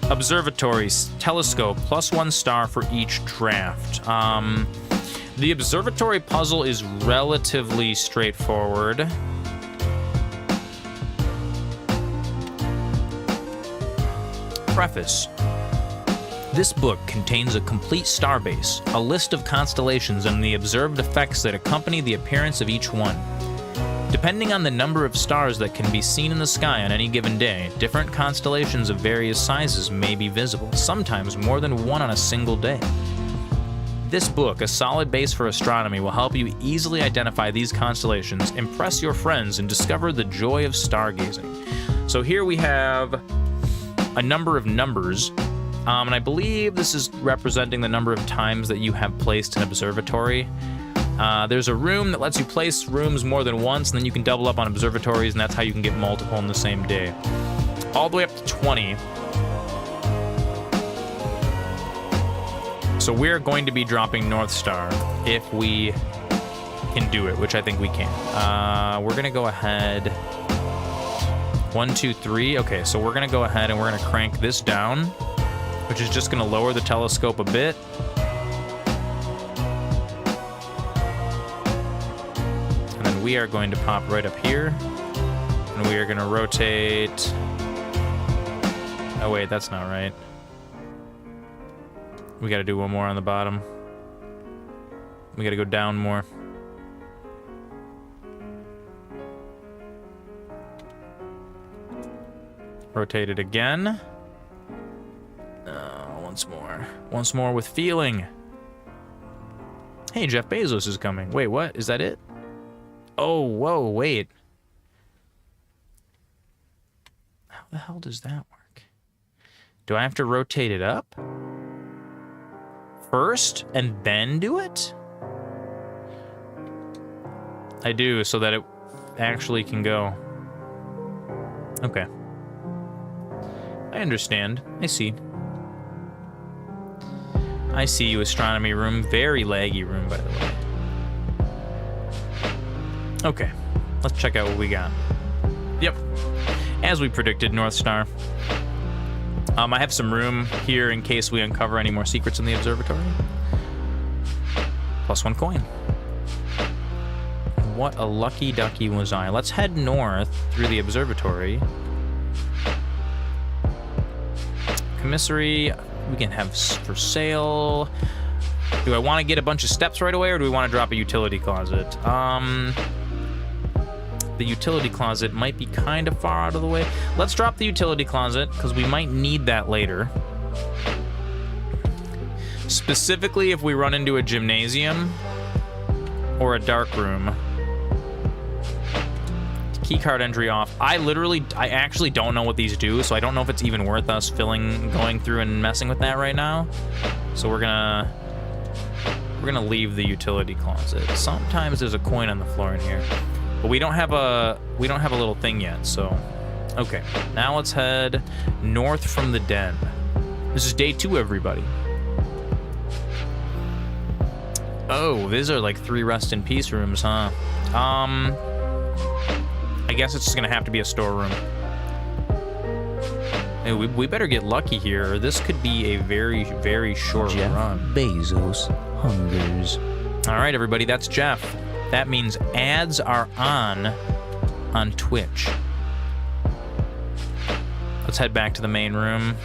Observatories, telescope, +1 star for each draft. The observatory puzzle is relatively straightforward. Preface. This book contains a complete starbase, a list of constellations, and the observed effects that accompany the appearance of each one. Depending on the number of stars that can be seen in the sky on any given day, different constellations of various sizes may be visible, sometimes more than one on a single day. This book, a solid base for astronomy, will help you easily identify these constellations, impress your friends, and discover the joy of stargazing. So here we have a number of numbers. And I believe this is representing the number of times that you have placed an observatory. There's a room that lets you place rooms more than once, and then you can double up on observatories, and that's how you can get multiple in the same day. All the way up to 20. So we're going to be dropping North Star if we can do it, which I think we can. We're going to go ahead. 1, 2, 3. Okay, so we're going to go ahead and we're going to crank this down, which is just going to lower the telescope a bit. And then we are going to pop right up here. And we are going to rotate. Oh, wait, that's not right. We got to do one more on the bottom. We got to go down more. Rotate it again. Once more. Once more with feeling. Hey, Jeff Bezos is coming. Wait, what? Is that it? Oh, whoa, wait. How the hell does that work? Do I have to rotate it up first and then do it? I do, so that it actually can go. Okay. I understand. I see. I see you, astronomy room. Very laggy room, by the way. Okay. Let's check out what we got. Yep. As we predicted, North Star. I have some room here in case we uncover any more secrets in the observatory. +1 coin. What a lucky ducky was I. Let's head north through the observatory. Commissary, we can have for sale. Do I want to get a bunch of steps right away, or do we want to drop a utility closet? The utility closet might be kind of far out of the way. Let's drop the utility closet, because we might need that later. Specifically if we run into a gymnasium or a dark room. Keycard entry off. I actually don't know what these do, so I don't know if it's even worth us going through and messing with that right now. So we're gonna leave the utility closet. Sometimes there's a coin on the floor in here, but we don't have a little thing yet. So, okay, now let's head north from the den. This is day 2, everybody. Oh, these are like 3 rest in peace rooms, huh? I guess it's just gonna have to be a storeroom. Hey, we better get lucky here, or this could be a very, very short Jeff run. Bezos hungers. All right, everybody, that's Jeff. That means ads are on Twitch. Let's head back to the main room.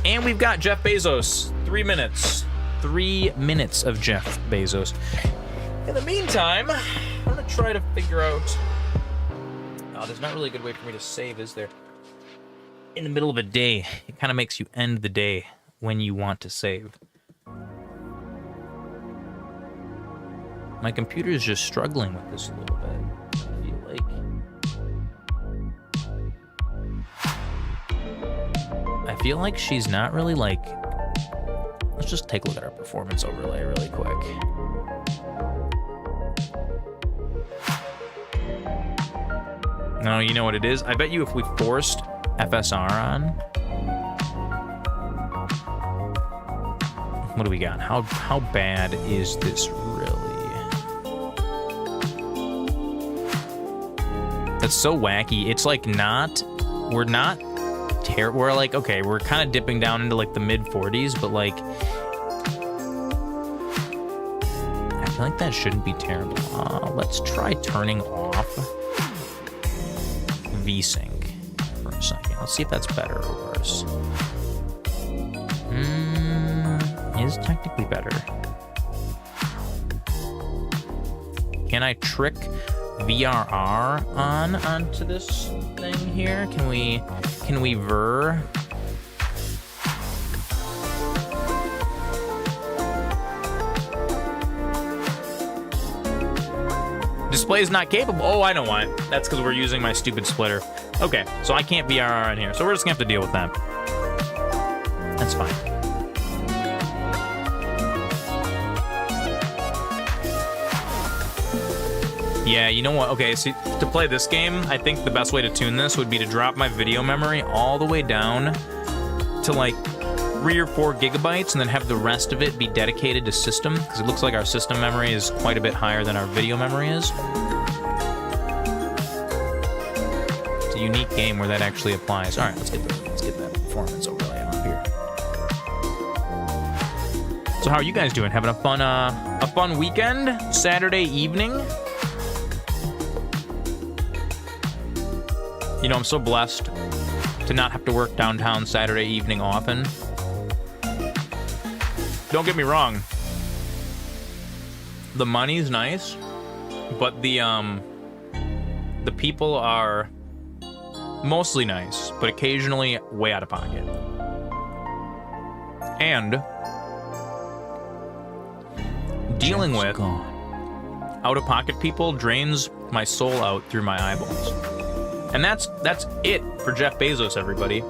And we've got Jeff Bezos. 3 minutes. 3 minutes of Jeff Bezos. In the meantime, I'm gonna try to figure out... Oh, there's not really a good way for me to save, is there? In the middle of a day, it kind of makes you end the day when you want to save. My computer is just struggling with this a little bit, I feel like. I feel like she's not really like... Let's just take a look at our performance overlay really quick. No, you know what it is? I bet you if we forced FSR on... What do we got? How bad is this really? That's so wacky. It's like not... We're not... We're like, okay, we're kind of dipping down into like the mid-40s, but like... I feel like that shouldn't be terrible. Let's try turning off VSync for a second. Let's see if that's better or worse. Is technically better. Can I trick VRR onto this thing here? Can we ver? Display is not capable. Oh, I know why. That's because we're using my stupid splitter. Okay, so I can't VRR in here. So we're just gonna have to deal with that. That's fine. Yeah, you know what? Okay, so to play this game, I think the best way to tune this would be to drop my video memory all the way down to like 3 or 4 gigabytes and then have the rest of it be dedicated to system, because it looks like our system memory is quite a bit higher than our video memory is. It's a unique game where that actually applies. All right, let's get that performance overlay on here. So how are you guys doing? Having a fun weekend? Saturday evening? You know, I'm so blessed to not have to work downtown Saturday evening often. Don't get me wrong. The money's nice, but the people are mostly nice, but occasionally way out of pocket. And dealing with out-of-pocket people drains my soul out through my eyeballs. And that's it for Jeff Bezos, everybody.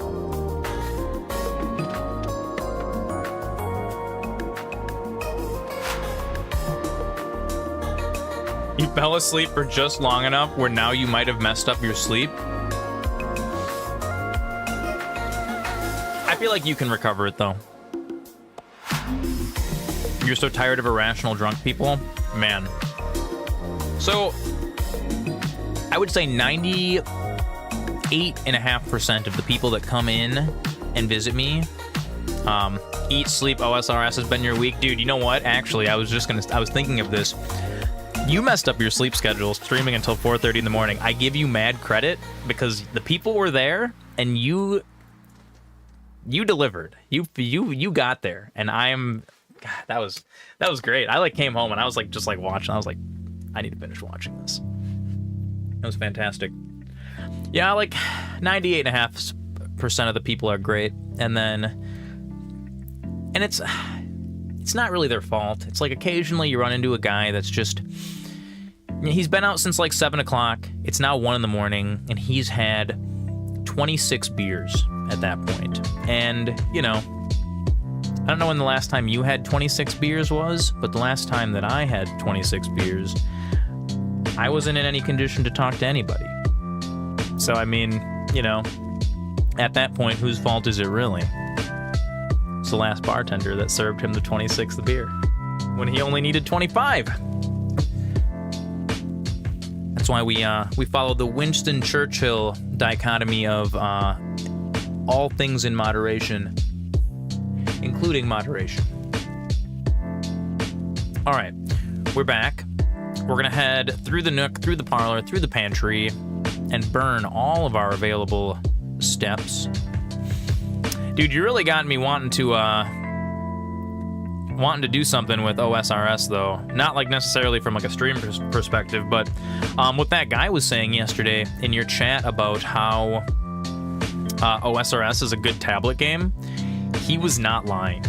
You fell asleep for just long enough where now you might have messed up your sleep. I feel like you can recover it, though. You're so tired of irrational drunk people? Man. So, I would say 98.5% of the people that come in and visit me, eat, sleep, OSRS has been your week. Dude, you know what? Actually, I was thinking of this. You messed up your sleep schedule streaming until 4:30 in the morning. I give you mad credit because the people were there and you delivered. You got there, and God, that was great. I like came home and I was like just like watching. I was like, I need to finish watching this. It was fantastic. Yeah, like 98.5% of the people are great, and it's not really their fault. It's like occasionally you run into a guy that's just, He's been out since like 7 o'clock. It's now 1 in the morning, and he's had 26 beers at that point. And, you know, I don't know when the last time you had 26 beers was, but the last time that I had 26 beers, I wasn't in any condition to talk to anybody. So, I mean, you know, at that point, whose fault is it really? It's the last bartender that served him the 26th beer when he only needed 25. That's why we follow the Winston Churchill dichotomy of all things in moderation, including moderation. All right, we're back. We're gonna head through the nook, through the parlor, through the pantry, and burn all of our available steps. Dude, you really got me wanting to do something with OSRS though. Not like necessarily from like a stream perspective, but what that guy was saying yesterday in your chat about how OSRS is a good tablet game, he was not lying.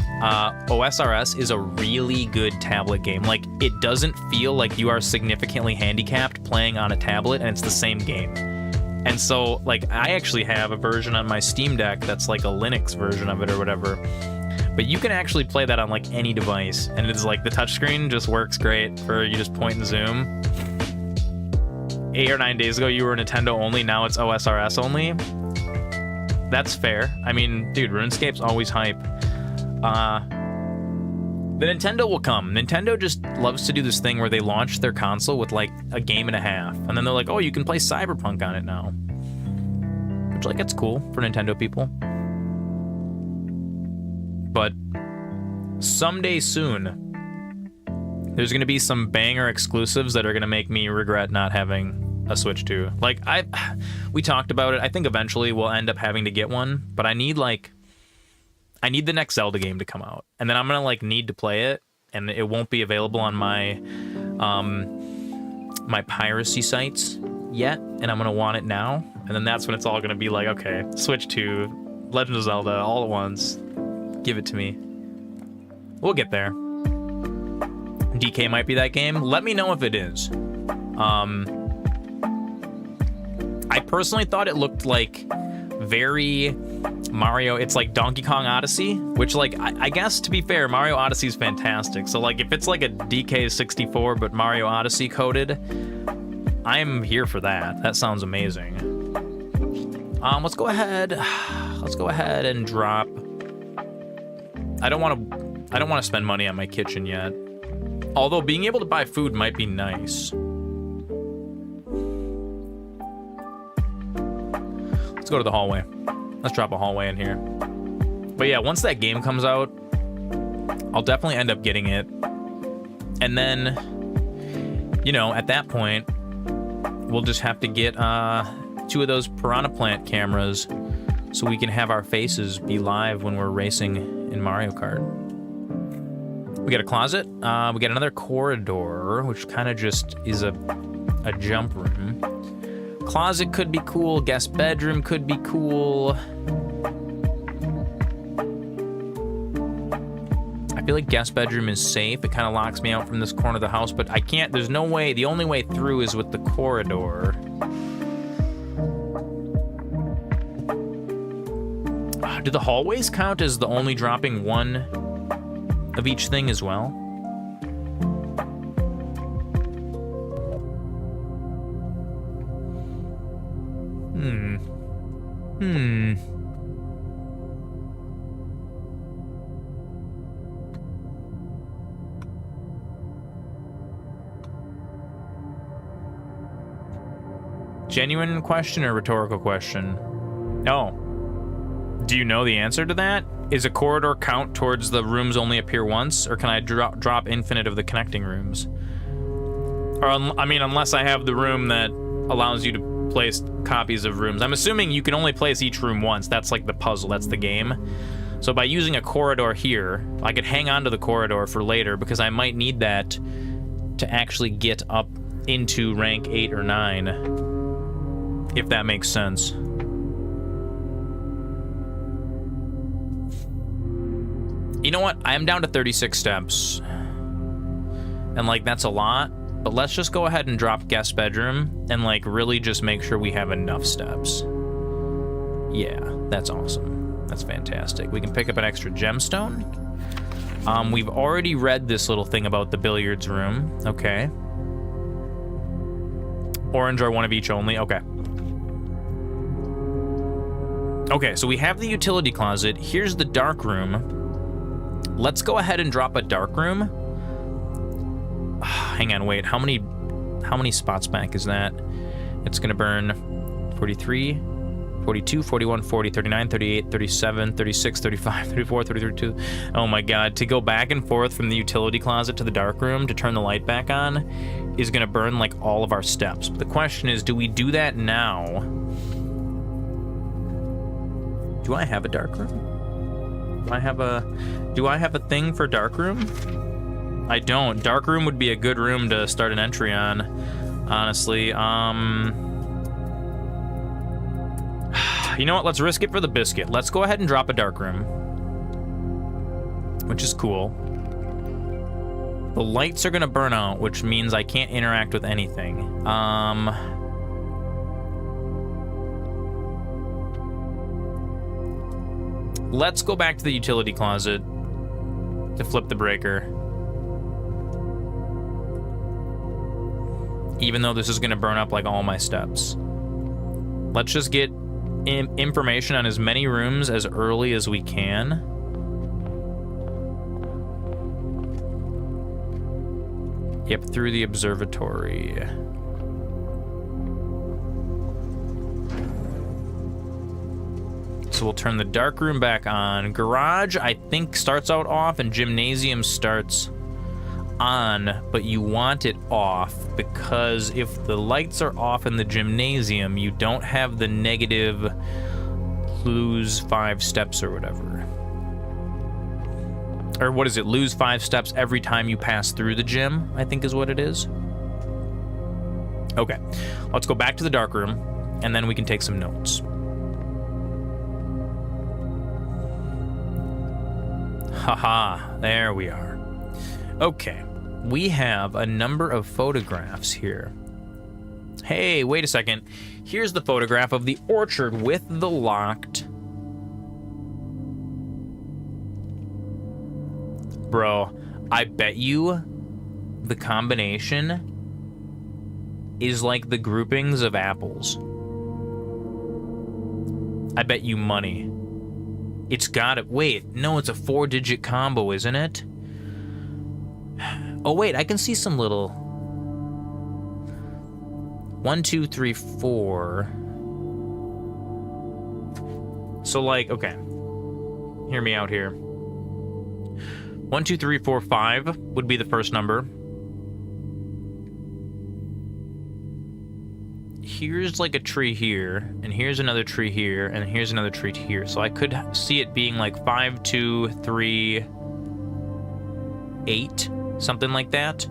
OSRS is a really good tablet game. Like, it doesn't feel like you are significantly handicapped playing on a tablet, and it's the same game. And so, like, I actually have a version on my Steam Deck that's like a Linux version of it or whatever. But you can actually play that on like any device, and it's like the touchscreen just works great for you just point and zoom. 8 or 9 days ago you were Nintendo only, now it's OSRS only. That's fair. I mean, dude, RuneScape's always hype. The Nintendo will come. Nintendo just loves to do this thing where they launch their console with like a game and a half, and then they're like, oh, you can play Cyberpunk on it now. Which, like, it's cool for Nintendo people. But someday soon, there's gonna be some banger exclusives that are gonna make me regret not having a Switch 2. Like, we talked about it. I think eventually we'll end up having to get one, but I need the next Zelda game to come out, and then I'm gonna like need to play it, and it won't be available on my my piracy sites yet, and I'm gonna want it now, and then that's when it's all gonna be like, okay, Switch 2, Legend of Zelda, all at once. Give it to me. We'll get there. DK might be that game. Let me know if it is. I personally thought it looked like very Mario. It's like Donkey Kong Odyssey, which, like, I guess, to be fair, Mario Odyssey is fantastic. So, like, if it's like a DK64 but Mario Odyssey coded, I'm here for that. That sounds amazing. Let's go ahead and drop. I don't want to spend money on my kitchen yet. Although being able to buy food might be nice. Let's go to the hallway. Let's drop a hallway in here. But yeah, once that game comes out, I'll definitely end up getting it. And then, you know, at that point, we'll just have to get 2 of those Piranha Plant cameras so we can have our faces be live when we're racing in Mario Kart. We got a closet. We got another corridor, which kind of just is a jump room. Closet could be cool. Guest bedroom could be cool. I feel like guest bedroom is safe. It kind of locks me out from this corner of the house, but I can't. There's no way. The only way through is with the corridor. Do the hallways count as the only dropping one of each thing as well? Genuine question or rhetorical question? Oh. Do you know the answer to that? Is a corridor count towards the rooms only appear once, or can I drop infinite of the connecting rooms? Or, I mean, unless I have the room that allows you to place copies of rooms. I'm assuming you can only place each room once. That's like the puzzle, that's the game. So by using a corridor here, I could hang on to the corridor for later, because I might need that to actually get up into rank 8 or 9, if that makes sense. You know what? I am down to 36 steps. And, like, that's a lot. but let's just go ahead and drop guest bedroom and like really just make sure we have enough steps. Yeah, that's awesome. That's fantastic. We can pick up an extra gemstone. We've already read this little thing about the billiards room. Okay. Orange or one of each only. Okay. Okay, so we have the utility closet. Here's the dark room. Let's go ahead and drop a dark room. Hang on, wait. How many spots back is that? It's gonna burn 43, 42, 41, 40, 39, 38, 37, 36, 35, 34, 32. Oh my god, to go back and forth from the utility closet to the dark room to turn the light back on is gonna burn like all of our steps. But the question is, do we do that now? Do I have a dark room? Do I have a thing for dark room? I don't. Dark room would be a good room to start an entry on, honestly. You know what? Let's risk it for the biscuit. Let's go ahead and drop a dark room, which is cool. The lights are gonna burn out, which means I can't interact with anything. Let's go back to the utility closet to flip the breaker. Even though this is gonna burn up like all my steps. Let's just get information on as many rooms as early as we can. Yep, through the observatory. So we'll turn the dark room back on. Garage, I think, starts out off, and gymnasium starts on, but you want it off because if the lights are off in the gymnasium, you don't have the negative lose 5 steps or whatever. Or what is it? Lose 5 steps every time you pass through the gym, I think is what it is. Okay, let's go back to the dark room, and then we can take some notes. Haha, there we are. Okay, we have a number of photographs here. Hey, wait a second. Here's the photograph of the orchard with the locked... Bro, I bet you the combination is like the groupings of apples. I bet you money. It's got it. Wait, no, it's a 4-digit combo, isn't it? Oh, wait, I can see some little... 1, 2, 3, 4. So, like, okay. Hear me out here. 1, 2, 3, 4, 5 would be the first number. Here's like a tree here, and here's another tree here, and here's another tree here. So I could see it being like 5, 2, 3, 8, something like that.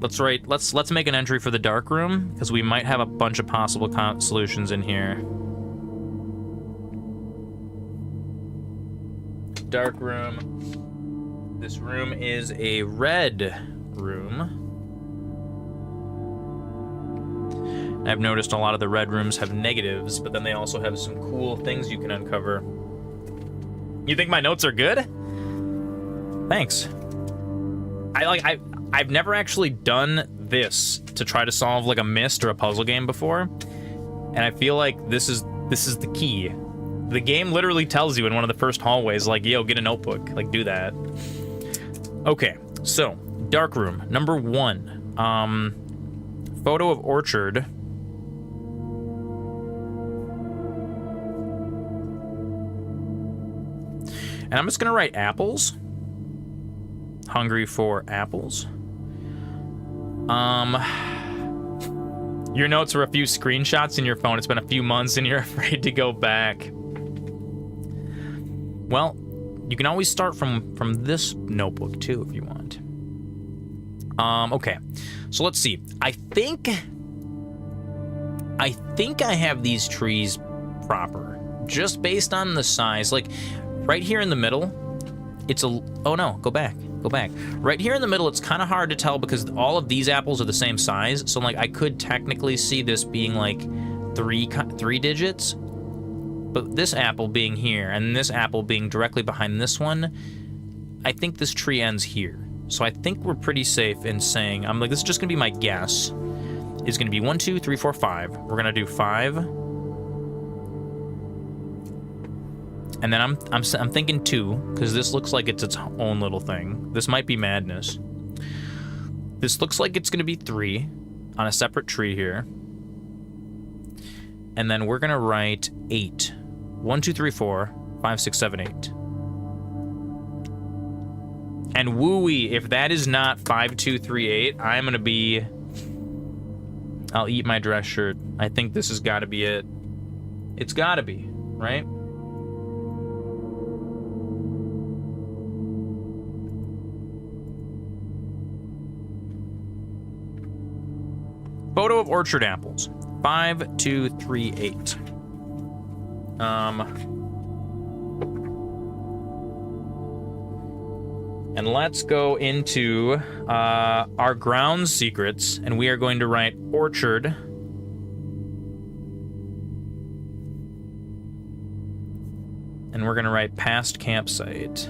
Let's make an entry for the dark room because we might have a bunch of possible solutions in here. Dark room. This room is a red room. I've noticed a lot of the red rooms have negatives, but then they also have some cool things you can uncover. You think my notes are good? Thanks. I've never actually done this to try to solve like a myst or a puzzle game before, and I feel like this is the key. The game literally tells you in one of the first hallways, like, yo, get a notebook, like, do that. Okay, so dark room number 1. Photo of orchard. And I'm just gonna write apples. Hungry for apples. Your notes are a few screenshots in your phone. It's been a few months and you're afraid to go back. Well, you can always start from this notebook too if you want. Okay. So let's see. I think I have these trees proper. Just based on the size. Like right here in the middle, it's a... Oh no, go back. Go back. Right here in the middle, it's kind of hard to tell because all of these apples are the same size. So, like, I could technically see this being, like, three digits. But this apple being here and this apple being directly behind this one, I think this tree ends here. So I think we're pretty safe in saying, I'm like, this is just going to be my guess. It's going to be 1, 2, 3, 4, 5. We're going to do 5. And then I'm thinking 2, because this looks like it's its own little thing. This might be madness. This looks like it's going to be 3 on a separate tree here. And then we're going to write 8. 1, 2, 3, 4, 5, 6, 7, 8. And wooey, if that is not 5, 2, 3, 8, I'm going to be... I'll eat my dress shirt. I think this has got to be it. It's got to be, right? Photo of orchard apples. 5, 2, 3, 8. And let's go into our ground secrets, and we are going to write orchard. And we're going to write past campsite.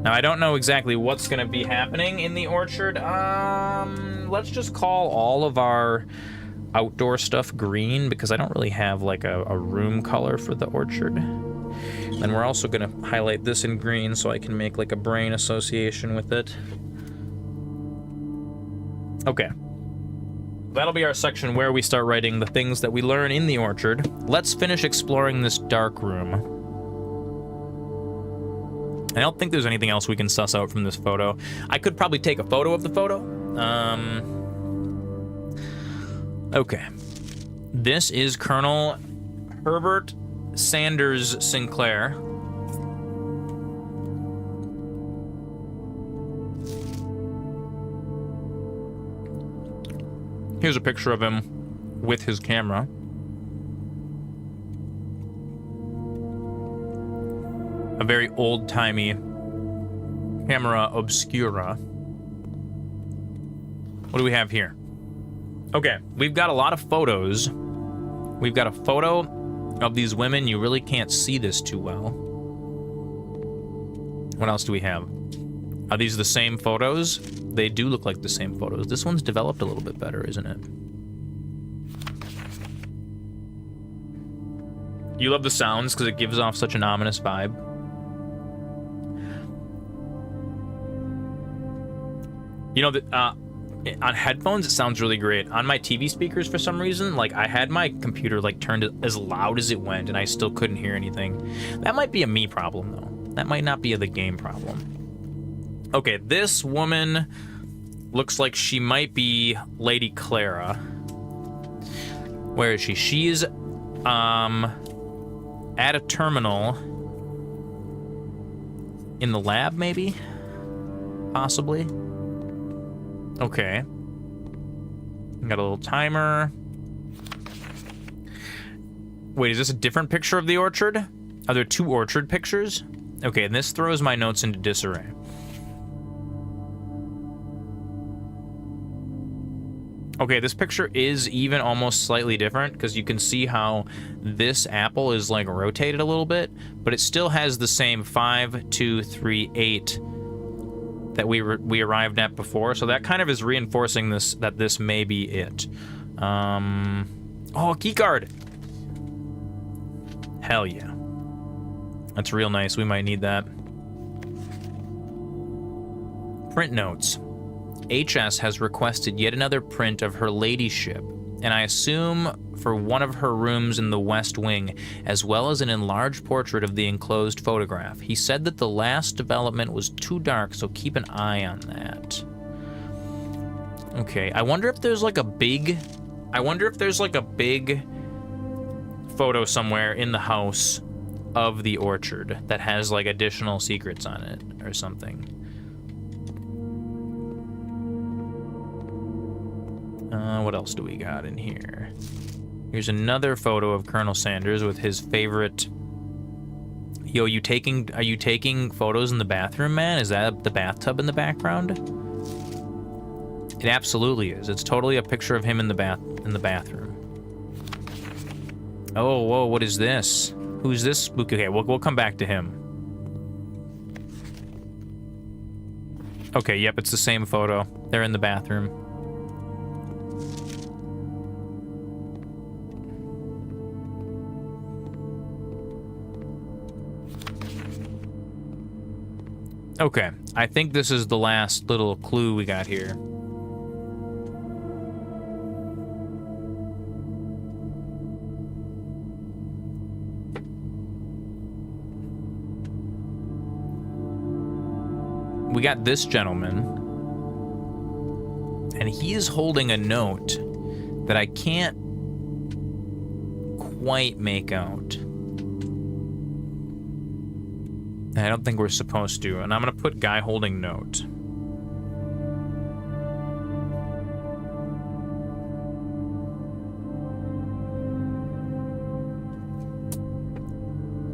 Now, I don't know exactly what's going to be happening in the orchard. Let's just call all of our outdoor stuff green, because I don't really have, like, a room color for the orchard. And we're also going to highlight this in green so I can make, like, a brain association with it. Okay. That'll be our section where we start writing the things that we learn in the orchard. Let's finish exploring this dark room. I don't think there's anything else we can suss out from this photo. I could probably take a photo of the photo. Okay. This is Colonel Herbert Sanders Sinclair. Here's a picture of him with his camera. A very old-timey camera obscura. What do we have here? Okay, we've got a lot of photos. We've got a photo of these women. You really can't see this too well. What else do we have? Are these the same photos? They do look like the same photos. This one's developed a little bit better, isn't it? You love the sounds because it gives off such an ominous vibe. You know, on headphones, it sounds really great. On my TV speakers, for some reason, like, I had my computer, like, turned as loud as it went, and I still couldn't hear anything. That might be a me problem, though. That might not be the game problem. Okay, this woman looks like she might be Lady Clara. Where is she? She's, at a terminal. In the lab, maybe? Possibly. Okay. Got a little timer. Wait, is this a different picture of the orchard? Are there 2 orchard pictures? Okay, and this throws my notes into disarray. Okay, this picture is even almost slightly different, because you can see how this apple is, like, rotated a little bit, but it still has the same 5, 2, 3, 8 that we arrived at before, so that kind of is reinforcing this, that this may be it. Oh, a key card! Hell yeah. That's real nice, we might need that. Print notes. HS has requested yet another print of her ladyship, and I assume for one of her rooms in the West Wing, as well as an enlarged portrait of the enclosed photograph. He said that the last development was too dark, so keep an eye on that. Okay, I wonder if there's like a big photo somewhere in the house of the orchard that has like additional secrets on it or something. What else do we got in here? Here's another photo of Colonel Sanders with his favorite Yo, are you taking photos in the bathroom, man? Is that the bathtub in the background? It absolutely is. It's totally a picture of him in the bathroom. Oh, whoa, what is this? Who's this spooky? Okay, we'll come back to him. Okay, yep, it's the same photo. They're in the bathroom. Okay, I think this is the last little clue we got here. We got this gentleman, and he is holding a note that I can't quite make out. I don't think we're supposed to, and I'm gonna put guy holding note.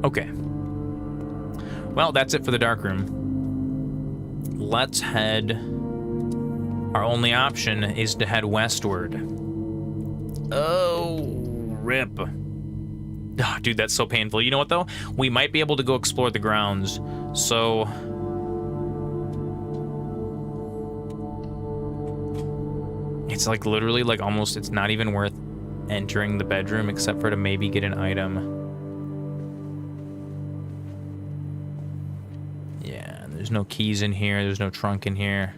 Okay. Well, that's it for the dark room. Let's head. Our only option is to head westward. Oh, rip. Oh, dude, that's so painful. You know what, though? We might be able to go explore the grounds, so... It's like literally like almost, it's not even worth entering the bedroom except for to maybe get an item. Yeah, there's no keys in here. There's no trunk in here.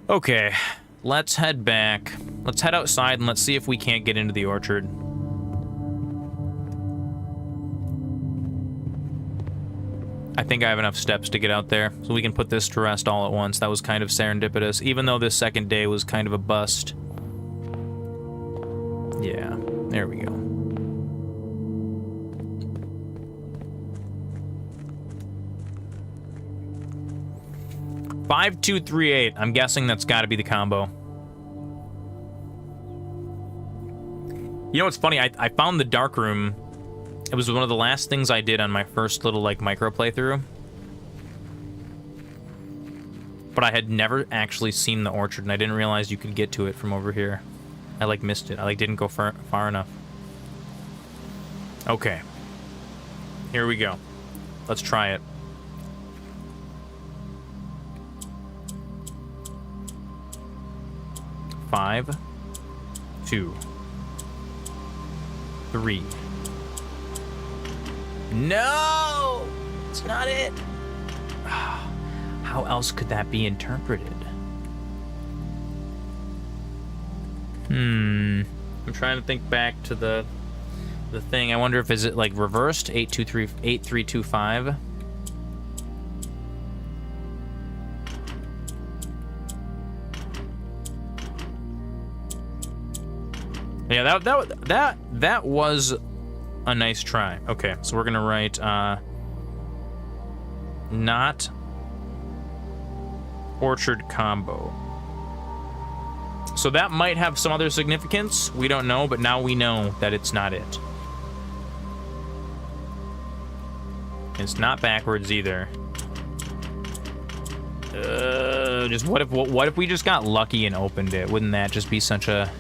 Okay, let's head back. Let's head outside and let's see if we can't get into the orchard. I think I have enough steps to get out there, so we can put this to rest all at once. That was kind of serendipitous, even though this second day was kind of a bust. Yeah, there we go. Five, 2, 3, 8. I'm guessing that's got to be the combo. You know what's funny? I found the dark room. It was one of the last things I did on my first little, like, micro playthrough. But I had never actually seen the orchard, and I didn't realize you could get to it from over here. I, like, missed it. I, like, didn't go far enough. Okay. Here we go. Let's try it. Five, 2, 3. No! It's not it. How else could that be interpreted? I'm trying to think back to the thing. I wonder if is it like reversed? 8, 2, 3, 8, 3, 2, 5. Yeah, that was a nice try. Okay, so we're gonna write not orchard combo. So that might have some other significance. We don't know, but now we know that it's not it. It's not backwards either. Just what if we just got lucky and opened it? Wouldn't that just be such a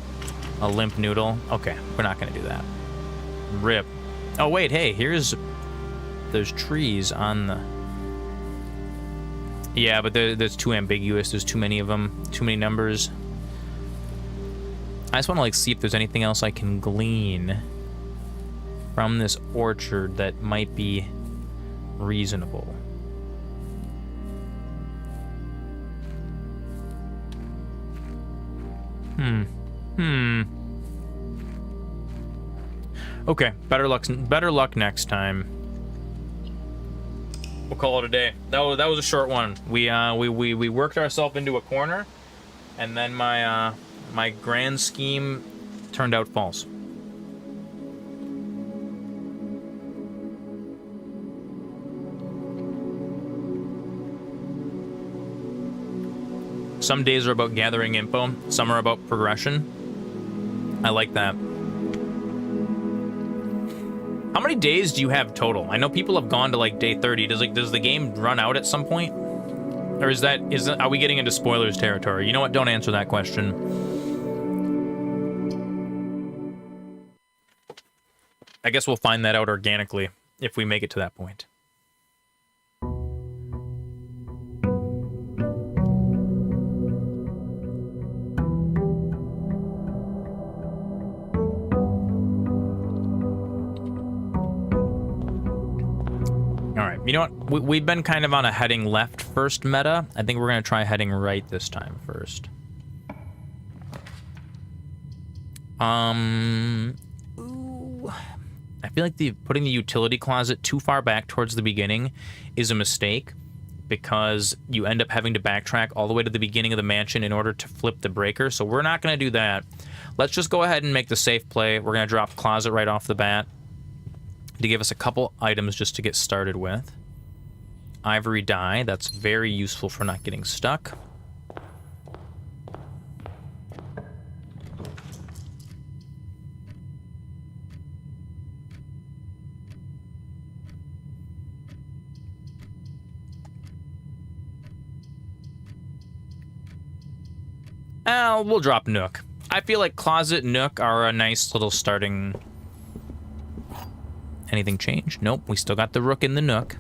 limp noodle? Okay, we're not gonna do that. Rip. Oh wait, hey, there's trees on the... Yeah, but there's too ambiguous. There's too many of them. Too many numbers. I just want to like see if there's anything else I can glean from this orchard that might be reasonable. Okay, better luck next time. We'll call it a day. That was a short one. We worked ourselves into a corner, and then my grand scheme turned out false. Some days are about gathering info, some are about progression. I like that. How many days do you have total? I know people have gone to like day 30. Does the game run out at some point? Or are we getting into spoilers territory? You know what? Don't answer that question. I guess we'll find that out organically if we make it to that point. You know what? We've been kind of on a heading left first meta. I think we're going to try heading right this time first. Ooh. I feel like putting the utility closet too far back towards the beginning is a mistake because you end up having to backtrack all the way to the beginning of the mansion in order to flip the breaker. So we're not going to do that. Let's just go ahead and make the safe play. We're going to drop closet right off the bat to give us a couple items just to get started with. Ivory dye, that's very useful for not getting stuck. We'll drop Nook. I feel like Closet and Nook are a nice little starting... Anything changed? Nope, we still got the Rook in the Nook.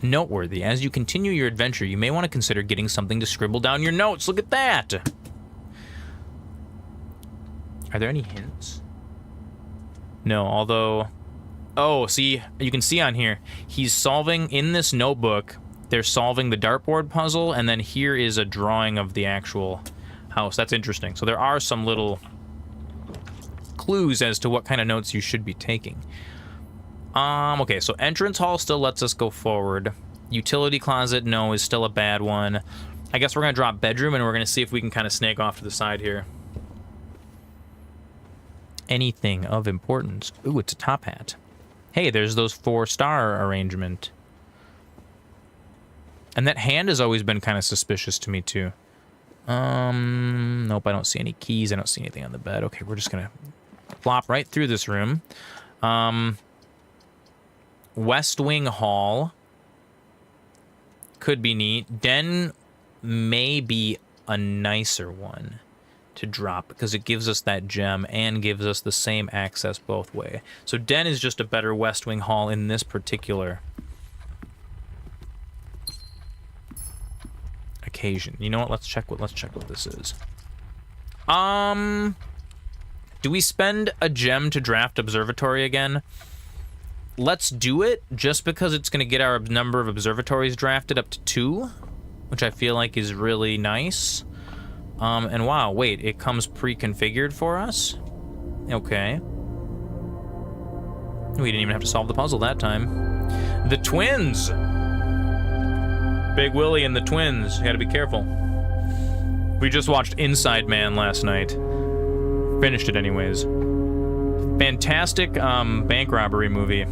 Noteworthy, as you continue your adventure, you may want to consider getting something to scribble down your notes. Look at that! Are there any hints? No, although... Oh, see, you can see on here, he's solving, in this notebook, they're solving the dartboard puzzle, and then here is a drawing of the actual house. That's interesting. So there are some little clues as to what kind of notes you should be taking. Okay, so entrance hall still lets us go forward. Utility closet, no, is still a bad one. I guess we're gonna drop bedroom, and we're gonna see if we can kind of snake off to the side here. Anything of importance? Ooh, it's a top hat. Hey, there's those 4-star arrangement. And that hand has always been kind of suspicious to me, too. Nope, I don't see any keys. I don't see anything on the bed. Okay, we're just gonna flop right through this room. West Wing Hall. Could be neat. Den may be a nicer one to drop because it gives us that gem and gives us the same access both way. So Den is just a better West Wing Hall in this particular occasion. You know what? Let's check what this is. Do we spend a gem to draft Observatory again? Let's do it, just because it's going to get our number of observatories drafted up to 2, which I feel like is really nice. And wow, wait, it comes pre-configured for us? Okay. We didn't even have to solve the puzzle that time. The twins! Big Willie and the twins. You gotta be careful. We just watched Inside Man last night. Finished it anyways. Fantastic bank robbery movie.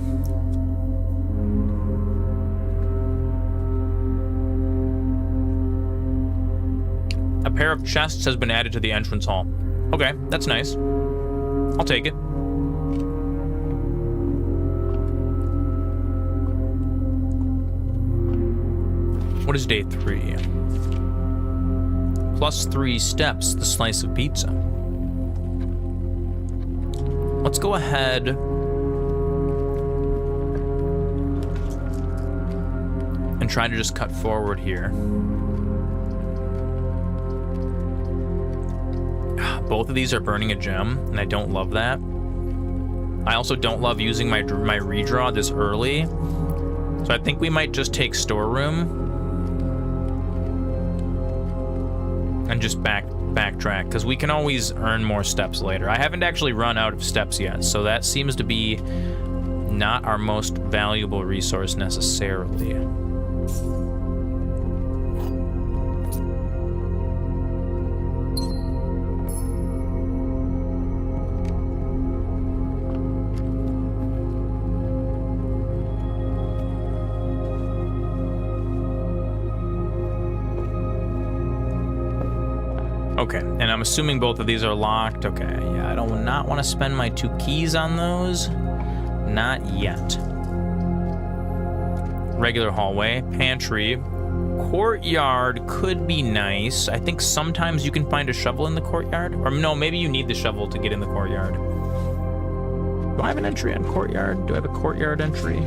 A pair of chests has been added to the entrance hall. Okay, that's nice. I'll take it. What is day 3? Plus 3 steps, the slice of pizza. Let's go ahead and try to just cut forward here. Both of these are burning a gem, and I don't love that. I also don't love using my redraw this early, so I think we might just take storeroom and just backtrack, because we can always earn more steps later. I haven't actually run out of steps yet, so that seems to be not our most valuable resource necessarily. Okay, and I'm assuming both of these are locked. Okay, yeah, I do not want to spend my 2 keys on those. Not yet. Regular hallway, pantry, courtyard could be nice. I think sometimes you can find a shovel in the courtyard. Or no, maybe you need the shovel to get in the courtyard. Do I have an entry on courtyard? Do I have a courtyard entry?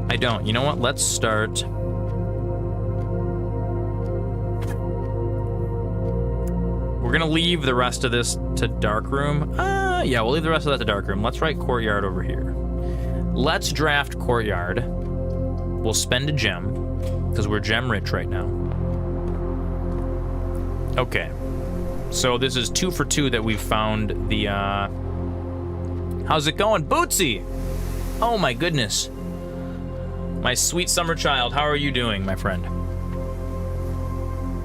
I don't. You know what? Let's start. We're gonna leave the rest of this to dark room. Yeah, we'll leave the rest of that to dark room. Let's write courtyard over here. Let's draft courtyard. We'll spend a gem, because we're gem rich right now. Okay. So this is 2 for 2 that we've found the, How's it going, Bootsy? Oh my goodness. My sweet summer child, how are you doing, my friend?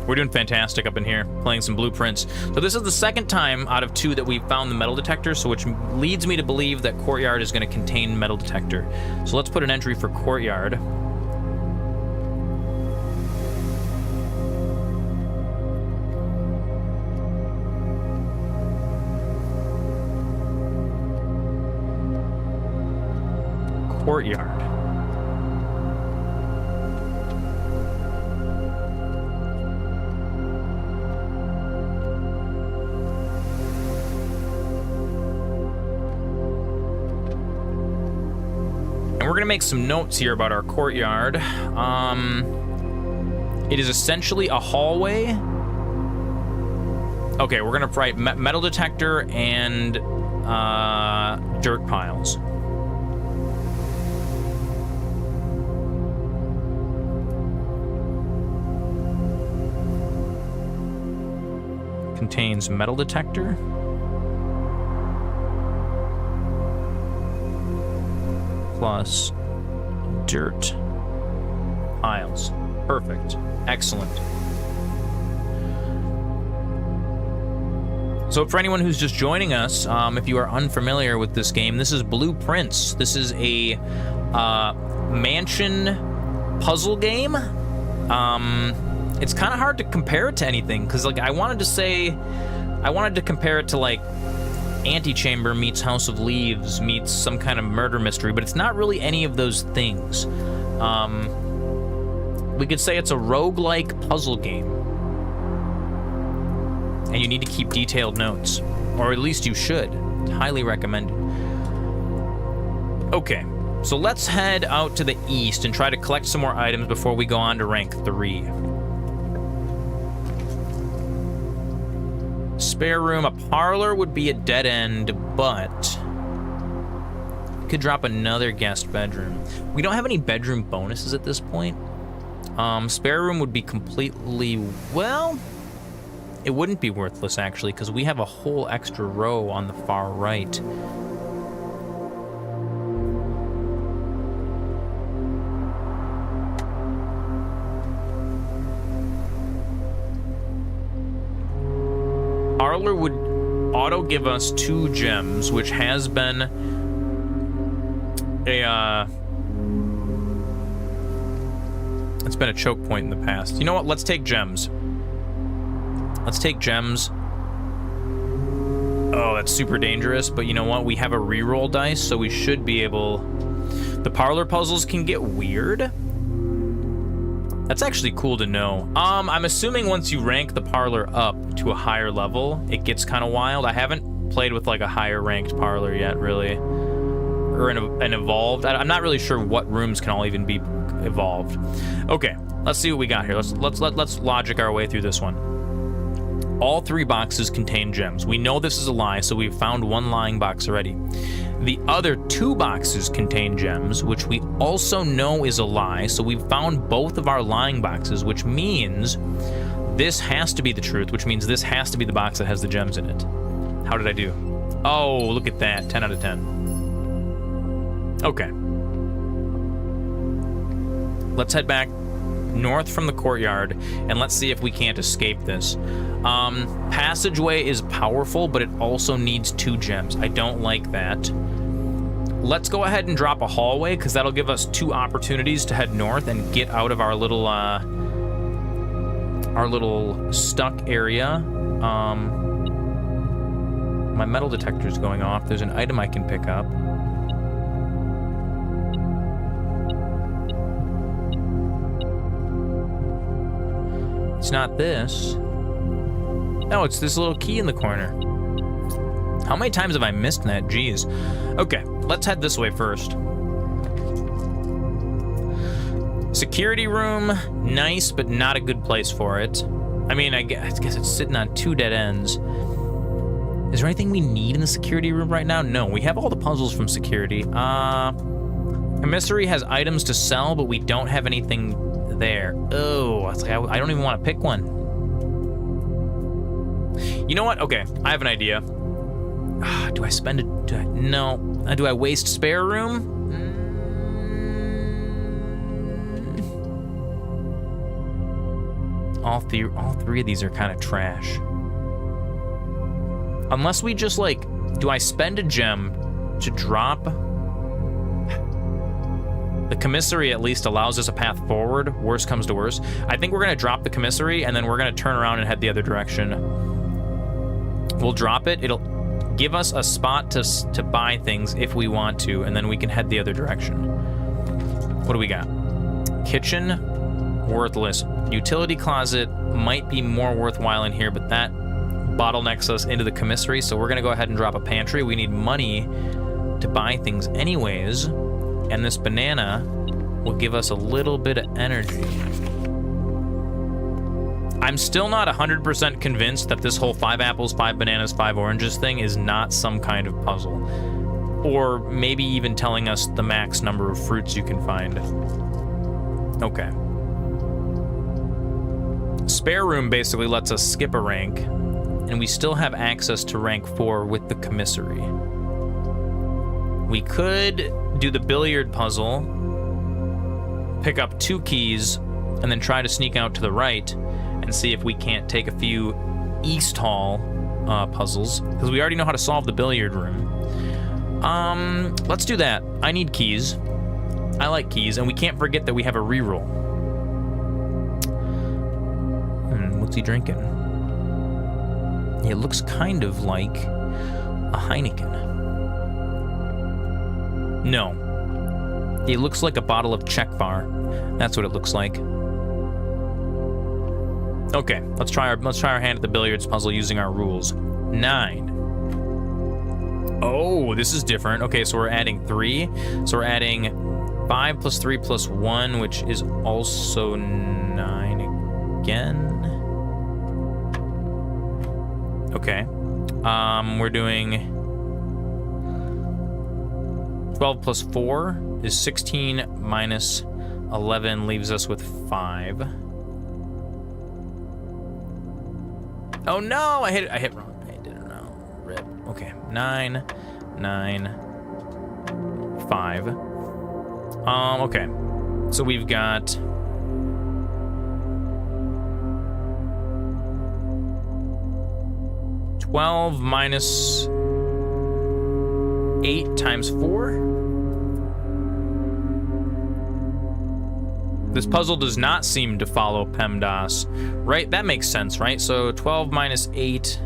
We're doing fantastic up in here, playing some blueprints. So this is the second time out of 2 that we've found the metal detector, so which leads me to believe that courtyard is going to contain metal detector. So let's put an entry for courtyard. Courtyard. We're gonna make some notes here about our courtyard. It is essentially a hallway. Okay, we're gonna write metal detector and dirt piles. Contains metal detector. Plus dirt piles. Perfect. Excellent. So for anyone who's just joining us, if you are unfamiliar with this game, this is Blueprints. This is a mansion puzzle game. It's kind of hard to compare it to anything, because like I wanted to compare it to like Antechamber meets House of Leaves meets some kind of murder mystery, but it's not really any of those things. We could say it's a roguelike puzzle game. And you need to keep detailed notes. Or at least you should. Highly recommended. Okay, so let's head out to the east and try to collect some more items before we go on to rank 3. Spare room, a parlor would be a dead end, but could drop another guest bedroom. We don't have any bedroom bonuses at this point. Spare room would be completely, well, it wouldn't be worthless actually, because we have a whole extra row on the far right. Parlor would auto give us 2 gems, which has been a it's been a choke point in the past. You know what? Let's take gems. Let's take gems. Oh, that's super dangerous, but you know what? We have a reroll dice, so we should be able... The parlor puzzles can get weird. That's actually cool to know. I'm assuming once you rank the parlor up to a higher level, it gets kind of wild. I haven't played with like a higher ranked parlor yet, really. Or an evolved. I'm not really sure what rooms can all even be evolved. Okay, let's see what we got here. Let's logic our way through this one. All 3 boxes contain gems. We know this is a lie, so we've found 1 lying box already. The other 2 boxes contain gems, which we also know is a lie, so we've found both of our lying boxes, which means this has to be the truth, which means this has to be the box that has the gems in it. How did I do? Oh, look at that, 10 out of 10. Okay. Let's head back north from the courtyard, and let's see if we can't escape this. Passageway is powerful, but it also needs 2 gems. I don't like that. Let's go ahead and drop a hallway, because that'll give us 2 opportunities to head north and get out of our little our little stuck area. My metal detector's going off. There's an item I can pick up. It's not this. No, it's this little key in the corner. How many times have I missed that? Jeez. Okay, let's head this way first. Security room, nice, but not a good place for it. I mean, I guess it's sitting on 2 dead ends. Is there anything we need in the security room right now? No, we have all the puzzles from security. Commissary has items to sell, but we don't have anything there. Oh, it's like I don't even want to pick one. You know what? Okay, I have an idea. Do I spend it? No. Do I waste spare room? All three of these are kind of trash. Unless we just like, do I spend a gem to drop? The commissary at least allows us a path forward. Worst comes to worst. I think we're gonna drop the commissary and then we're gonna turn around and head the other direction. We'll drop it. It'll give us a spot to buy things if we want to, and then we can head the other direction. What do we got? Kitchen, worthless. Utility closet might be more worthwhile in here, but that bottlenecks us into the commissary, so we're gonna go ahead and drop a pantry. We need money to buy things anyways, and this banana will give us a little bit of energy. I'm still not 100% convinced that this whole 5 apples, 5 bananas, 5 oranges thing is not some kind of puzzle. Or maybe even telling us the max number of fruits you can find. Okay. Spare room basically lets us skip a rank, and we still have access to rank 4 with the commissary. We could do the billiard puzzle, pick up 2 keys, and then try to sneak out to the right and see if we can't take a few East Hall puzzles, because we already know how to solve the billiard room. Let's do that. I need keys. I like keys, and we can't forget that we have a reroll. What's he drinking? It looks kind of like a Heineken. No. It looks like a bottle of Czech Bar. That's what it looks like. Okay, let's try our hand at the billiards puzzle using our rules. 9. Oh, this is different. Okay, so we're adding 3. So we're adding 5 plus 3 plus 1, which is also 9 again. Okay. We're doing 12 plus 4 is 16 minus 11 leaves us with 5. Oh no, I hit wrong. I didn't know. Rip. Okay. 9, 9, 5. Okay. So we've got 12 minus 8 times 4. This puzzle does not seem to follow PEMDAS, right? That makes sense, right? So 12 minus 8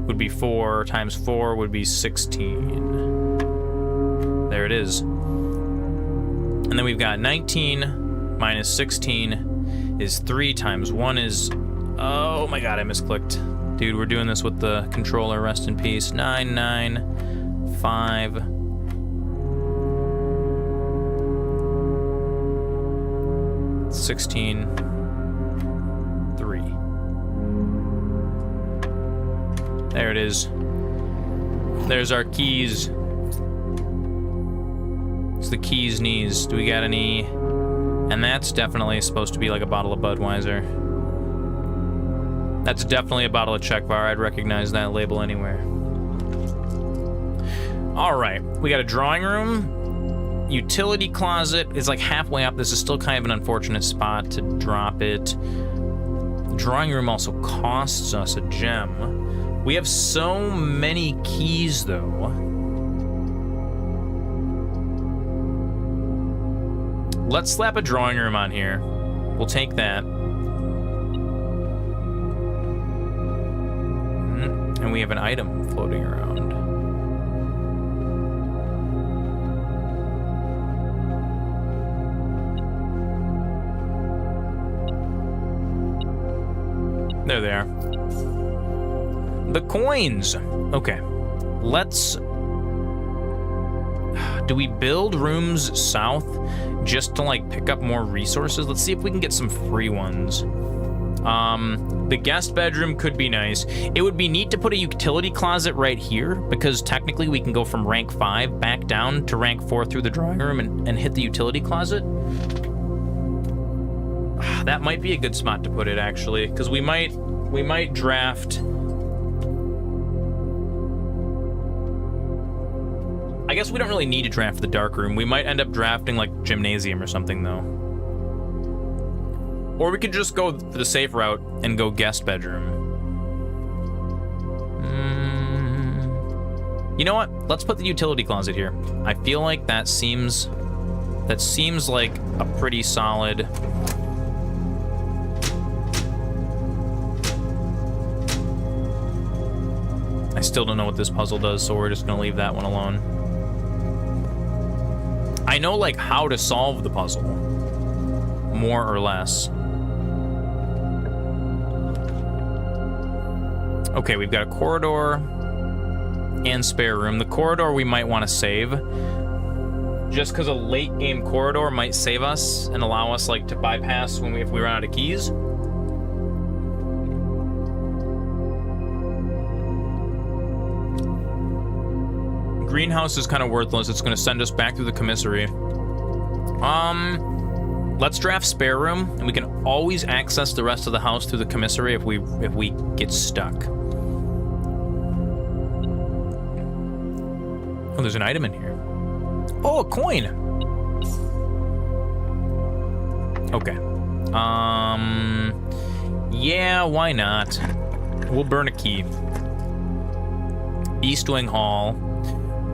would be 4, times 4 would be 16. There it is. And then we've got 19 minus 16 is 3 times 1 is... Oh my god, I misclicked. Dude, we're doing this with the controller, rest in peace. 9, 9, 5... 16, 3. There it is. There's our keys. It's the keys knees. Do we got any? And that's definitely supposed to be like a bottle of Budweiser. That's definitely a bottle of Czech Bar. I'd recognize that label anywhere. All right, we got a drawing room. Utility closet is like halfway up. This is still kind of an unfortunate spot to drop it. The drawing room also costs us a gem. We have so many keys, though. Let's slap a drawing room on here. We'll take that. And we have an item floating around. There they are. The coins! Okay. Let's... Do we build rooms south just to, like, pick up more resources? Let's see if we can get some free ones. The guest bedroom could be nice. It would be neat to put a utility closet right here, because technically we can go from rank 5 back down to rank 4 through the drawing room and hit the utility closet. That might be a good spot to put it, actually, because we might draft... I guess we don't really need to draft the dark room. We might end up drafting, like, gymnasium or something, though. Or we could just go the safe route and go guest bedroom. You know what? Let's put the utility closet here. I feel like that seems like a pretty solid... I still don't know what this puzzle does, so we're just gonna leave that one alone. I know, like, how to solve the puzzle, more or less. Okay, we've got a corridor and spare room. The corridor we might want to save, just because a late game corridor might save us and allow us, like, to bypass if we run out of keys. Greenhouse is kind of worthless. It's going to send us back through the commissary. Let's draft spare room, and we can always access the rest of the house through the commissary if we get stuck. Oh, there's an item in here. Oh, a coin. Okay. Yeah, why not? We'll burn a key. East Wing Hall.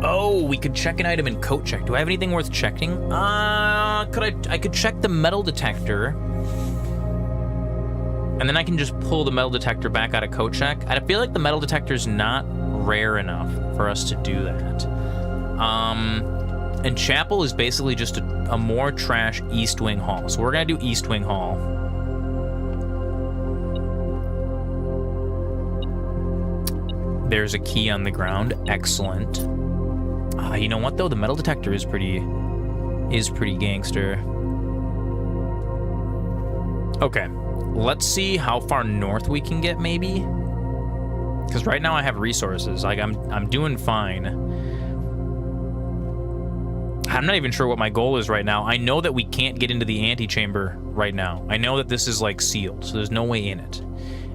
Oh, we could check an item in coat check. Do I have anything worth checking? I could check the metal detector. And then I can just pull the metal detector back out of coat check. I feel like the metal detector's not rare enough for us to do that. And Chapel is basically just a more trash East Wing Hall. So we're gonna do East Wing Hall. There's a key on the ground. Excellent. You know what though? The metal detector is pretty gangster. Okay, let's see how far north we can get, maybe. Because right now I have resources. Like I'm doing fine. I'm not even sure what my goal is right now. I know that we can't get into the antechamber right now. I know that this is like sealed, so there's no way in it.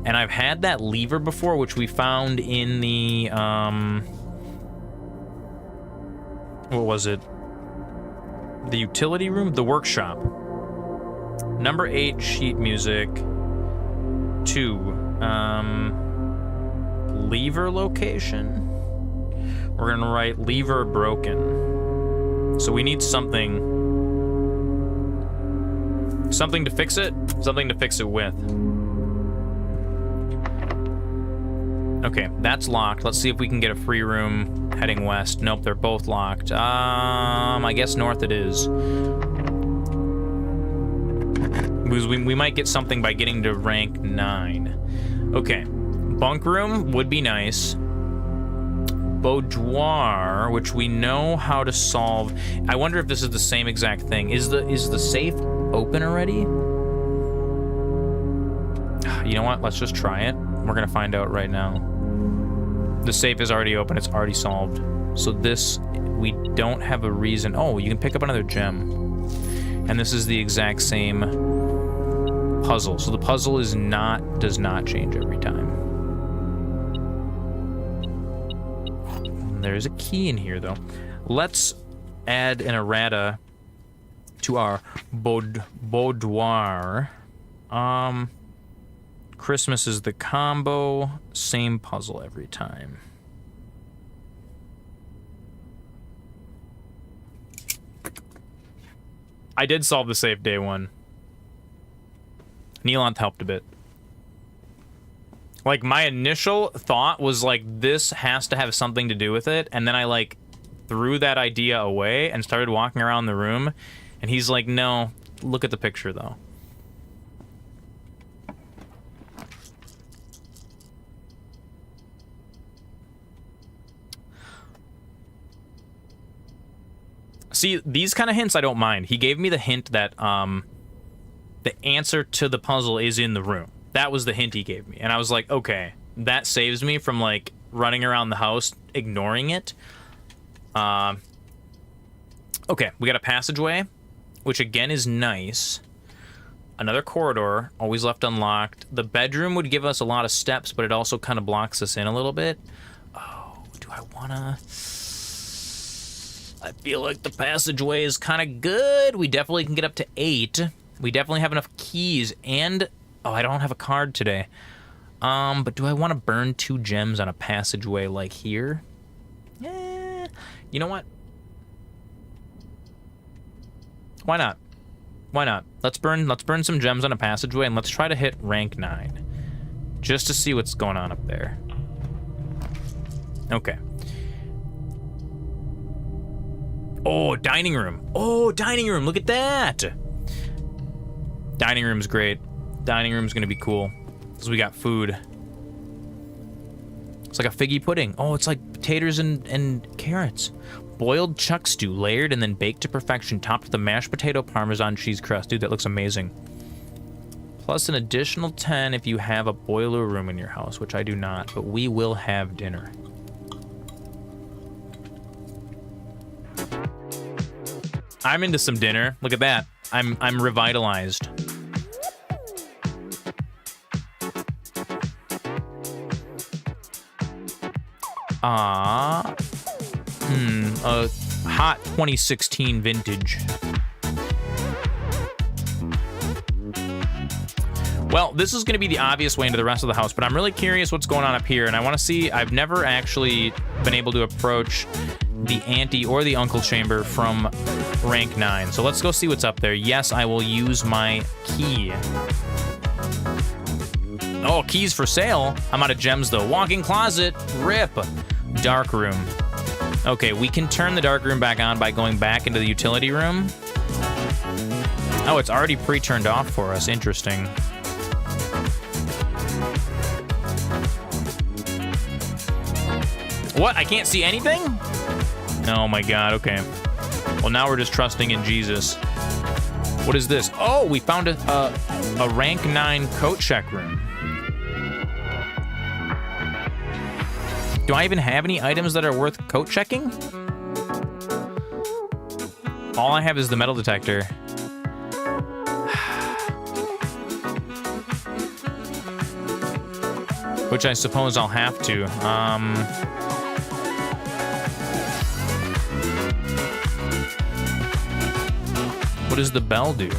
And I've had that lever before, which we found in the what was it? The utility room? The workshop. Number 8, sheet music. 2, lever location. We're gonna write lever broken. So we need something to fix it, something to fix it with. Okay, that's locked. Let's see if we can get a free room heading west. Nope, they're both locked. I guess north it is. Because we might get something by getting to rank 9. Okay, bunk room would be nice. Boudoir, which we know how to solve. I wonder if this is the same exact thing. Is the safe open already? You know what? Let's just try it. We're gonna find out right now. The safe is already open. It's already solved. So this, we don't have a reason. Oh, you can pick up another gem. And this is the exact same puzzle. So the puzzle does not change every time. There's a key in here, though. Let's add an errata to our boudoir. Christmas is the combo. Same puzzle every time. I did solve the safe day 1. Neelant helped a bit. Like, my initial thought was, like, this has to have something to do with it, and then I, like, threw that idea away and started walking around the room, and he's like, no, look at the picture, though. See, these kind of hints I don't mind. He gave me the hint that the answer to the puzzle is in the room. That was the hint he gave me. And I was like, okay, that saves me from, like, running around the house ignoring it. Okay, we got a passageway, which again is nice. Another corridor, always left unlocked. The bedroom would give us a lot of steps, but it also kind of blocks us in a little bit. Oh, do I wanna... I feel like the passageway is kind of good. We definitely can get up to 8. We definitely have enough keys, and... Oh, I don't have a card today. But do I want to burn 2 gems on a passageway like here? Eh, you know what? Why not? Why not? Let's burn some gems on a passageway, and let's try to hit rank 9. Just to see what's going on up there. Okay. Oh, dining room. Oh, dining room. Look at that. Dining room's great. Dining room's gonna be cool. Because we got food. It's like a figgy pudding. Oh, it's like potatoes and carrots. Boiled chuck stew, layered and then baked to perfection, topped with a mashed potato Parmesan cheese crust. Dude, that looks amazing. Plus an additional 10 if you have a boiler room in your house, which I do not, but we will have dinner. I'm into some dinner. Look at that. I'm revitalized. A hot 2016 vintage. Well, this is going to be the obvious way into the rest of the house, but I'm really curious what's going on up here, and I want to see. I've never actually been able to approach the auntie or the uncle chamber from rank 9. So let's go see what's up there. Yes, I will use my key. Oh, keys for sale. I'm out of gems, though. Walk-in closet. Rip. Dark room. Okay, we can turn the dark room back on by going back into the utility room. Oh, it's already pre-turned off for us. Interesting. What? I can't see anything? Oh my god, okay. Well, now we're just trusting in Jesus. What is this? Oh, we found a rank 9 coat check room. Do I even have any items that are worth coat checking? All I have is the metal detector. Which I suppose I'll have to. What does the bell do?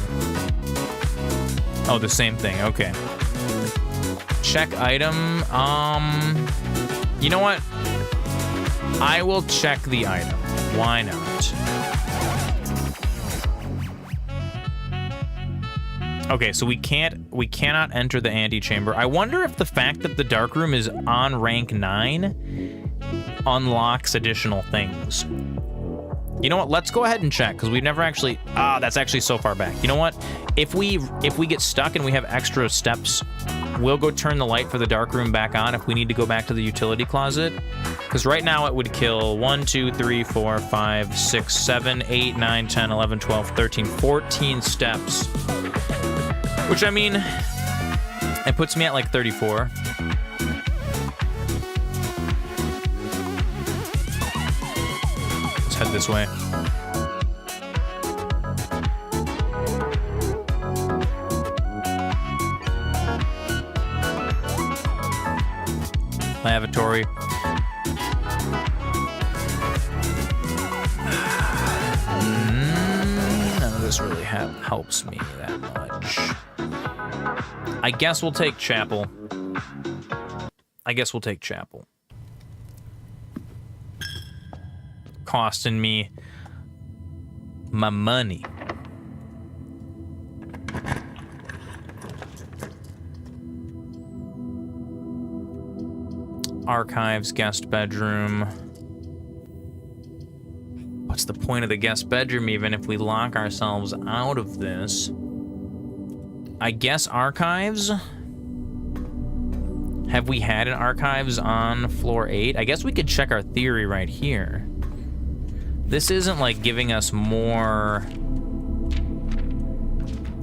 Oh, the same thing, okay. Check item, you know what? I will check the item. Why not? Okay, so we cannot enter the antechamber. I wonder if the fact that the dark room is on rank 9 unlocks additional things. You know what? Let's go ahead and check, because we've never actually... Ah, that's actually so far back. You know what? If we get stuck and we have extra steps, we'll go turn the light for the dark room back on if we need to go back to the utility closet. Because right now it would kill 1, 2, 3, 4, 5, 6, 7, 8, 9, 10, 11, 12, 13, 14 steps. Which, I mean, it puts me at like 34. Let's head this way. Lavatory. None of this really helps me that much. I guess we'll take chapel. Costing me my money. archives, guest bedroom. What's the point of the guest bedroom even if we lock ourselves out of this? I guess archives? Have we had an archives on floor 8? I guess we could check our theory right here. This isn't like giving us more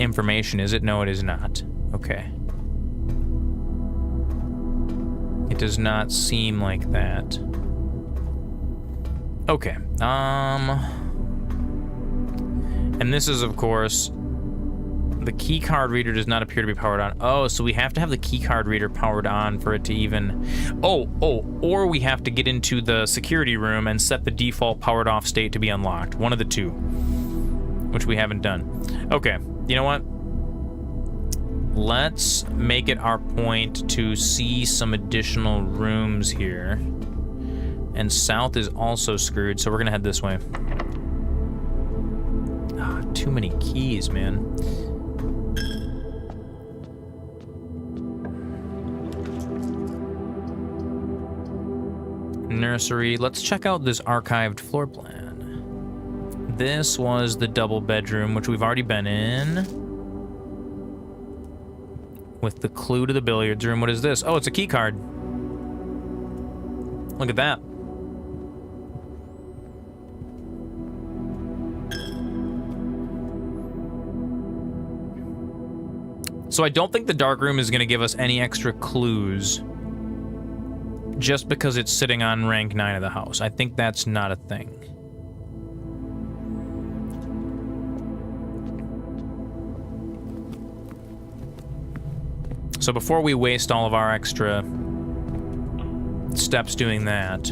information, is it? No, it is not. Okay. It does not seem like that. Okay. And this is, of course, the key card reader does not appear to be powered on. Oh, so we have to have the key card reader powered on for it to even... or we have to get into the security room and set the default powered off state to be unlocked. One of the two, which we haven't done. Okay, you know what? Let's make it our point to see some additional rooms here. And south is also screwed, so we're gonna head this way. Ah, too many keys, man. Nursery. Let's check out this archived floor plan. This was the double bedroom, which we've already been in. With the clue to the billiards room. What is this? Oh, it's a key card. Look at that. So I don't think the dark room is going to give us any extra clues just because it's sitting on rank 9 of the house. I think that's not a thing. So before we waste all of our extra steps doing that,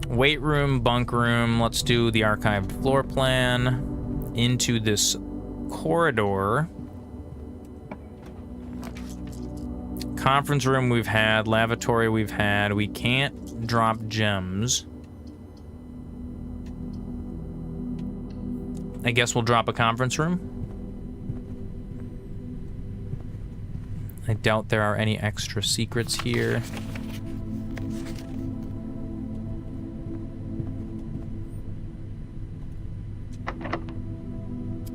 weight room, bunk room, let's do the archived floor plan into this corridor. Conference room we've had, lavatory we've had. We can't drop gems. I guess we'll drop a conference room. I doubt there are any extra secrets here.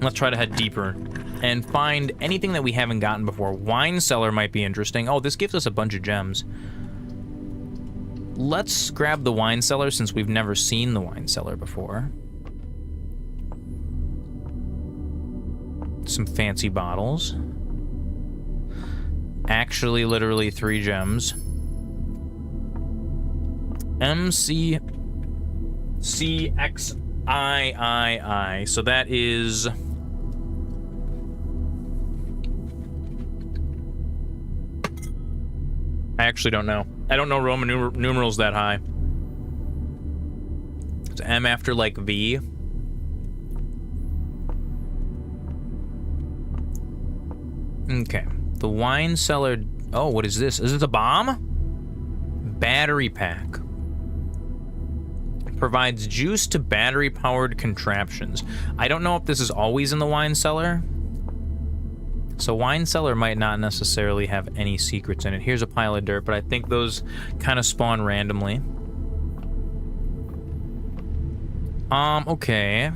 Let's try to head deeper and find anything that we haven't gotten before. Wine cellar might be interesting. Oh, this gives us a bunch of gems. Let's grab the wine cellar since we've never seen the wine cellar before. Some fancy bottles. Actually, literally 3 gems. MCCXIII. So that is... I actually don't know. I don't know Roman numerals that high. It's M after, like, V. Okay. The wine cellar... Oh, what is this? Is it a bomb? Battery pack. Provides juice to battery-powered contraptions. I don't know if this is always in the wine cellar. So wine cellar might not necessarily have any secrets in it. Here's a pile of dirt, but I think those kind of spawn randomly. Okay.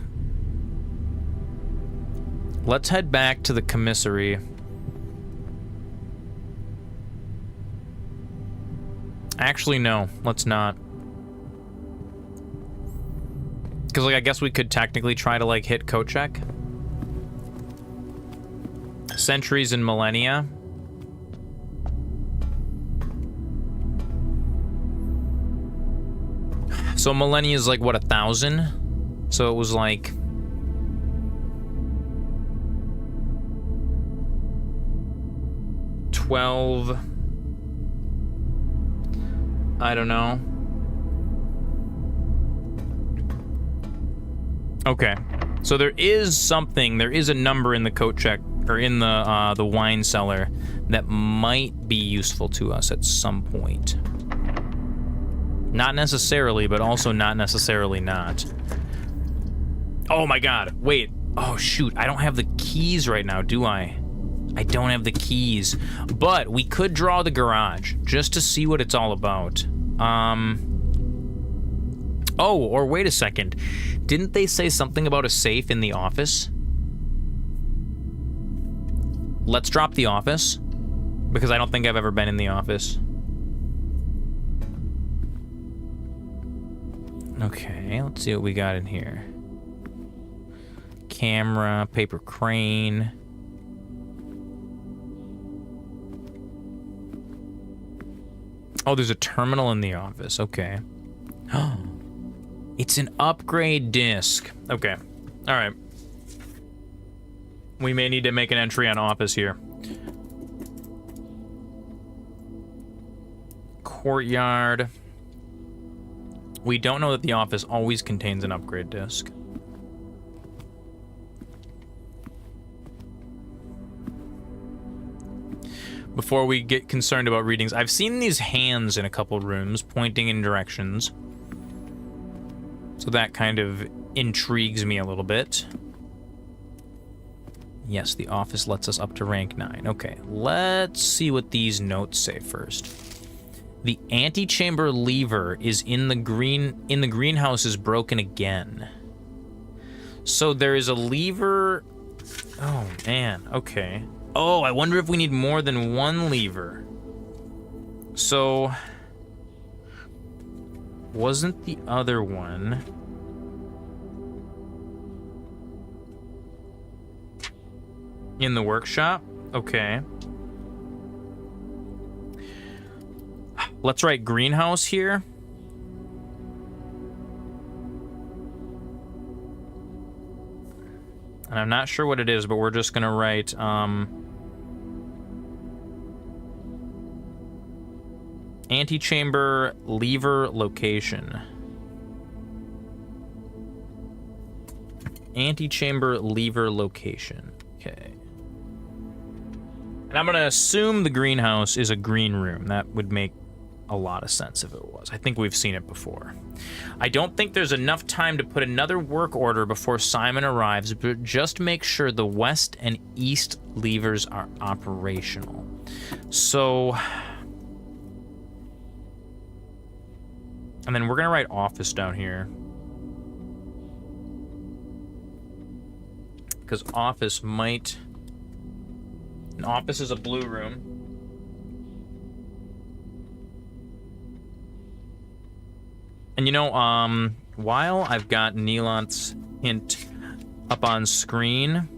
Let's head back to the commissary. Actually, no, let's not. Because, like, I guess we could technically try to, like, hit coat check. Centuries and millennia. So millennia is like, what, 1,000? So it was like... $12... I don't know. Okay. So there is something, there is a number in the coat check, or in the wine cellar, that might be useful to us at some point. Not necessarily, but also not necessarily not. Oh my god, wait. Oh shoot, I don't have the keys right now, do I? I don't have the keys, but we could draw the garage just to see what it's all about. Oh, or wait a second. Didn't they say something about a safe in the office? Let's drop the office, because I don't think I've ever been in the office. Okay, let's see what we got in here. Camera, paper crane. Oh, there's a terminal in the office. Okay. Oh, it's an upgrade disc. Okay. All right. We may need to make an entry on office here. Courtyard. We don't know that the office always contains an upgrade disc. Before we get concerned about readings, I've seen these hands in a couple rooms pointing in directions. So that kind of intrigues me a little bit. Yes, the office lets us up to rank 9. Okay, let's see what these notes say first. The antechamber lever is in the greenhouse is broken again. So there is a lever. Oh man, okay. Oh, I wonder if we need more than one lever. So wasn't the other one in the workshop? Okay. Let's write greenhouse here. And I'm not sure what it is, but we're just gonna write antechamber lever location. Antechamber lever location. Okay. And I'm gonna assume the greenhouse is a green room. That would make a lot of sense if it was. I think we've seen it before. I don't think there's enough time to put another work order before Simon arrives, but just make sure the west and east levers are operational. So, and then we're gonna write office down here, because office might, an office is a blue room. And you know, while I've got Neelant's hint up on screen,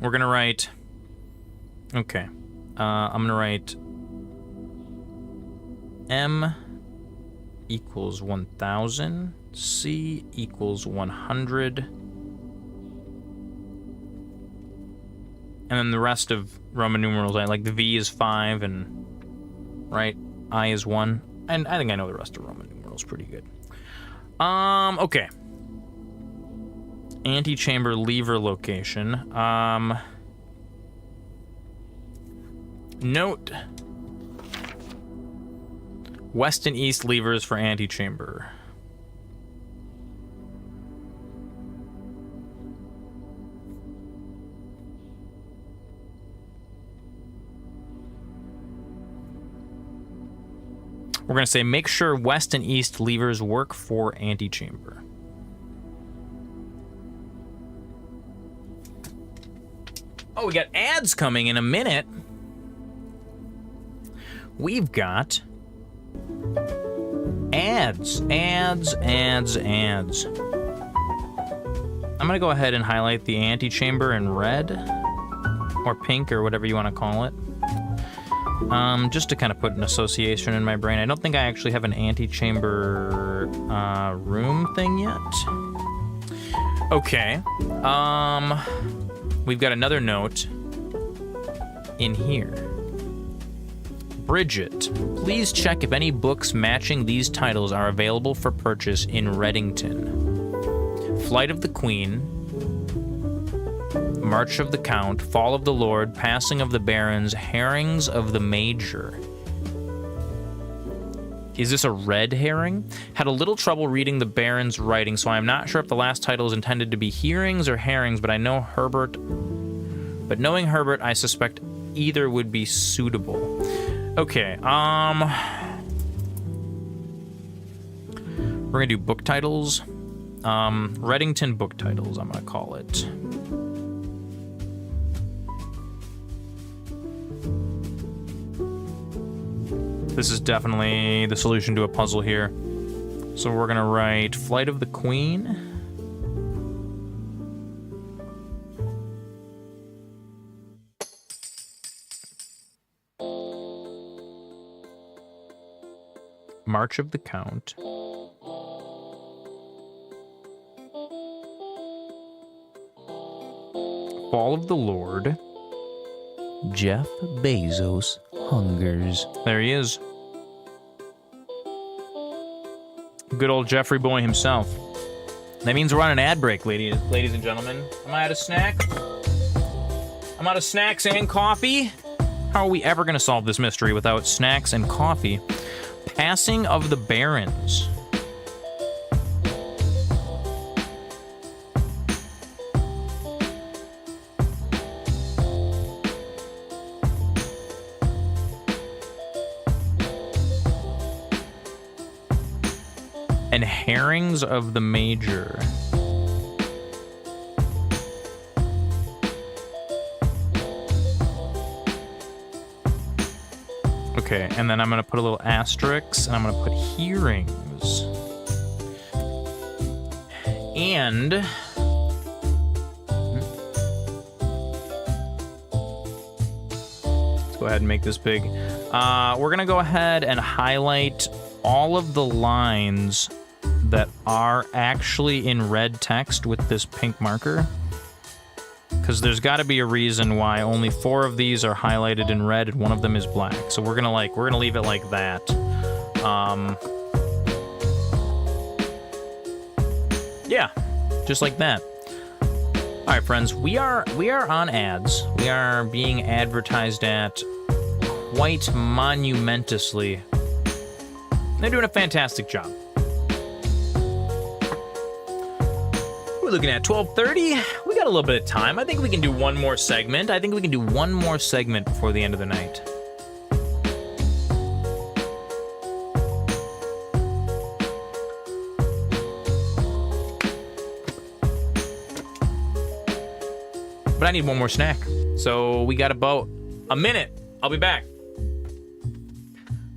we're gonna write, okay, I'm gonna write M equals 1000, C equals 100, and then the rest of Roman numerals, like the V is 5, and right, I is 1, and I think I know the rest of Roman numerals pretty good. Okay. Antechamber lever location. Note west and east levers for antechamber. We're going to say make sure west and east levers work for antechamber. Oh, we got ads coming in a minute. We've got ads. I'm going to go ahead and highlight the antechamber in red or pink or whatever you want to call it. Just to kind of put an association in my brain. I don't think I actually have an antechamber room thing yet. Okay. We've got another note in here. Bridget, please check if any books matching these titles are available for purchase in Reddington. Flight of the Queen, March of the Count, Fall of the Lord, Passing of the Barons, Herrings of the Major. Is this a red herring? Had a little trouble reading the Baron's writing, so I'm not sure if the last title is intended to be hearings or herrings, but I know Herbert But knowing Herbert, I suspect either would be suitable. Okay, we're gonna do book titles. Reddington book titles, I'm gonna call it. This is definitely the solution to a puzzle here. So we're gonna write Flight of the Queen. March of the Count. Fall of the Lord. Jeff Bezos hungers. There he is. Good old Jeffrey boy himself. That means we're on an ad break, ladies and gentlemen. Am I out of snack? I'm out of snacks and coffee? How are we ever going to solve this mystery without snacks and coffee? Passing of the Barons. And Herrings of the Major. Okay, and then I'm gonna put a little asterisk, and I'm gonna put hearings. And let's go ahead and make this big. We're gonna go ahead and highlight all of the lines that are actually in red text with this pink marker, because there's got to be a reason why only 4 of these are highlighted in red and 1 of them is black. So we're gonna leave it like that. Yeah, just like that. All right, friends, we are on ads. We are being advertised at quite monumentously. They're doing a fantastic job. We're looking at 12:30. We got a little bit of time. I think we can do one more segment. Before the end of the night. But I need one more snack. So we got about a minute. I'll be back.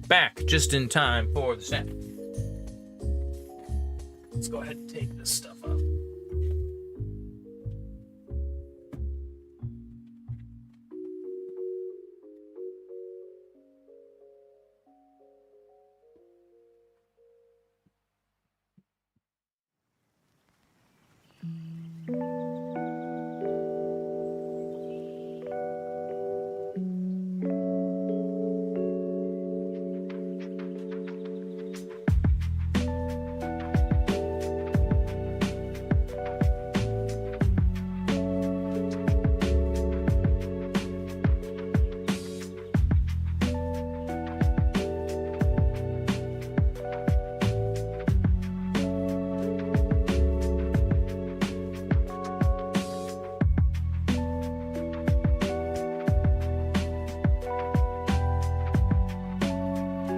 Back just in time for the snack. Let's go ahead and take this stuff up.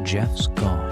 Jeff's gone.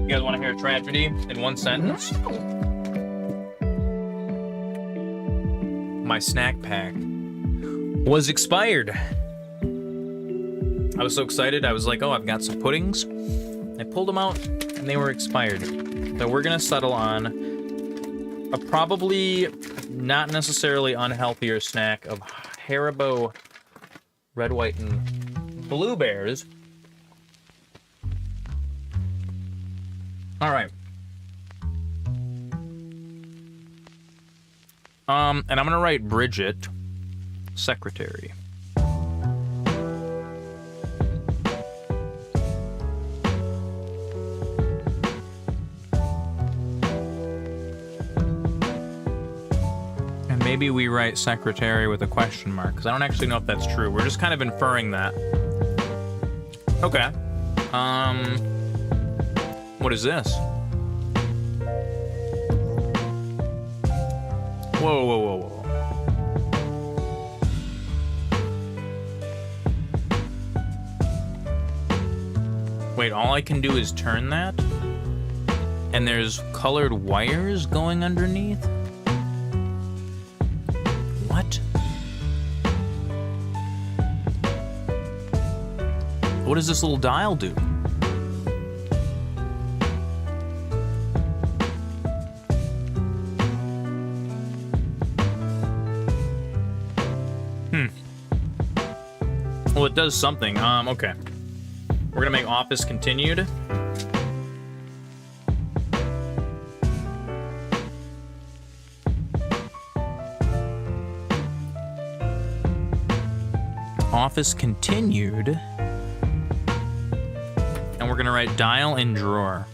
You guys want to hear a tragedy in one sentence? My snack pack was expired. I was so excited. I was like, oh, I've got some puddings. I pulled them out and they were expired. So we're gonna settle on a probably not necessarily unhealthier snack of Haribo red, white, and blue bears. All right. And I'm gonna write Bridget, secretary. And maybe we write secretary with a question mark, because I don't actually know if that's true. We're just kind of inferring that. Okay. What is this? Whoa, whoa, whoa, whoa. Wait, all I can do is turn that? And there's colored wires going underneath? What? What does this little dial do? Well, it does something. Okay. We're gonna make office continued. Office continued. And we're gonna write dial in drawer.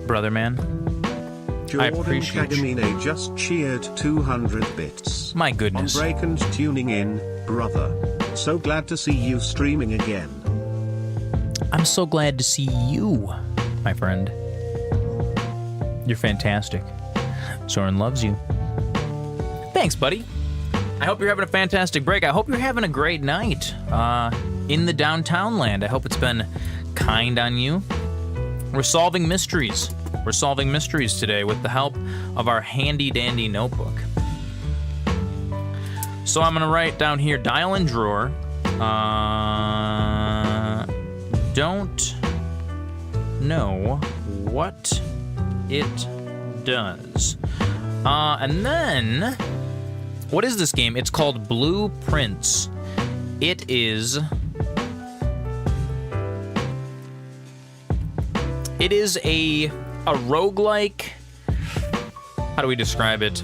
Brother man, I appreciate you. Kagamine just cheered 200 bits. My goodness. On break and tuning in, brother. So glad to see you streaming again. I'm so glad to see you, my friend. You're fantastic. Zoran loves you. Thanks, buddy. I hope you're having a fantastic break. I hope you're having a great night in the downtown land. I hope it's been kind on you. We're solving mysteries. We're solving mysteries today with the help of our handy-dandy notebook. So I'm gonna write down here, dial in drawer. Don't know what it does. And then, what is this game? It's called Blueprints. It is a roguelike. How do we describe it?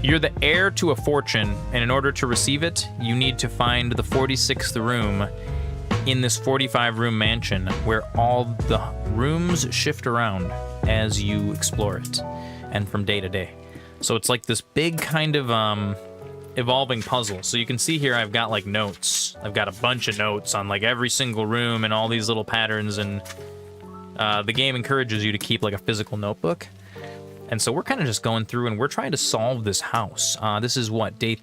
You're the heir to a fortune, and in order to receive it, you need to find the 46th room in this 45-room mansion, where all the rooms shift around as you explore it, and from day to day. So it's like this big kind of evolving puzzle. So you can see here I've got like notes. I've got a bunch of notes on like every single room and all these little patterns, and the game encourages you to keep like a physical notebook. And so we're kind of just going through and we're trying to solve this house. This is what, day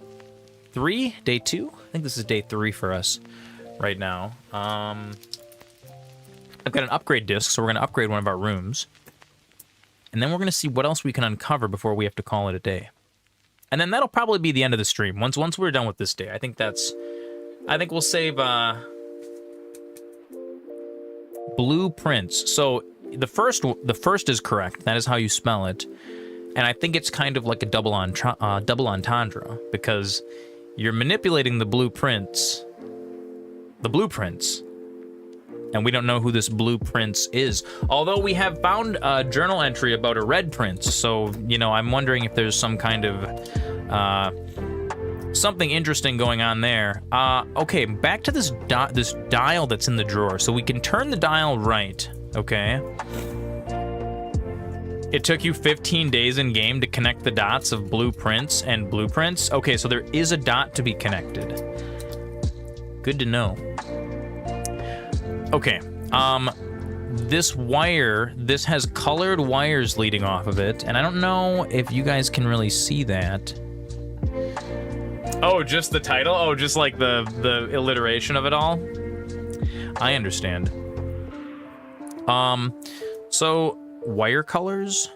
3? Day 2? I think this is day 3 for us right now. I've got an upgrade disc, so we're going to upgrade one of our rooms. And then we're going to see what else we can uncover before we have to call it a day. And then that'll probably be the end of the stream. Once we're done with this day, I think we'll save Blueprints. So the first is correct. That is how you spell it. And I think it's kind of like a double entendre, because you're manipulating the blueprints, and we don't know who this Blueprints is. Although we have found a journal entry about a red prince, so, you know, I'm wondering if there's some kind of something interesting going on there. Okay, back to this dial that's in the drawer. So we can turn the dial right, okay? It took you 15 days in game to connect the dots of blueprints and blueprints. Okay, so there is a dot to be connected. Good to know. Okay, this wire, this has colored wires leading off of it, and I don't know if you guys can really see that. Oh, just the title? Oh, just like the alliteration of it all? I understand. So wire colors?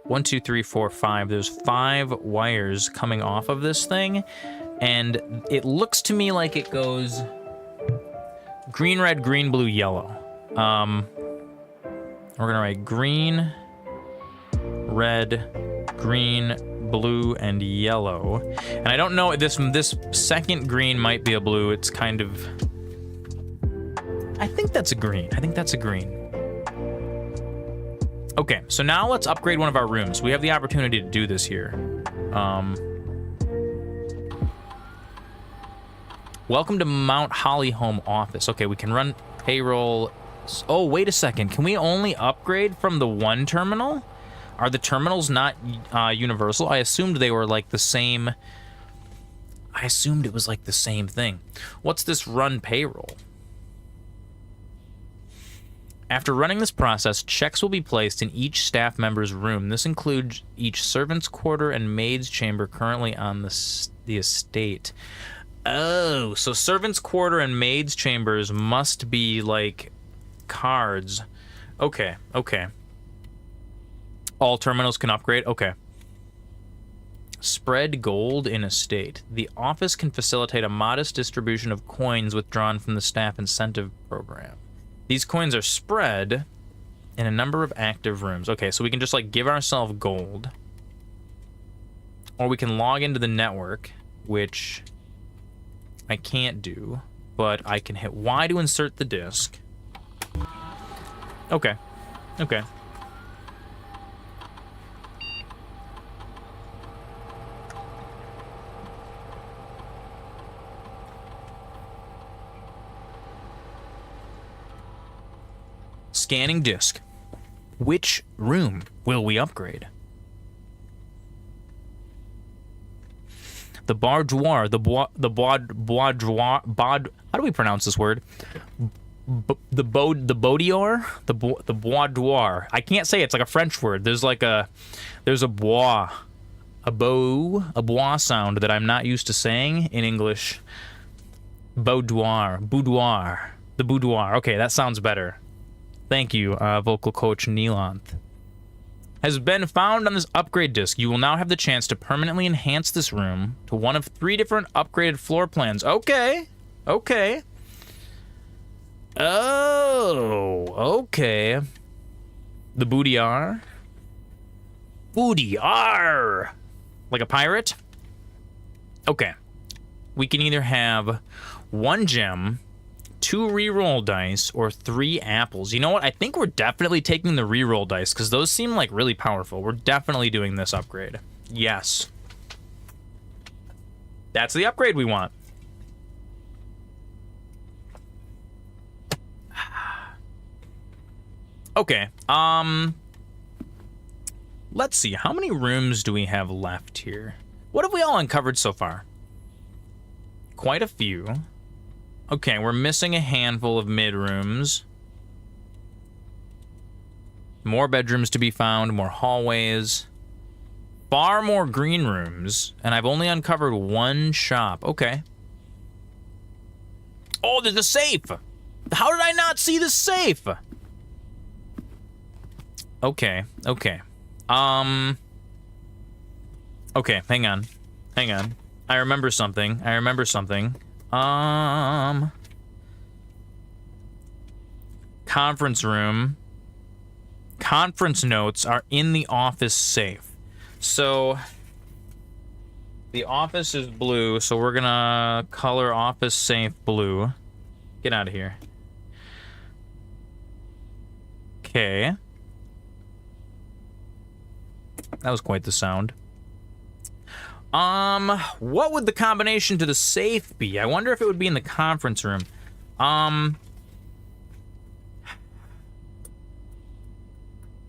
1, 2, 3, 4, 5. There's 5 wires coming off of this thing, and it looks to me like it goes green, red, green, blue, yellow. We're gonna write green, red, green, blue, and yellow. And I don't know, this second green might be a blue. It's kind of... I think that's a green. I think that's a green. Okay, so now let's upgrade one of our rooms. We have the opportunity to do this here. Welcome to Mount Holly Home Office. Okay, we can run payroll. Oh, wait a second. Can we only upgrade from the one terminal? Are the terminals not universal? I assumed they were like the same. I assumed it was like the same thing. What's this run payroll? After running this process, checks will be placed in each staff member's room. This includes each servant's quarter and maid's chamber currently on the estate. Oh, so servant's quarter and maid's chambers must be like cards. Okay, okay. All terminals can upgrade? Okay. Spread gold in estate. The office can facilitate a modest distribution of coins withdrawn from the staff incentive program. These coins are spread in a number of active rooms. Okay, so we can just like give ourselves gold. Or we can log into the network, which I can't do, but I can hit Y to insert the disk. Okay, okay. Scanning disk. Which room will we upgrade? The boudoir, the boudoir, how do we pronounce this word? The boudoir? The boudoir. I can't say it. It's like a French word. There's a bois, a bois sound that I'm not used to saying in English. Boudoir, the boudoir. Okay, that sounds better. Thank you, vocal coach Neelanth. Has been found on this upgrade disk. You will now have the chance to permanently enhance this room to one of 3 different upgraded floor plans. Okay, okay. Oh, okay. The boudoir. Boudoir. Like a pirate? Okay. We can either have 1 gem, 2 reroll dice, or 3 apples. You know what? I think we're definitely taking the reroll dice because those seem like really powerful. We're definitely doing this upgrade. Yes. That's the upgrade we want. Okay. Let's see. How many rooms do we have left here? What have we all uncovered so far? Quite a few. Okay, we're missing a handful of mid-rooms. More bedrooms to be found, more hallways. Far more green rooms, and I've only uncovered 1 shop. Okay. Oh, there's a safe! How did I not see the safe? Okay, okay. Okay, hang on. Hang on. I remember something. Conference room. Conference notes are in the office safe. So, the office is blue, so we're gonna color office safe blue. Get out of here. Okay. That was quite the sound. What would the combination to the safe be? I wonder if it would be in the conference room.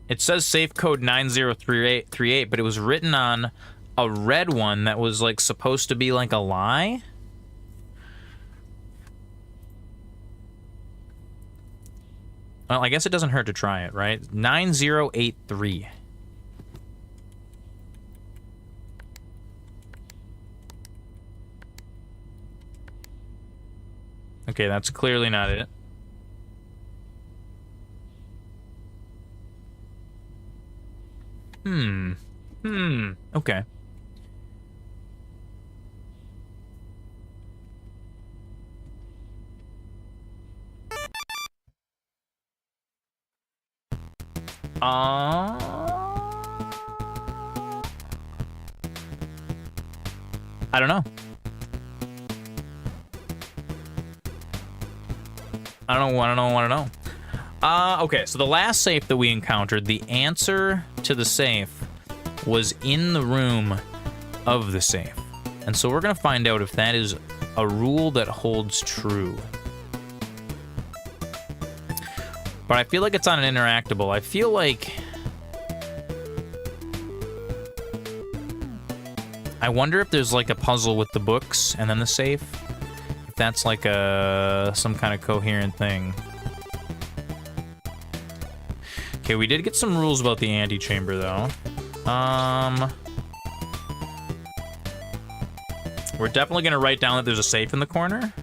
It says safe code 903838, but it was written on a red one that was like supposed to be like a lie. Well, I guess it doesn't hurt to try it, right? 9083. Okay, that's clearly not it. Okay. I don't know. I don't know. Okay, so the last safe that we encountered, the answer to the safe was in the room of the safe. And so we're gonna find out if that is a rule that holds true. But I feel like it's on an interactable. I feel like... I wonder if there's like a puzzle with the books and then the safe. If that's like some kind of coherent thing. Okay, we did get some rules about the antechamber though. We're definitely gonna write down that there's a safe in the corner.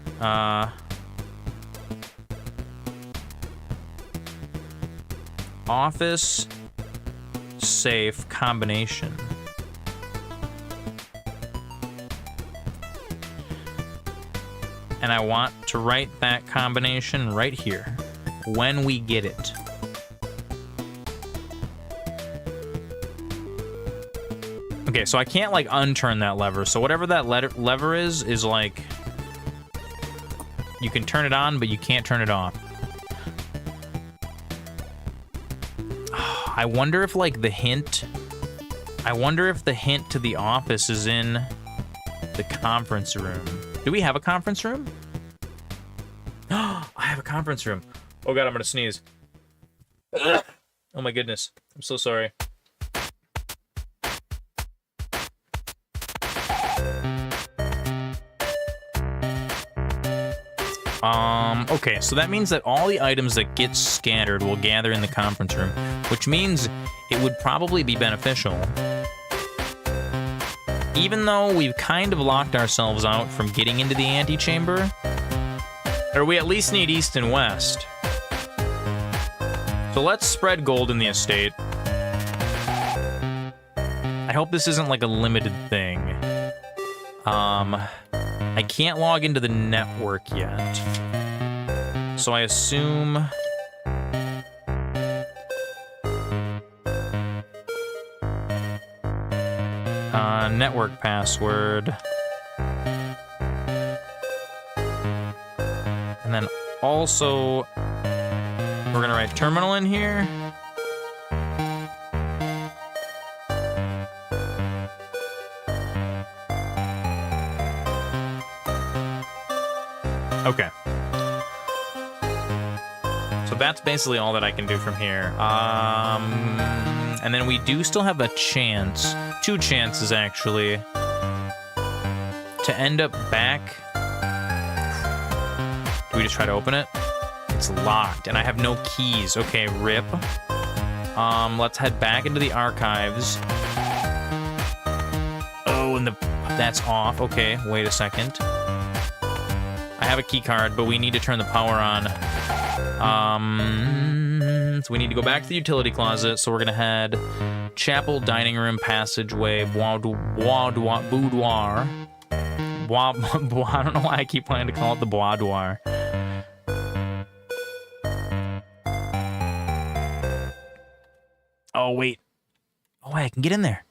Office safe combination. And I want to write that combination right here when we get it. Okay, so I can't like unturn that lever. So whatever that lever is like, you can turn it on, but you can't turn it off. I wonder if like the hint to the office is in the conference room. Do we have a conference room? I have a conference room. Oh god, I'm gonna sneeze. Ugh. Oh my goodness. I'm so sorry. Okay, so that means that all the items that get scattered will gather in the conference room, which means it would probably be beneficial. Even though we've kind of locked ourselves out from getting into the antechamber, or we at least need east and west. So let's spread gold in the estate. I hope this isn't like a limited thing. I can't log into the network yet. So I assume... network password. And then also, we're gonna write terminal in here. Okay. So that's basically all that I can do from here. And then we do still have a chance, 2 chances actually, to end up back. Do we just try to open it? It's locked, and I have no keys. Okay, rip. Let's head back into the archives. Oh, and that's off. Okay, wait a second. I have a key card, but we need to turn the power on. So we need to go back to the utility closet. So we're gonna head chapel, dining room, passageway, boudoir. I don't know why I keep planning to call it the boudoir. Oh wait, I can get in there.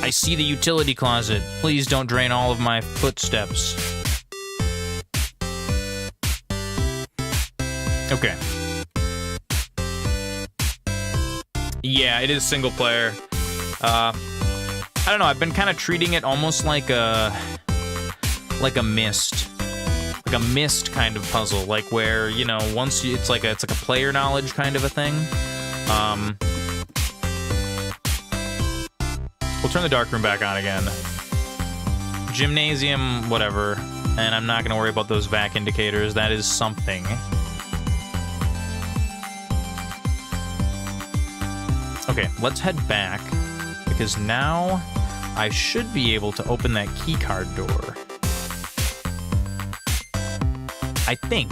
I see the utility closet. Please don't drain all of my footsteps. Okay. Yeah, it is single player. I don't know, I've been kind of treating it almost like a Myst. Like a Myst kind of puzzle, like where, you know, once you, it's like a player knowledge kind of a thing. We'll turn the dark room back on again. Gymnasium, whatever. And I'm not going to worry about those vac indicators. That is something. Okay, let's head back, because now I should be able to open that keycard door. I think.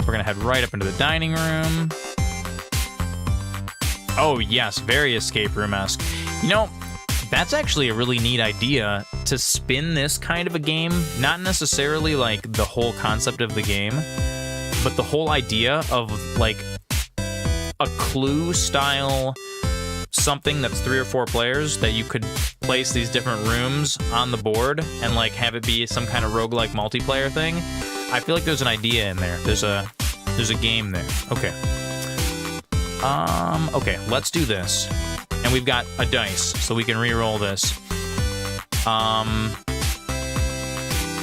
We're gonna head right up into the dining room. Oh yes, very escape room-esque. You know, that's actually a really neat idea to spin this kind of a game. Not necessarily like the whole concept of the game, but the whole idea of like a Clue style something that's 3 or 4 players that you could place these different rooms on the board and like have it be some kind of roguelike multiplayer thing. I feel like there's an idea in there. There's a game there. Okay. Okay, let's do this. And we've got a dice, so we can re-roll this.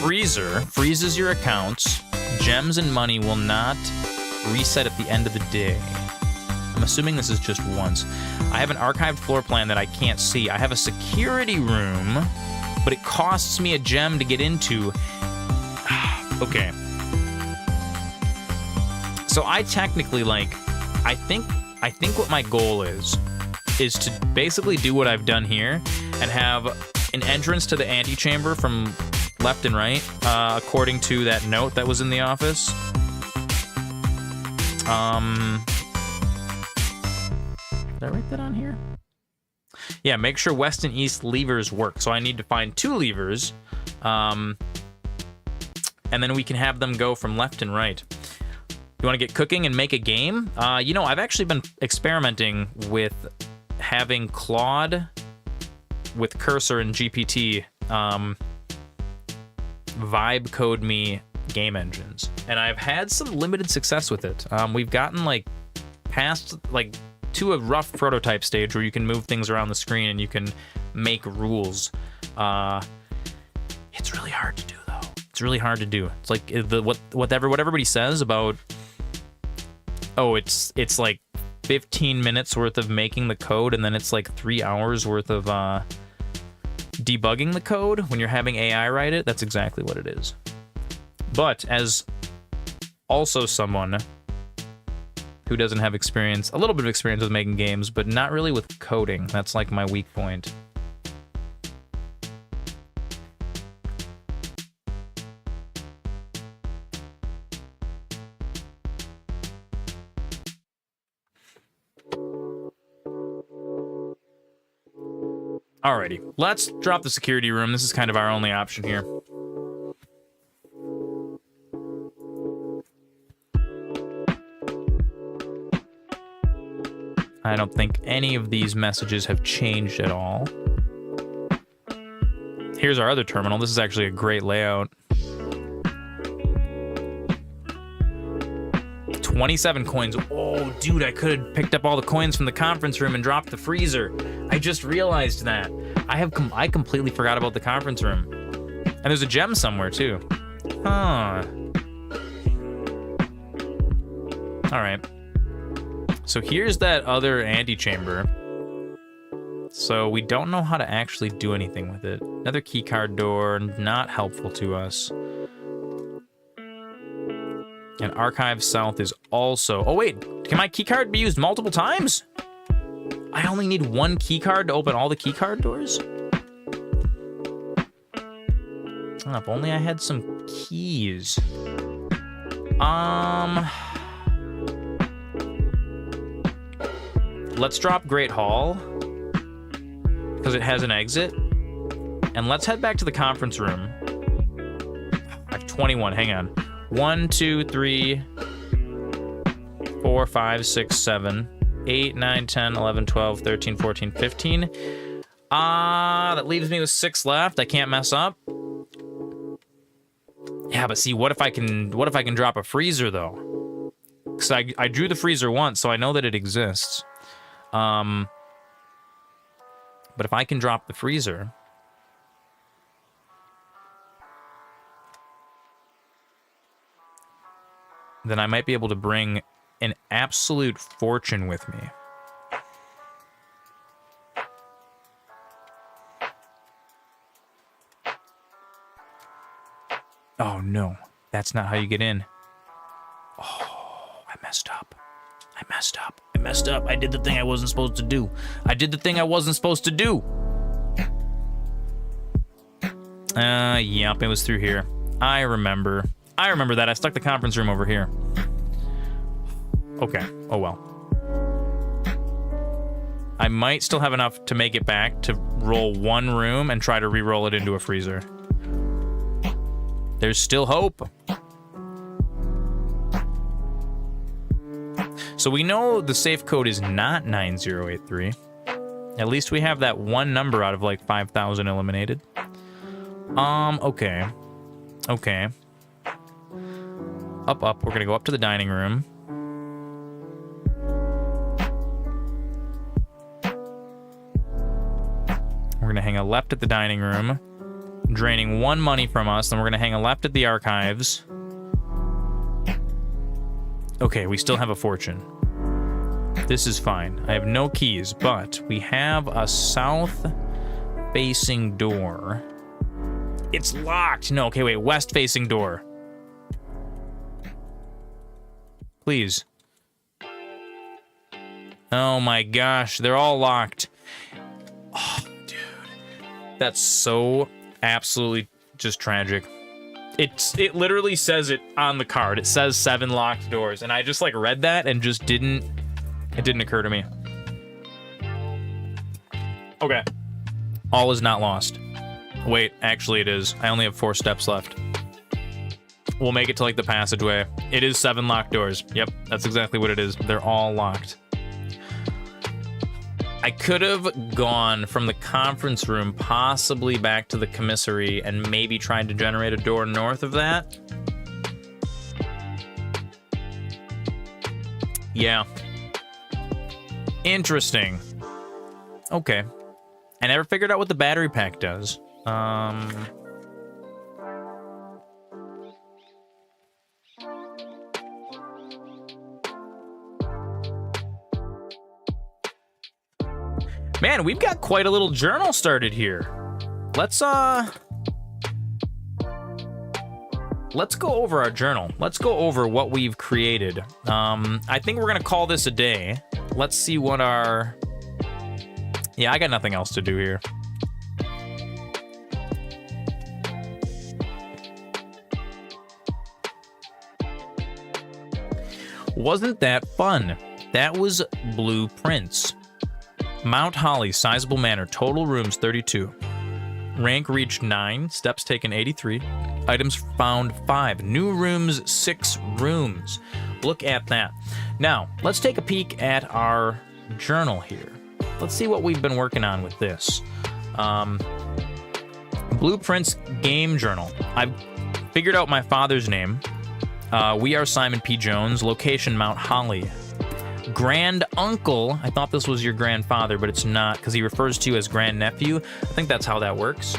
Freezer freezes your accounts. Gems and money will not reset at the end of the day. I'm assuming this is just once. I have an archived floor plan that I can't see. I have a security room, but it costs me a gem to get into. Okay. So I technically, like, I think what my goal is to basically do what I've done here and have an entrance to the antechamber from left and right, according to that note that was in the office. Did I write that on here? Yeah, make sure west and east levers work. So I need to find 2 levers, and then we can have them go from left and right. You want to get cooking and make a game? You know, I've actually been experimenting with having Claude with Cursor and GPT vibe code me game engines, and I've had some limited success with it. We've gotten like past like to a rough prototype stage where you can move things around the screen and you can make rules. It's really hard to do though. It's really hard to do. It's like what everybody says about, oh, it's like 15 minutes worth of making the code and then it's like 3 hours worth of debugging the code when you're having AI write it. That's exactly what it is. But as also someone who doesn't have experience, a little bit of experience with making games, but not really with coding. That's like my weak point. Alrighty, let's drop the security room. This is kind of our only option here. I don't think any of these messages have changed at all. Here's our other terminal. This is actually a great layout. 27 coins. Oh, dude, I could have picked up all the coins from the conference room and dropped the freezer. I just realized that. I completely forgot about the conference room. And there's a gem somewhere, too. Huh. All right. So here's that other antechamber. So we don't know how to actually do anything with it. Another keycard door, not helpful to us. And Archive South is also... Oh wait, can my keycard be used multiple times? I only need 1 keycard to open all the keycard doors? Oh, if only I had some keys. Let's drop Great Hall, because it has an exit. And let's head back to the conference room. I have 21, hang on. 1, 2, 3, 4, 5, 6, 7, 8, 9, 10, 11, 12, 13, 14, 15. That leaves me with 6 left. I can't mess up. Yeah, but see, what if I can drop a freezer though? Because I drew the freezer once, so I know that it exists. But if I can drop the freezer, then I might be able to bring an absolute fortune with me. Oh, no. That's not how you get in. Oh, I messed up. I messed up. I messed up. I did the thing I wasn't supposed to do. I did the thing I wasn't supposed to do. Yep, it was through here. I remember. I remember that. I stuck the conference room over here. Okay. Oh, well. I might still have enough to make it back to roll one room and try to re-roll it into a freezer. There's still hope. So we know the safe code is not 9083. At least we have that one number out of like 5,000 eliminated. Okay. Okay. Up. We're gonna go up to the dining room. We're gonna hang a left at the dining room, draining 1 money from us. Then we're gonna hang a left at the archives. Okay, we still have a fortune. This is fine. I have no keys, but we have a south-facing door. It's locked. No, okay, wait. West-facing door. Please. Oh my gosh, they're all locked. Oh, dude. That's so absolutely just tragic. It literally says it on the card. It says 7 locked doors, and I just like read that and just didn't. It didn't occur to me. Okay. All is not lost. Wait, actually it is. I only have 4 steps left. We'll make it to like the passageway. It is 7 locked doors. Yep, that's exactly what it is. They're all locked. I could have gone from the conference room possibly back to the commissary and maybe tried to generate a door north of that. Yeah. Interesting. Okay. I never figured out what the battery pack does. Man, we've got quite a little journal started here. Let's go over our journal. Let's go over what we've created. I think we're gonna call this a day. Let's see what our... Yeah, I got nothing else to do here. Wasn't that fun? That was Blueprints. Mount Holly, sizable manor, total rooms 32. Rank reached 9, steps taken 83. Items found 5. New rooms 6 rooms. Look at that. Now, let's take a peek at our journal here. Let's see what we've been working on with this. Blueprints Game Journal. I've figured out my father's name. We are Simon P. Jones. Location Mount Holly. Grand uncle. I thought this was your grandfather, but it's not because he refers to you as grandnephew. I think that's how that works.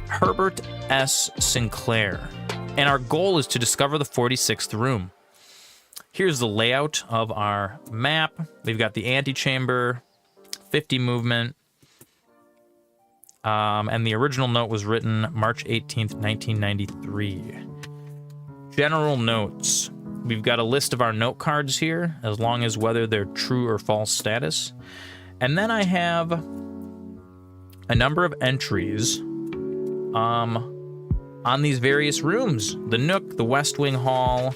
Herbert S. Sinclair. And our goal is to discover the 46th room. Here's the layout of our map. We've got the antechamber, 50 movement. And the original note was written March 18th, 1993. General notes. We've got a list of our note cards here, as long as whether they're true or false status. And then I have a number of entries on these various rooms. The Nook, the West Wing Hall,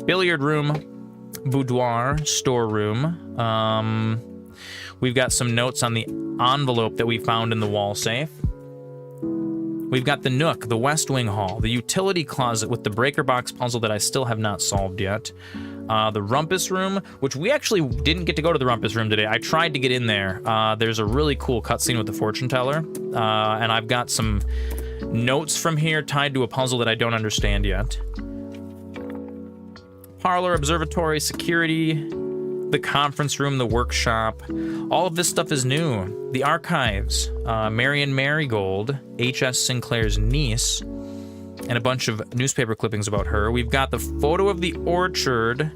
billiard room, boudoir, storeroom. We've got some notes on the envelope that we found in the wall safe. We've got the Nook, the West Wing Hall, the utility closet with the breaker box puzzle that I still have not solved yet. The Rumpus Room, which we actually didn't get to go to the Rumpus Room today. I tried to get in there. There's a really cool cutscene with the fortune teller. And I've got some notes from here tied to a puzzle that I don't understand yet. Parlor, observatory, security, the conference room, the workshop. All of this stuff is new. The archives, Marion Marigold, H.S. Sinclair's niece, and a bunch of newspaper clippings about her. We've got the photo of the orchard,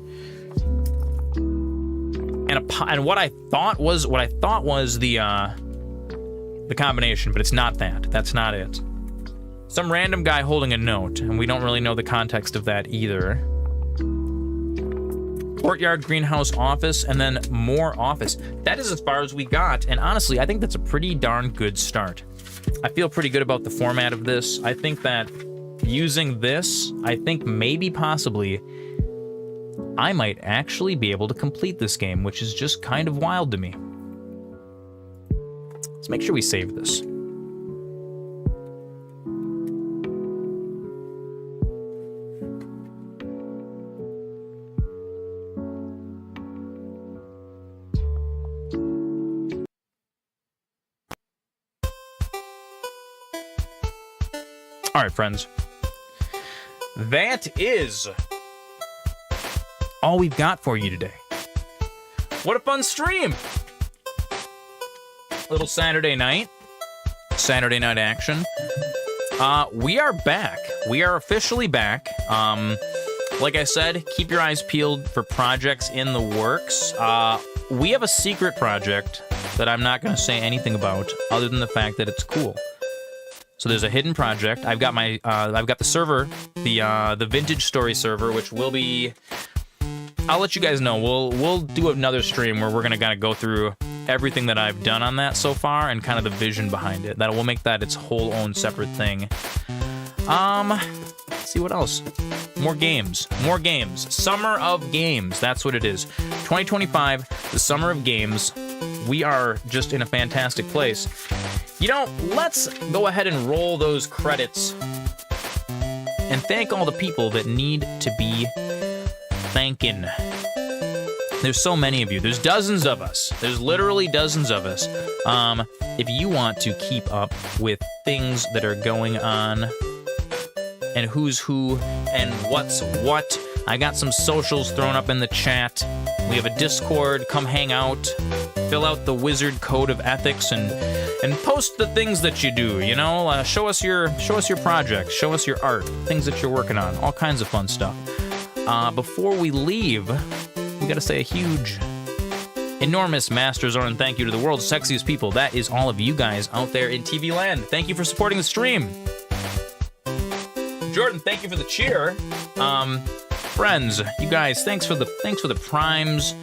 and what I thought was the combination, but it's not that. That's not it. Some random guy holding a note, and we don't really know the context of that either. Courtyard, greenhouse, office, and then more office. That is as far as we got, and honestly, I think that's a pretty darn good start. I feel pretty good about the format of this. I think that using this, I think maybe possibly I might actually be able to complete this game, which is just kind of wild to me. Let's make sure we save this. All right, friends. That is all we've got for you today. What a fun stream! Little Saturday night action. We are back. We are officially back. Like I said, keep your eyes peeled for projects in the works. We have a secret project that I'm not going to say anything about, other than the fact that it's cool. So there's a hidden project. I've got the server, the Vintage Story server, which will be. I'll let you guys know. We'll do another stream where we're gonna kind of go through everything that I've done on that so far and kind of the vision behind it. That will make that its whole own separate thing. Let's see what else. More games. Summer of games. That's what it is. 2025, the summer of games. We are just in a fantastic place. You know, let's go ahead and roll those credits and thank all the people that need to be thanking. There's so many of you. There's dozens of us. There's literally dozens of us. If you want to keep up with things that are going on and who's who and what's what, I got some socials thrown up in the chat. We have a Discord. Come hang out. Fill out the wizard code of ethics and post the things that you do. You know, show us your projects. Show us your art, things that you're working on, all kinds of fun stuff. Before we leave, we gotta say a huge, enormous MasterZoran thank you to the world's sexiest people. That is all of you guys out there in TV land. Thank you for supporting the stream. Jordan, thank you for the cheer. Friends, you guys, thanks for the primes.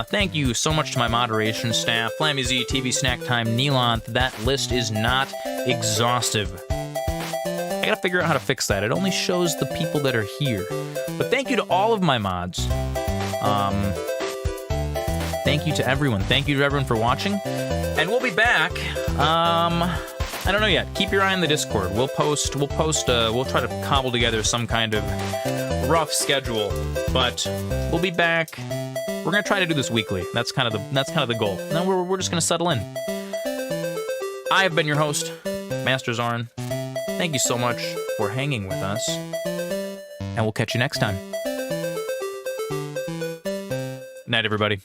Thank you so much to my moderation staff, Flammy Z, TV Snack Time, Neelanth. That list is not exhaustive. I gotta figure out how to fix that. It only shows the people that are here. But thank you to all of my mods. Thank you to everyone. Thank you to everyone for watching. And we'll be back. I don't know yet. Keep your eye on the Discord. We'll try to cobble together some kind of rough schedule, but we'll be back. We're gonna try to do this weekly. That's kind of the goal. And then we're just gonna settle in. I have been your host, MasterZoran. Thank you so much for hanging with us, and we'll catch you next time. Night, everybody.